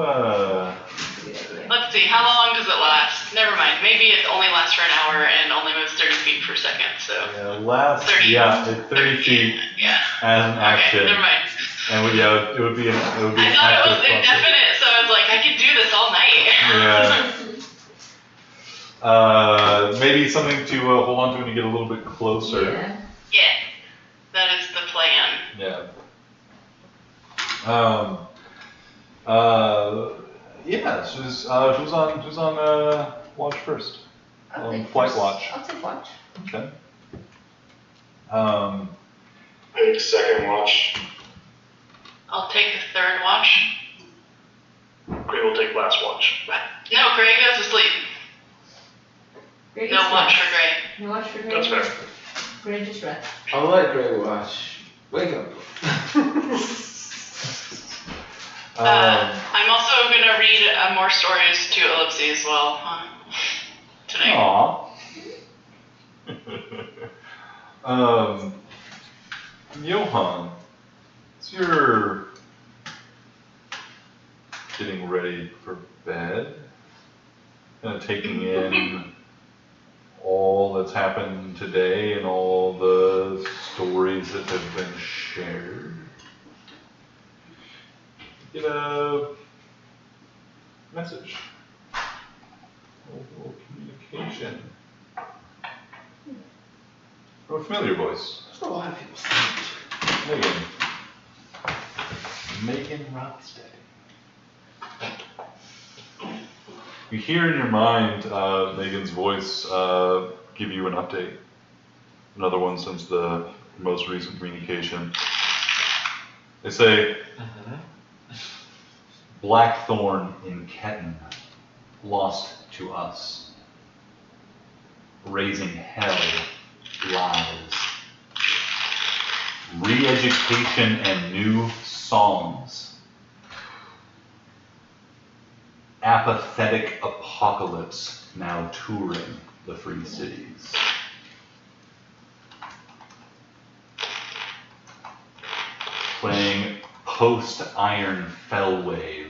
Let's see, how long does it last? Never mind, maybe it only lasts for an hour and only moves 30 feet per second, so. last 30. yeah, it's 30 feet Yeah. as an Okay, action. never mind. And it would be an I thought it active was process. indefinite, so I was like, I could do this all night. Yeah. Maybe something to hold on to when you get a little bit closer. Yeah. Yeah, that is the plan. Yeah. Yeah. She's on watch first. I'll take Flight first. watch. I'll take watch. Okay. Take second watch. I'll take the third watch. Gray will take last watch. No, Gray goes to sleep. Gray No just watch rests. for Gray. No watch for Gray. That's fair. Gray just rests. I'll let Gray watch. Wake up. I'm also going to read more stories to Ellipsy as well tonight. Aw. Johan, so you're getting ready for bed, kind of taking in all that's happened today and all the stories that have been shared. Get a message, a little communication from a familiar voice. There's a lot of people Megan Rothstein. You hear in your mind Megan's voice give you an update. Another one since the most recent communication. They say, Blackthorn in Ketten, lost to us. Raising hell lies. Re-education and new songs. Apathetic apocalypse now touring the free cities. Playing post-Iron Fellwave.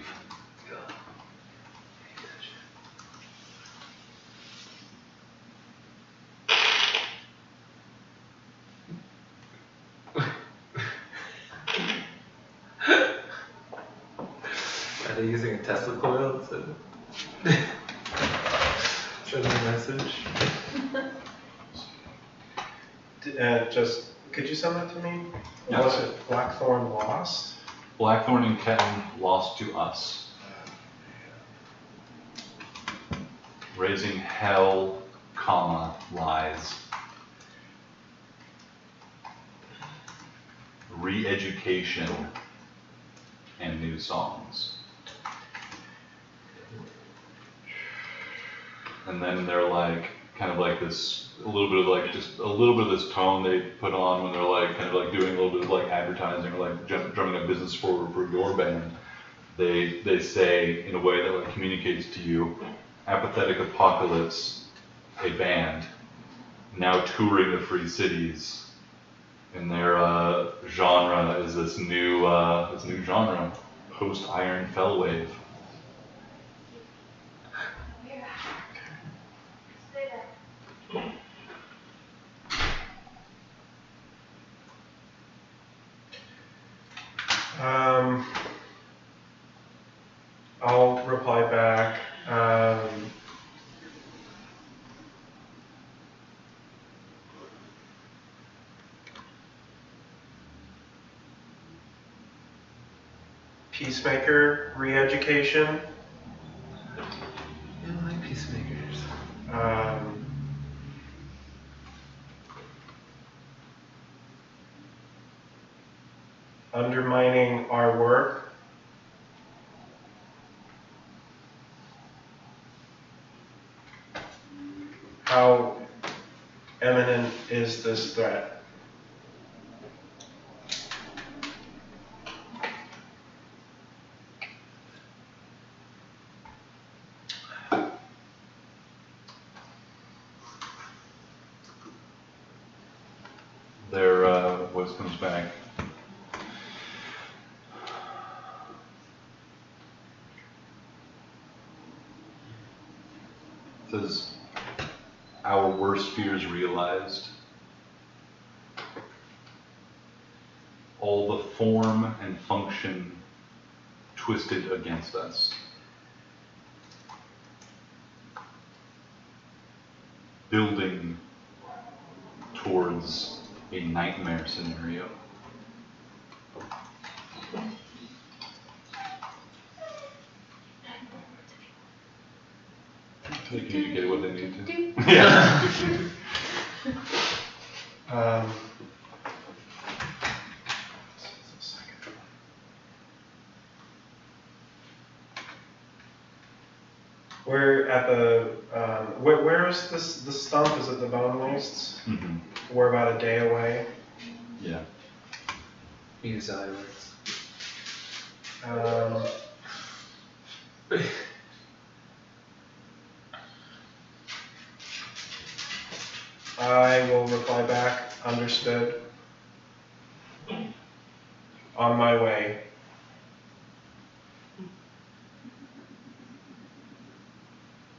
Are they using a Tesla coil to send a message? Could you send that to me? Yeah. Was it Blackthorn Lost? Blackthorn and Ketten lost to us. Raising hell, comma, lies. Re-education and new songs. And then they're like, kind of like this, a little bit of like, just a little bit of this tone they put on when they're like, kind of like doing a little bit of like advertising or like drumming up business for your band. They say in a way that like communicates to you, Apathetic Apocalypse, a band, now touring the Free Cities, and their genre is this new genre, post-Iron Fellwave. I'll reply back. Peacemaker re-education. I like peacemakers. Undermining our work. How imminent is this threat? Their voice comes back. It says, our worst fears realized. All the form and function twisted against us. Building towards a nightmare scenario. They communicate what they need to. Yeah. We're at the, where is the stump? Is it the bone wastes? Mm-hmm. We're about a day away. Yeah. Use other words. I will reply back, understood. On my way.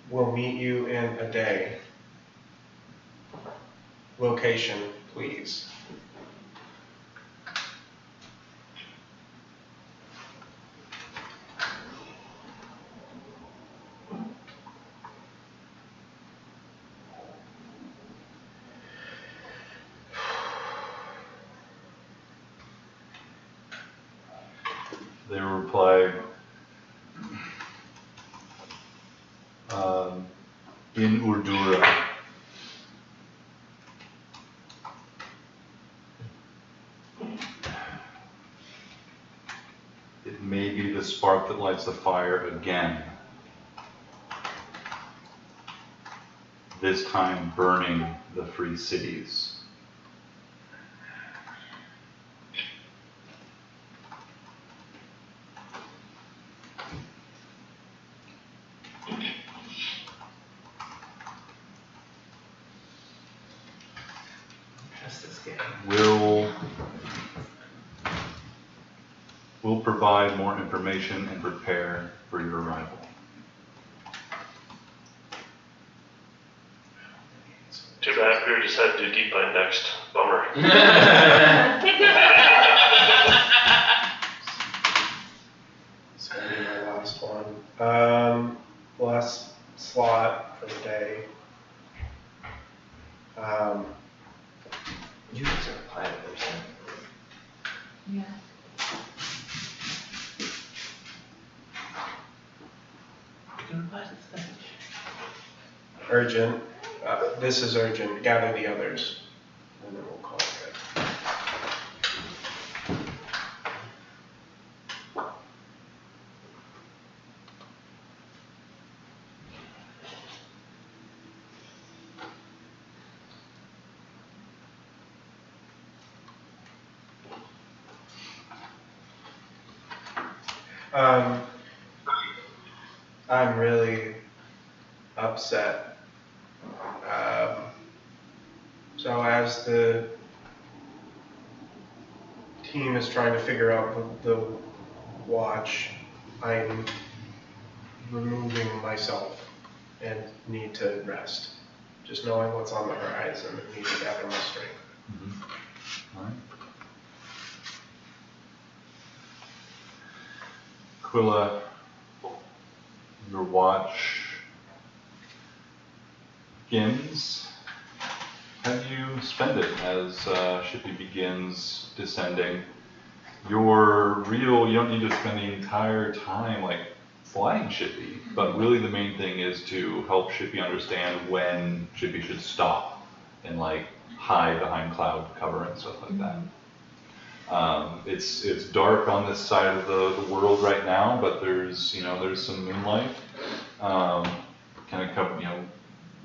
We'll meet you in a day. Location, please. They reply, in Urdura. It may be the spark that lights the fire again. This time burning the Free Cities. We'll provide more information and prepare for your arrival. Too bad we decided to do deep dive next. Bummer. This is gonna be my last one. Last slot for the day. You guys are applying to person. Yeah. You can apply to the thing. Urgent. This is urgent. Gather the others. And then we'll call it good. I'm really upset. So as the team is trying to figure out the watch, I'm removing myself and need to rest. Just knowing what's on the horizon and need to gather my strength. All right. Quilla, your watch begins. Have you spend it as Shippy begins descending? You don't need to spend the entire time like flying Shippy, but really the main thing is to help Shippy understand when Shippy should stop and like hide behind cloud cover and stuff like that. It's dark on this side of the world right now, but there's some moonlight, kind of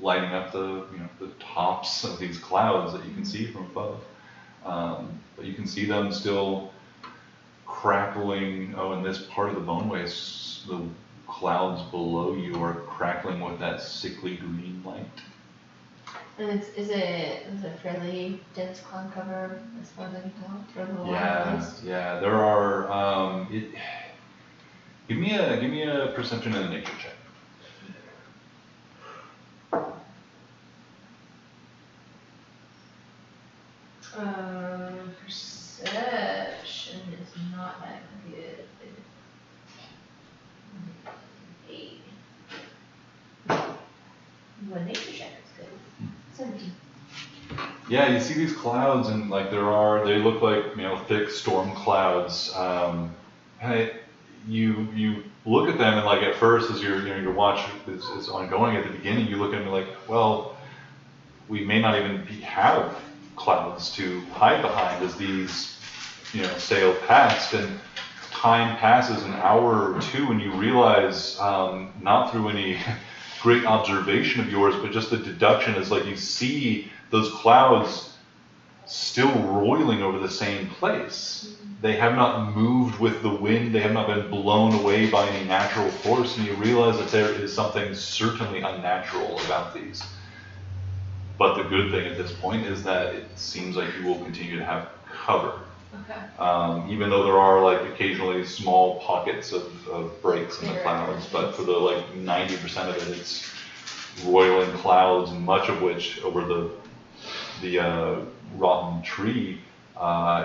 lighting up the tops of these clouds that you can see from above. But you can see them still crackling. Oh, in this part of the boneways, the clouds below you are crackling with that sickly green light. And is it fairly dense cloud cover as far as I can tell for the wildlife? Yeah. There are. Give me a perception and a nature check. Perception is not that good. 8. Well, nature check is good. 17. Yeah, you see these clouds, and like they look like thick storm clouds. And you look at them, and like at first, as your watch is ongoing at the beginning, you look at them like, well, we may not even have clouds to hide behind as these sail past, and time passes an hour or two, and you realize, not through any great observation of yours, but just the deduction is like you see those clouds still roiling over the same place. They have not moved with the wind. They have not been blown away by any natural force, and you realize that there is something certainly unnatural about these. But the good thing at this point is that it seems like you will continue to have cover. Okay. Even though there are like occasionally small pockets of breaks in the clouds, but for the like 90% of it, it's roiling clouds, much of which over the rotten tree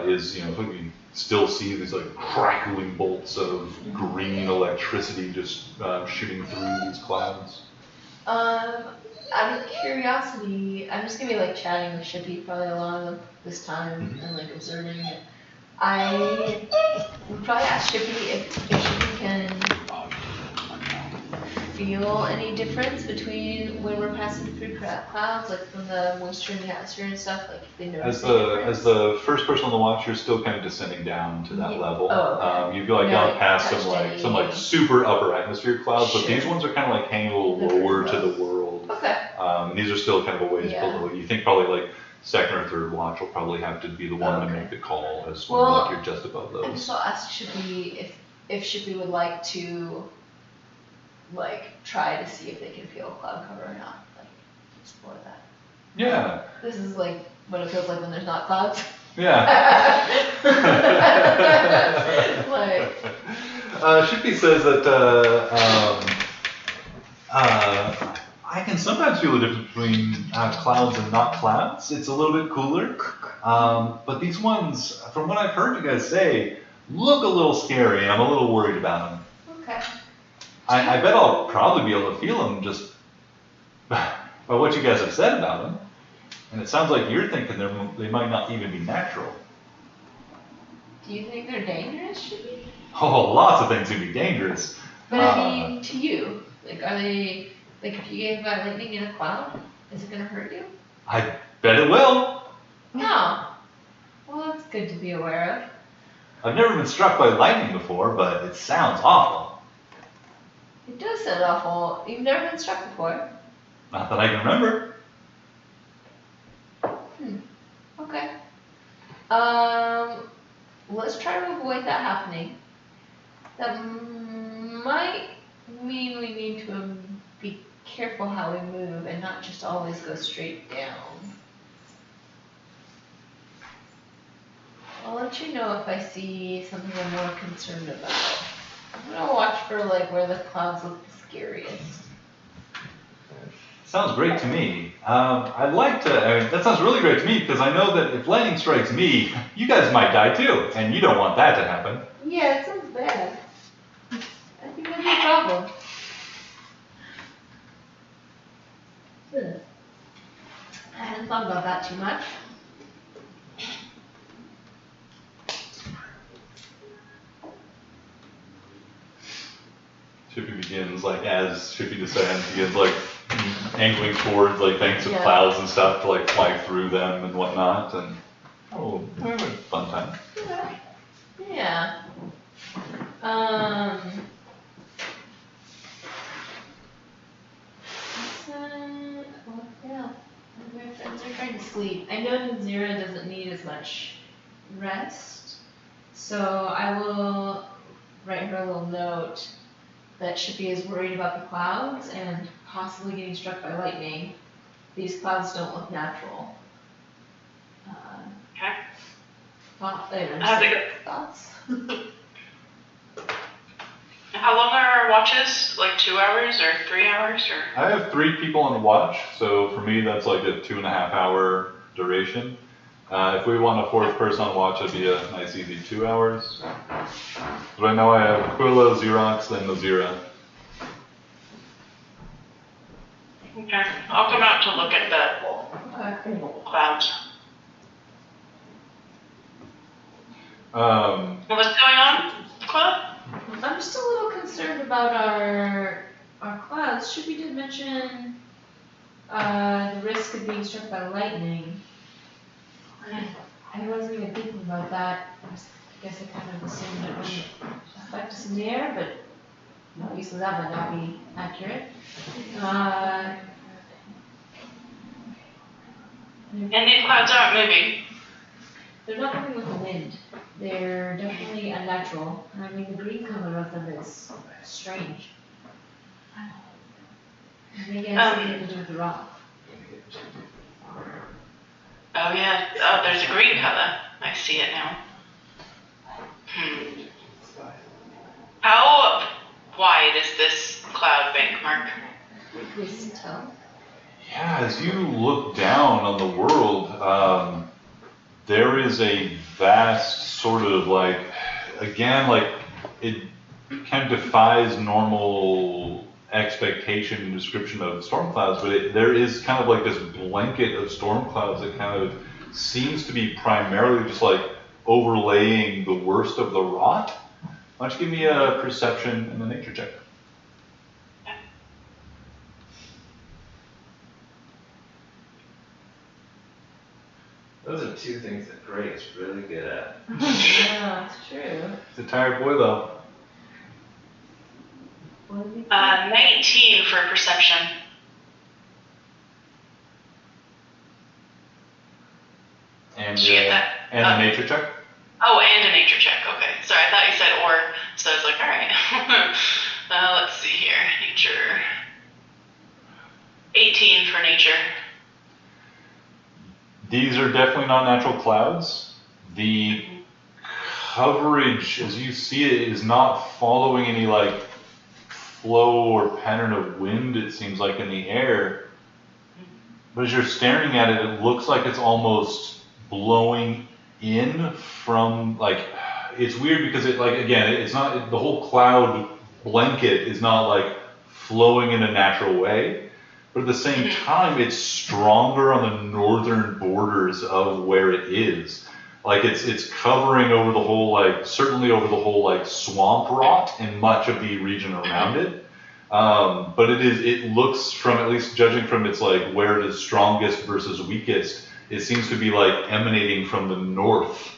is you still see these like crackling bolts of green electricity just shooting through these clouds. Out of curiosity, I'm just gonna be like chatting with Shippy probably along with this time and like observing it. I would probably ask Shippy if Shippy can feel any difference between when we're passing through clouds, like from the moisture in the atmosphere and stuff, like if they notice any difference. As the first person on the watch, you're still kind of descending down to that level. Oh, okay. You feel like gone past some like super upper atmosphere clouds, but these ones are kind of like hanging a little lower to the world. Okay. And these are still kind of a ways below. You think probably like second or third watch will probably have to be the one to make the call as when like you're just above those. I just ask Shippy if Shippy would like to like try to see if they can feel cloud cover or not. Like explore that. Yeah. This is like what it feels like when there's not clouds. Yeah. Like Shippy says that I can sometimes feel the difference between clouds and not clouds. It's a little bit cooler. But these ones, from what I've heard you guys say, look a little scary, and I'm a little worried about them. okay. I bet I'll probably be able to feel them just by what you guys have said about them. And it sounds like you're thinking they might not even be natural. Do you think they're dangerous, Shippy? Oh, lots of things can be dangerous. But I mean, to you, like, are they like if you get by lightning in a cloud, is it gonna hurt you? I bet it will. No. Well, that's good to be aware of. I've never been struck by lightning before, but it sounds awful. It does sound awful. You've never been struck before. Not that I can remember. Okay. Let's try to avoid that happening. That might mean we need to be careful how we move and not just always go straight down. I'll let you know if I see something I'm more concerned about. I'm gonna watch for like where the clouds look the scariest. Sounds great to me. I'd like to, that sounds really great to me because I know that if lightning strikes me, you guys might die too, and you don't want that to happen. Yeah, it sounds bad. I think that'd be a problem. I hadn't thought about that too much. Shippy begins, like, as Shippy descends, begins, like, angling towards, like, banks of Yeah. clouds and stuff to, like, fly through them and whatnot, and, oh, we're having a fun time. Yeah. Well, yeah. My friends are trying to sleep. I know Nazira doesn't need as much rest, so I will write her a little note that Shippy is worried about the clouds and possibly getting struck by lightning. These clouds don't look natural. Okay. Thoughts? Thoughts? How long are our watches? Like 2 hours or 3 hours or? I have 3 people on the watch, so for me that's like a 2.5 hour duration. If we want a 4th person on watch, it'd be a nice easy 2 hours. Right now I have Aquila, Xerox, and Nazira. Okay, I'll come out to look at the clouds. What's going on, Club? I'm just a little concerned about our clouds. Shippy did mention the risk of being struck by lightning. I wasn't even thinking about that. I guess I kind of assumed it wouldn't affect us in the air, but obviously that might not be accurate. And these clouds aren't moving. They're not moving with the wind. They're definitely unnatural. I mean, the green color of them is strange. Maybe it has something to do with the rock. Oh yeah, oh there's a green color. I see it now. How wide is this cloud bank, Mark? Please tell. Yeah, as you look down on the world, there is a vast sort of like, again, like it kind of defies normal expectation and description of storm clouds, but there is kind of like this blanket of storm clouds that kind of seems to be primarily just like overlaying the worst of the rot. Why don't you give me a perception and a nature check? Those are 2 things that Gray is really good at. Yeah, it's true. He's a tired boy though. What did we say? 19 for perception. And Did you get that? and a nature check? Oh, and a nature check. Okay. Sorry, I thought you said or, so I was like, all right. Let's see here. Nature. 18 for nature. These are definitely not natural clouds. The coverage, as you see it, is not following any like flow or pattern of wind, it seems like, in the air. But as you're staring at it, it looks like it's almost blowing in from, like, it's weird because it, like, again, it's not, the whole cloud blanket is not like flowing in a natural way. But at the same time, it's stronger on the northern borders of where it is. Like it's covering over the whole, like, certainly over the whole like swamp rot and much of the region around it. But it looks, from, at least judging from its like where it is strongest versus weakest, it seems to be like emanating from the north,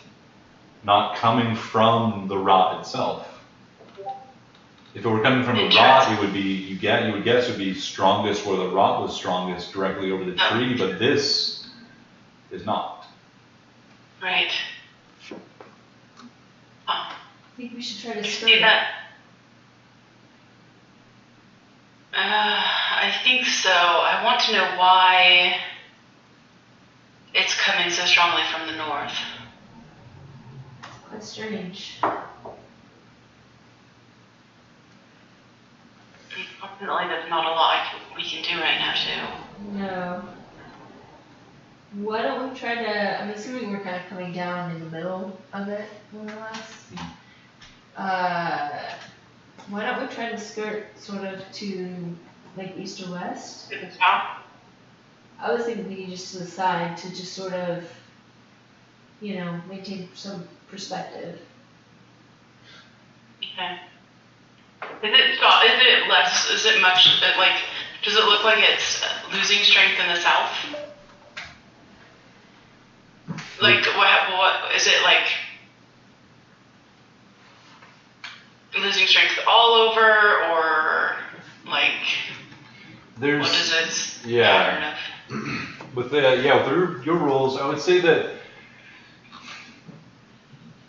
not coming from the rot itself. If it were coming from the rot, it would be, you would guess it would be strongest where the rot was strongest, directly over the tree, but this is not. Right. I think we should try to See skirt it. that? I think so. I want to know why it's coming so strongly from the north. That's strange. Unfortunately, there's not a lot we can do right now, too. No. Why don't we try to, I'm assuming we're kind of coming down in the middle of it, more or less. Why don't we try to skirt sort of to like east or west? To the south? I was thinking maybe just to the side to just sort of, you know, maintain some perspective. Okay. Is it much, like, does it look like it's losing strength in the south? Like, what, is it like losing strength all over, or like, There's, what is its yeah. pattern of? With your rolls, I would say that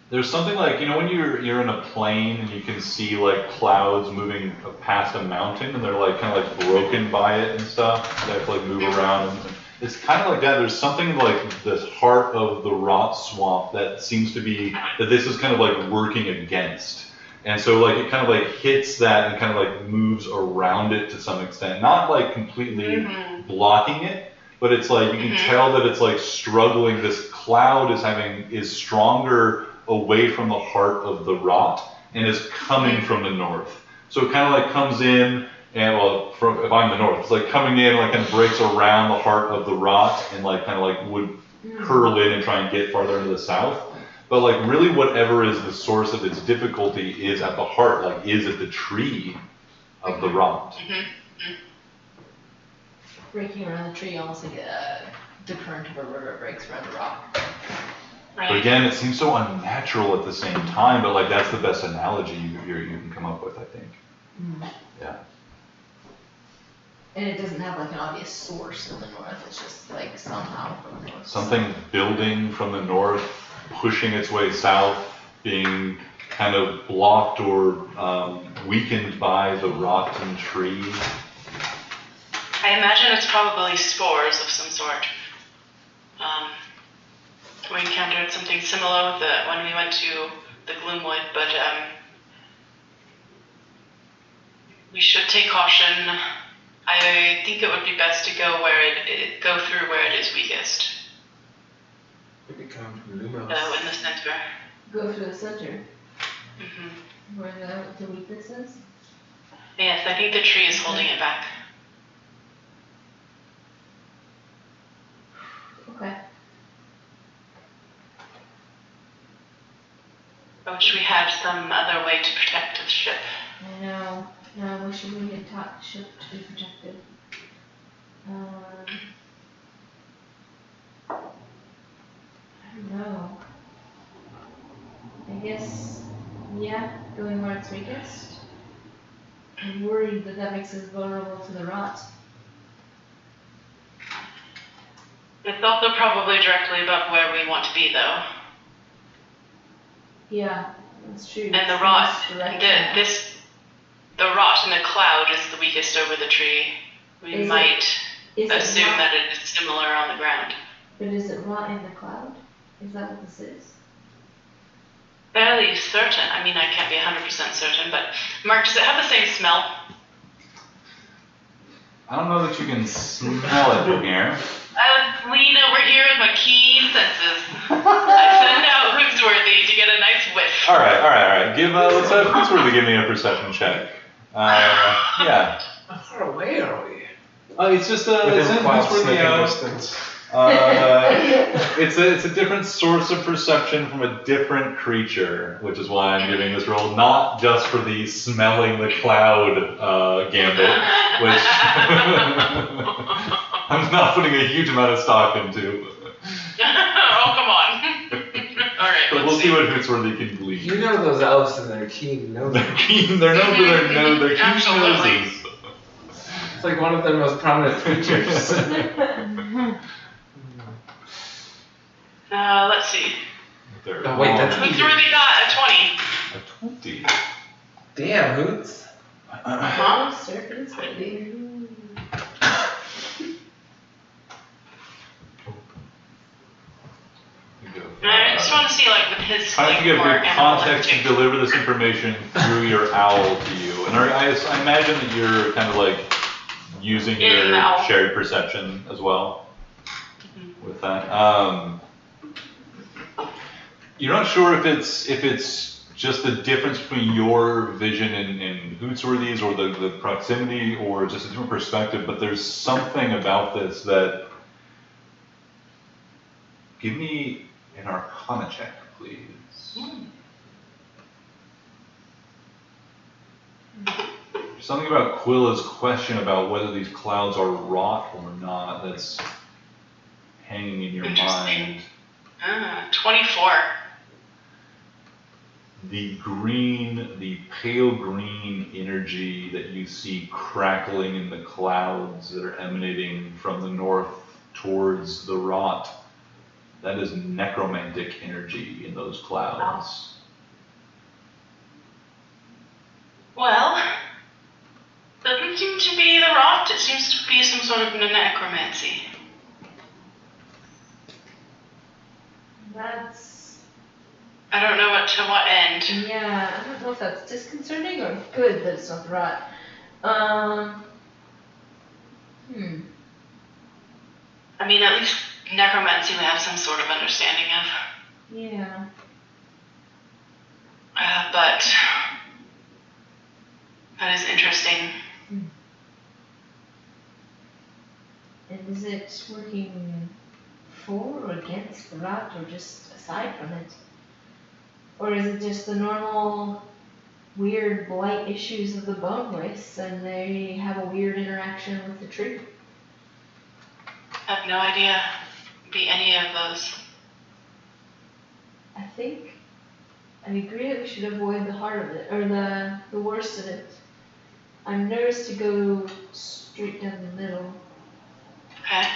there's something like, you know, when you're in a plane and you can see like clouds moving past a mountain and they're like kind of like broken by it and stuff. They have to like move around, and it's kind of like that. There's something like the heart of the rot swamp that seems to be that this is kind of like working against. And so like it kind of like hits that and kind of like moves around it to some extent, not like completely blocking it, but it's like you can tell that it's like struggling. This cloud is stronger away from the heart of the rot and is coming from the north. So it kind of like comes in and if I'm the north, it's like coming in, like kind of breaks around the heart of the rot and like kind of like would curl in and try and get farther into the south. But like really whatever is the source of its difficulty is at the heart, like is at the tree of the rot. Breaking around the tree, almost like the current of a river breaks around the rock. Right. But again, it seems so unnatural at the same time, but like that's the best analogy you can come up with, I think. Yeah. And it doesn't have like an obvious source in the north, it's just like somehow from the north. Something building from the north, pushing its way south, being kind of blocked or weakened by the rotten tree. I imagine it's probably spores of some sort. We encountered something similar with when we went to the Gloomwood, but we should take caution. I think it would be best to go go through where it is weakest. Maybe come from Lumos. In the center. Go through the center, where the weakness is? Yes, I think the tree is holding it back. Okay. I wish we had some other way to protect the ship. I know. No, I wish we had taught the ship to be protected. I don't know. I guess, yeah, going where it's weakest. I'm worried that makes us vulnerable to the rot. It's also probably directly above where we want to be, though. Yeah, that's true. And the rot, the rot in the cloud is the weakest over the tree. We might assume that it is similar on the ground. But is it rot in the cloud? Is that what this is? Fairly certain. I mean, I can't be 100% certain, but Mark, does it have the same smell? I don't know that you can smell it from here. I lean over here with my keen senses. I send out Hooksworthy to get a nice whiff. All right. Let's have Hooksworthy give me a perception check. Yeah. How far away are we? It's just Within cloud Hooksworthy sniffing out. distance. It's a different source of perception from a different creature, which is why I'm giving this roll, not just for the smelling the cloud gambit, which I'm not putting a huge amount of stock into. Oh, come on. All right, But we'll see what Hooksworthy can glean. You know those elves and their keen noses. They're known for their keen Absolutely. noses. It's like one of their most prominent features. Let's see. Oh, wait, that's Hooksworthy got a 20. a 20. Damn, Hoots. Huh? Serpents, maybe. Alright, just want to see like with his Trying like to give more good context to animalistic. deliver this information through your owl to you. And I imagine that you're kind of like using Yeah, your owl. shared perception as well with that. You're not sure if it's just the difference between your vision and Hootsworthy's or the proximity or just a different perspective, but there's something about this that. Give me an Arcana check, please. There's something about Quilla's question about whether these clouds are wrought or not that's hanging in your mind. 24. The pale green energy that you see crackling in the clouds that are emanating from the north towards the rot, that is necromantic energy in those clouds. Well, doesn't seem to be the rot. It seems to be some sort of necromancy. I don't know to what end. Yeah, I don't know if that's disconcerting or good that it's not the rot. I mean, at least necromancy we have some sort of understanding of. Yeah. But that is interesting. And is it working for or against the rot or just aside from it? Or is it just the normal weird blight issues of the bone wastes and they have a weird interaction with the tree? I have no idea. Be any of those. I think I agree that we should avoid the heart of it, or the worst of it. I'm nervous to go straight down the middle. Okay.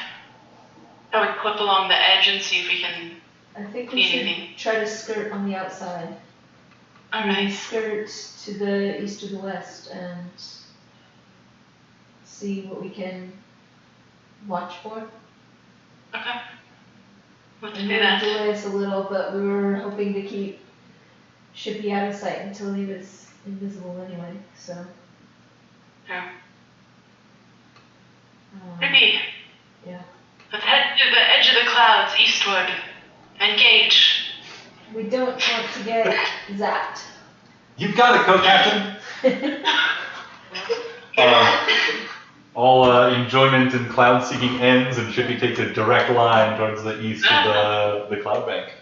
I would clip along the edge and see if we can. I think we should try to skirt on the outside. Alright. Skirt to the east or the west and see what we can watch for. Okay. Let's And do then that. delay us a little, but we were hoping to keep Shippy out of sight until he was invisible anyway, so. Yeah. Um, Maybe. Yeah. Let's head to the edge of the clouds eastward. Engage. We don't want to get zapped. You've got it, co-captain. All enjoyment and cloud seeking ends, and Shippy takes a direct line towards the east of the cloud bank.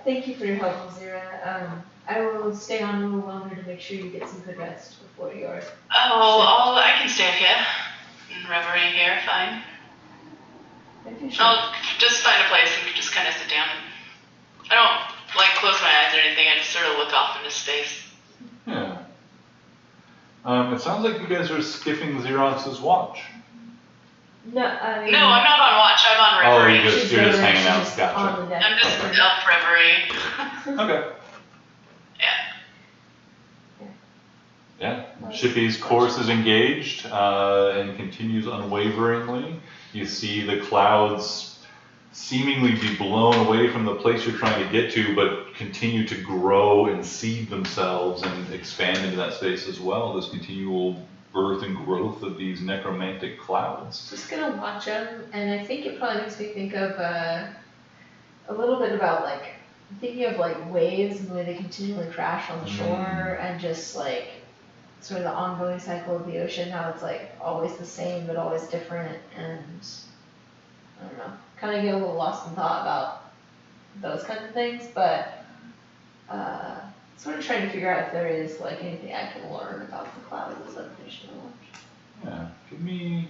Thank you for your help, Zira. I will stay on a little longer to make sure you get some good rest before your. I can stay with you. In reverie here, fine. I'll just find a place and just kind of sit down. I don't like close my eyes or anything. I just sort of look off into space. Yeah. It sounds like you guys are skipping Xerox's watch. No, I mean. No, I'm not on watch. I'm on Oh, reverie. you're just hanging out. Gotcha. On the deck. I'm just up reverie. Okay. Yeah. Yeah. Shippy's course is engaged and continues unwaveringly. You see the clouds seemingly be blown away from the place you're trying to get to, but continue to grow and seed themselves and expand into that space as well. This continual birth and growth of these necromantic clouds. Just gonna watch them, and I think it probably makes me think of a little bit about like thinking of like waves and the way they continually crash on the shore, and just like sort of the ongoing cycle of the ocean, how it's like always the same but always different, and I don't know, kind of get a little lost in thought about those kinds of things, but sort of trying to figure out if there is like anything I can learn about the clouds as a fish to watch. Yeah. Give me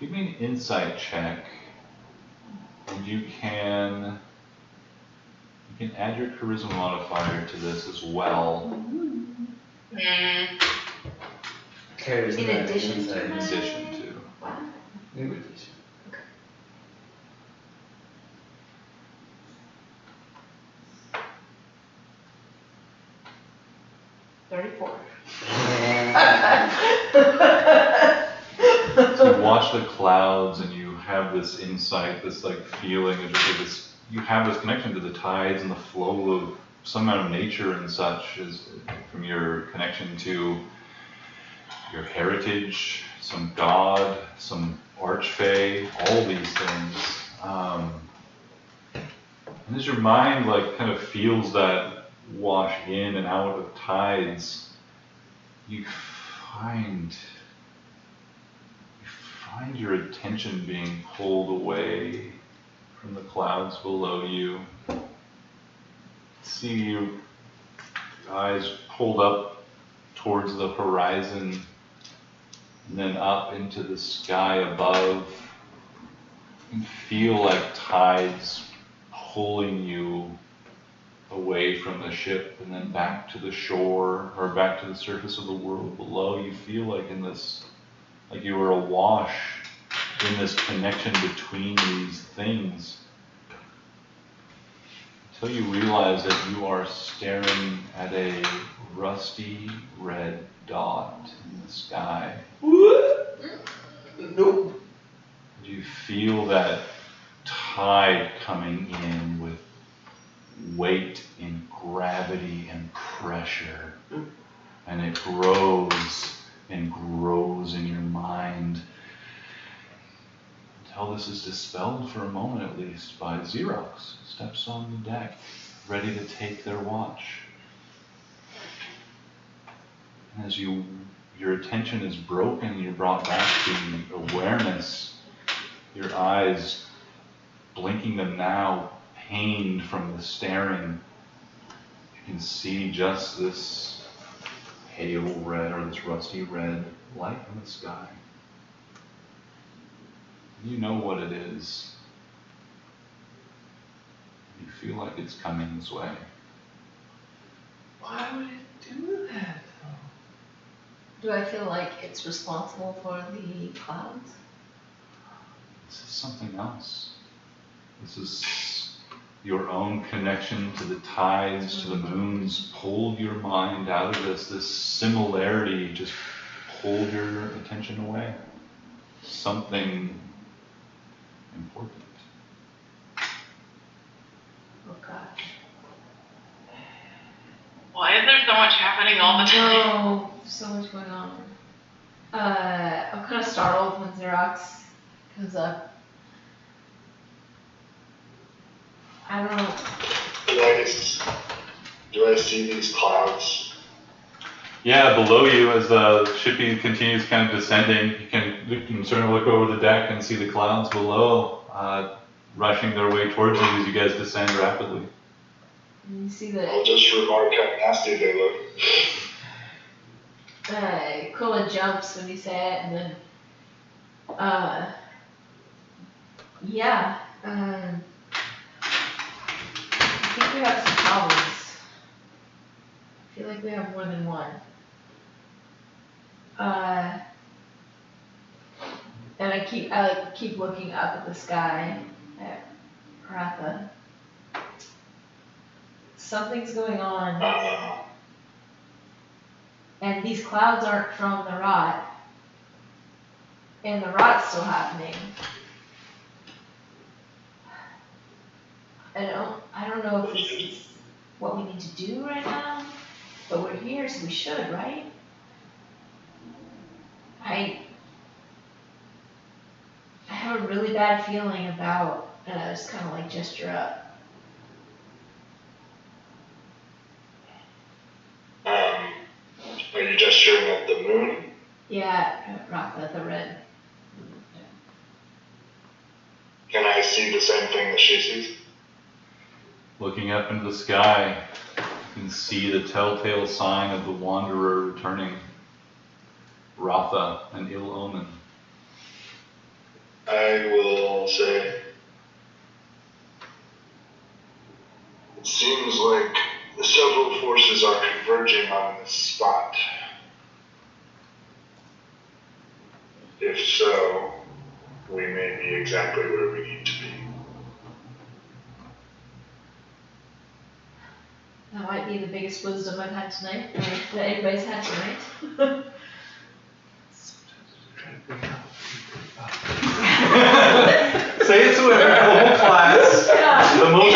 an insight check. And you can add your charisma modifier to this as well. Charisma. In addition to In that? addition to. Wow. New edition. 34. So you watch the clouds and you have this insight, this like feeling of just like this you have this connection to the tides and the flow of some amount of nature and such, is from your connection to your heritage, some god, some archfey, all these things. And as your mind like kind of feels that wash in and out of tides, you find your attention being pulled away from the clouds below you. See your eyes pulled up towards the horizon and then up into the sky above, and feel like tides pulling you away from the ship and then back to the shore or back to the surface of the world below. You feel like in this, like you were awash in this connection between these things, until you realize that you are staring at a rusty red dot in the sky. Nope. You feel that tide coming in with weight and gravity and pressure, and it grows and grows in your mind until this is dispelled for a moment at least by Xerox. Steps on the deck, ready to take their watch. And as your attention is broken, you're brought back to awareness, your eyes blinking them now, pained from the staring. You can see just this pale red or this rusty red light in the sky. You know what it is. You feel like it's coming this way. Why would it do that though? Do I feel like it's responsible for the clouds? This is something else. This is your own connection to the tides, to the moons, pulled your mind out of this. This similarity just pulled your attention away. Something important. Oh gosh. Why is there so much happening all the time? No, so much going on. I'm kind of startled when Xerox comes up. I don't know. Do I see these clouds? Yeah, below you as the shippy continues kind of descending, you can sort of look over the deck and see the clouds below rushing their way towards you as you guys descend rapidly. And you see the I'll just remark how nasty they look. Quilla jumps when you say it, and then I think we have some problems. I feel like we have more than one. And I keep looking up at the sky at Ratha. Something's going on, and these clouds aren't from the rot, and the rot's still happening. I don't know if this is what we need to do right now, but we're here, so we should, right? I have a really bad feeling about, and I just kind of like gesture up. Are you gesturing at the moon? Yeah, Ratha, the red. Can I see the same thing that she sees? Looking up into the sky, you can see the telltale sign of the wanderer returning. Ratha, an ill omen. I will say, it seems like several forces are converging on this spot. If so, we may be exactly where we need to be. That might be the biggest wisdom I've had tonight, or that anybody's had tonight. Say it to the whole class. Yeah. The most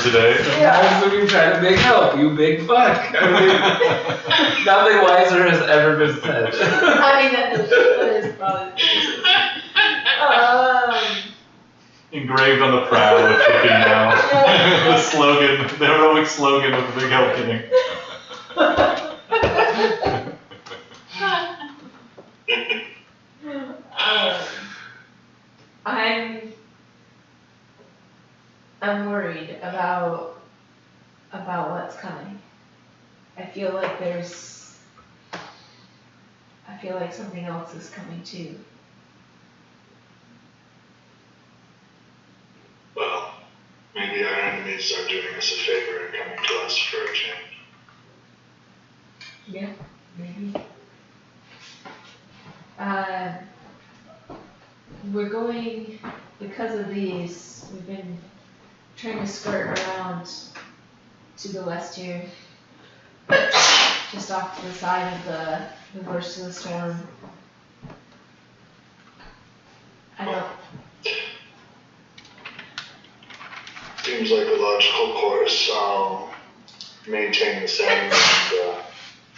today. That's what you try to make help, you big fuck. I mean, nothing wiser has ever been said. I mean, that is probably Engraved on the prow of shipping now. The slogan, the heroic slogan of the Big Help King. I'm worried about what's coming. I feel like something else is coming too. Well, maybe our enemies are doing us a favor and coming to us for a change. Yeah, maybe. We're going, because of these, we've been trying to skirt around to the west here, just off to the side of the worst of the storm. I don't. Seems like a logical course. I'll maintain the same, and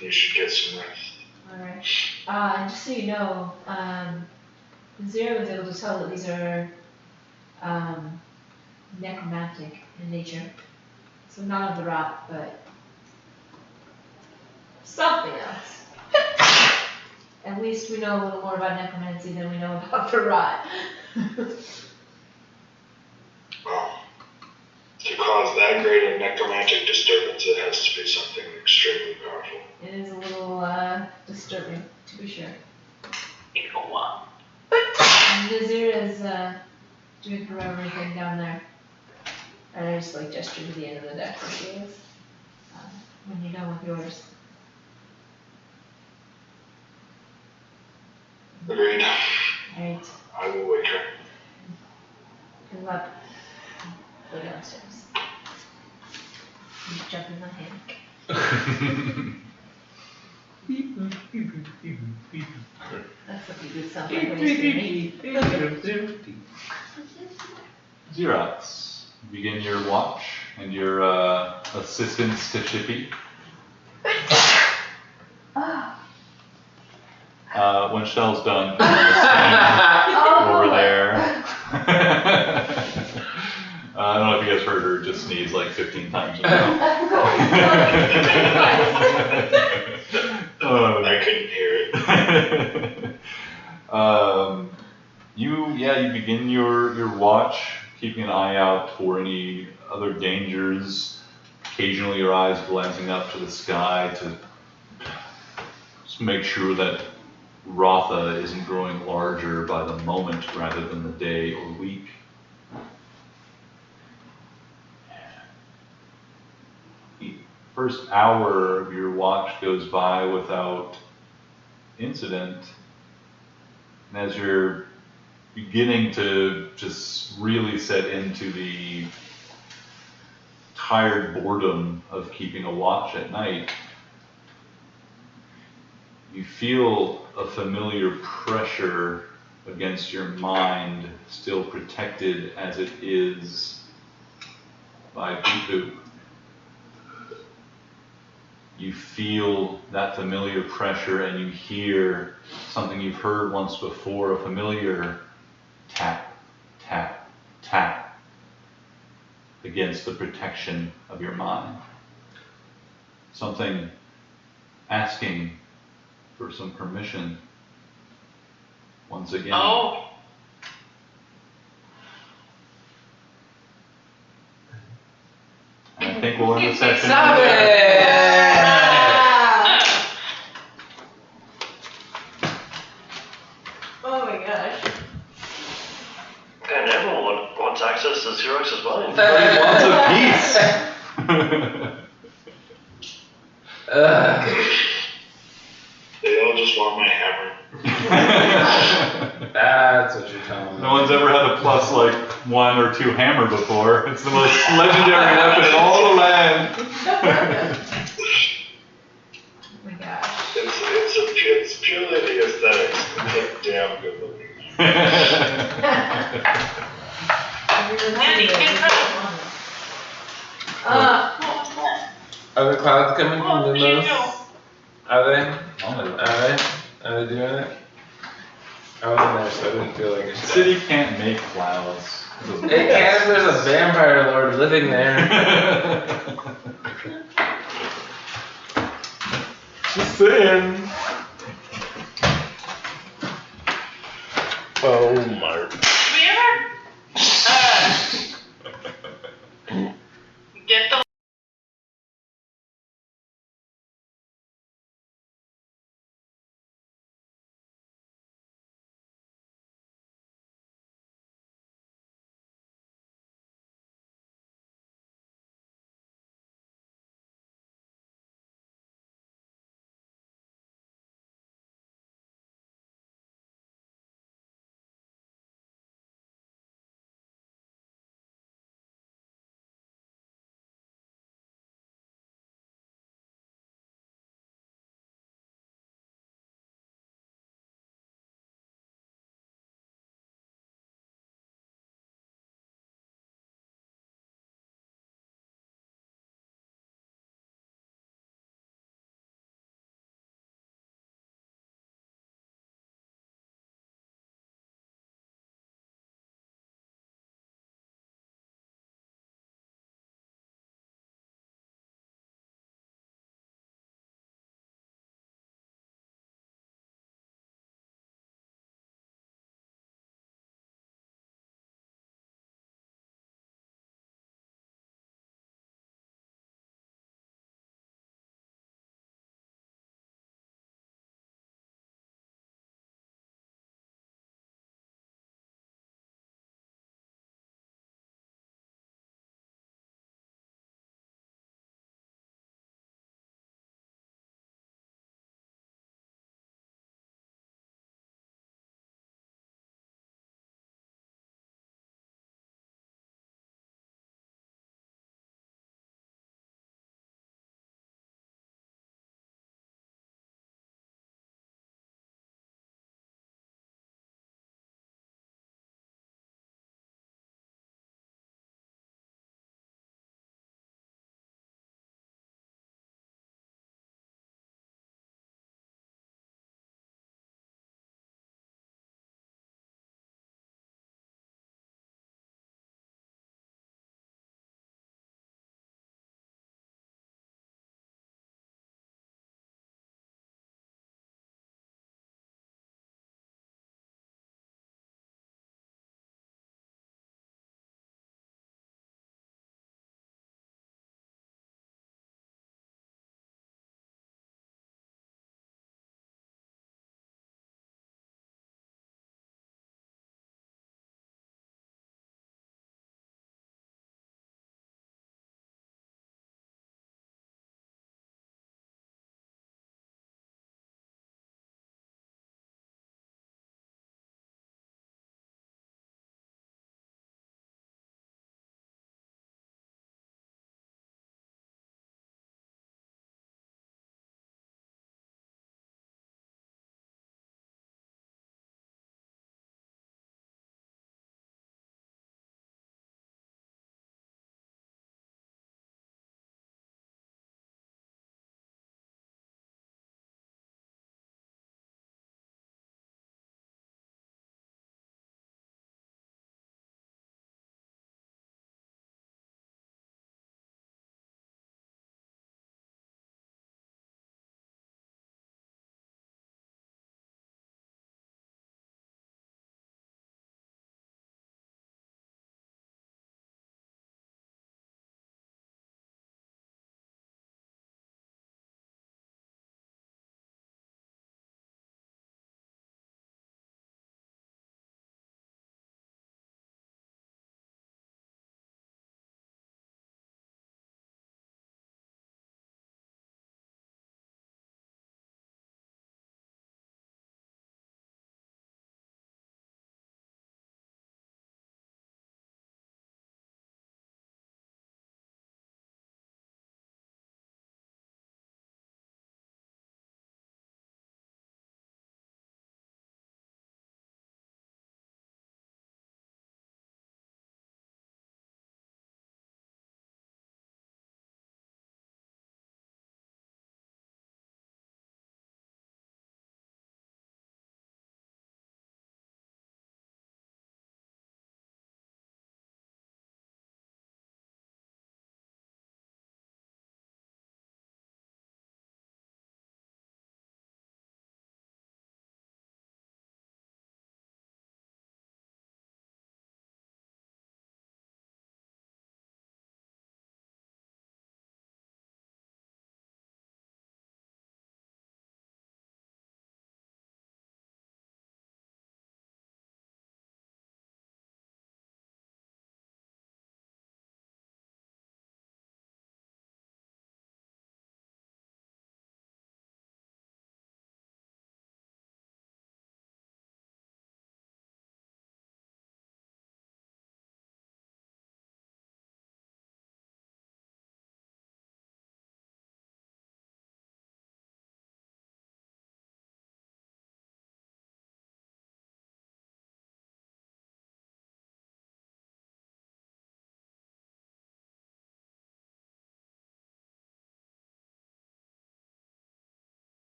you should get some rest. Alright. And just so you know, Zero was able to tell that these are necromantic in nature. So not of the rot, but something else. At least we know a little more about necromancy than we know about the rot. Well, to cause that great a necromantic disturbance, it has to be something extremely powerful. It is a little disturbing, to be sure. Take a walk. And Nazir is doing her everything down there. And I just like gesture to the end of the deck where she is. When you're done with yours. Agreed. Alright, I will wake her. good luck. Go downstairs. You jump in the hammock. That's what you do sound like when you're screaming. Xerox, begin your watch and your assistance to Shippy. When Shell's done, put on the screen over there. I don't know if you guys heard her just sneeze like 15 times in a row. I couldn't hear it. You begin your watch, keeping an eye out for any other dangers. Occasionally your eyes glancing up to the sky to just make sure that Rotha isn't growing larger by the moment rather than the day or week. The first hour of your watch goes by without incident, and as you're beginning to just really set into the tired boredom of keeping a watch at night, you feel a familiar pressure against your mind, still protected as it is by Boop. You feel that familiar pressure and you hear something you've heard once before, a familiar tap, tap, tap against the protection of your mind. Something asking for some permission once again. Oh. And I think we'll end the session. Stop it! Oh my gosh. And everyone wants access to Xerox's mind. Everybody wants a piece. They all just want my hammer. That's what you're telling me. No one's ever had a plus like 1 or 2 hammer before. It's the most legendary weapon in all the land. Oh my gosh. It's purely the aesthetics. It's damn good looking. Man, you can Are the clouds coming Well, from you Lumos? know. Are they? Oh, no. Are they doing it? I wasn't there, so I didn't feel like it. The city can't make clouds. It can if there's a vampire lord living there. Just saying.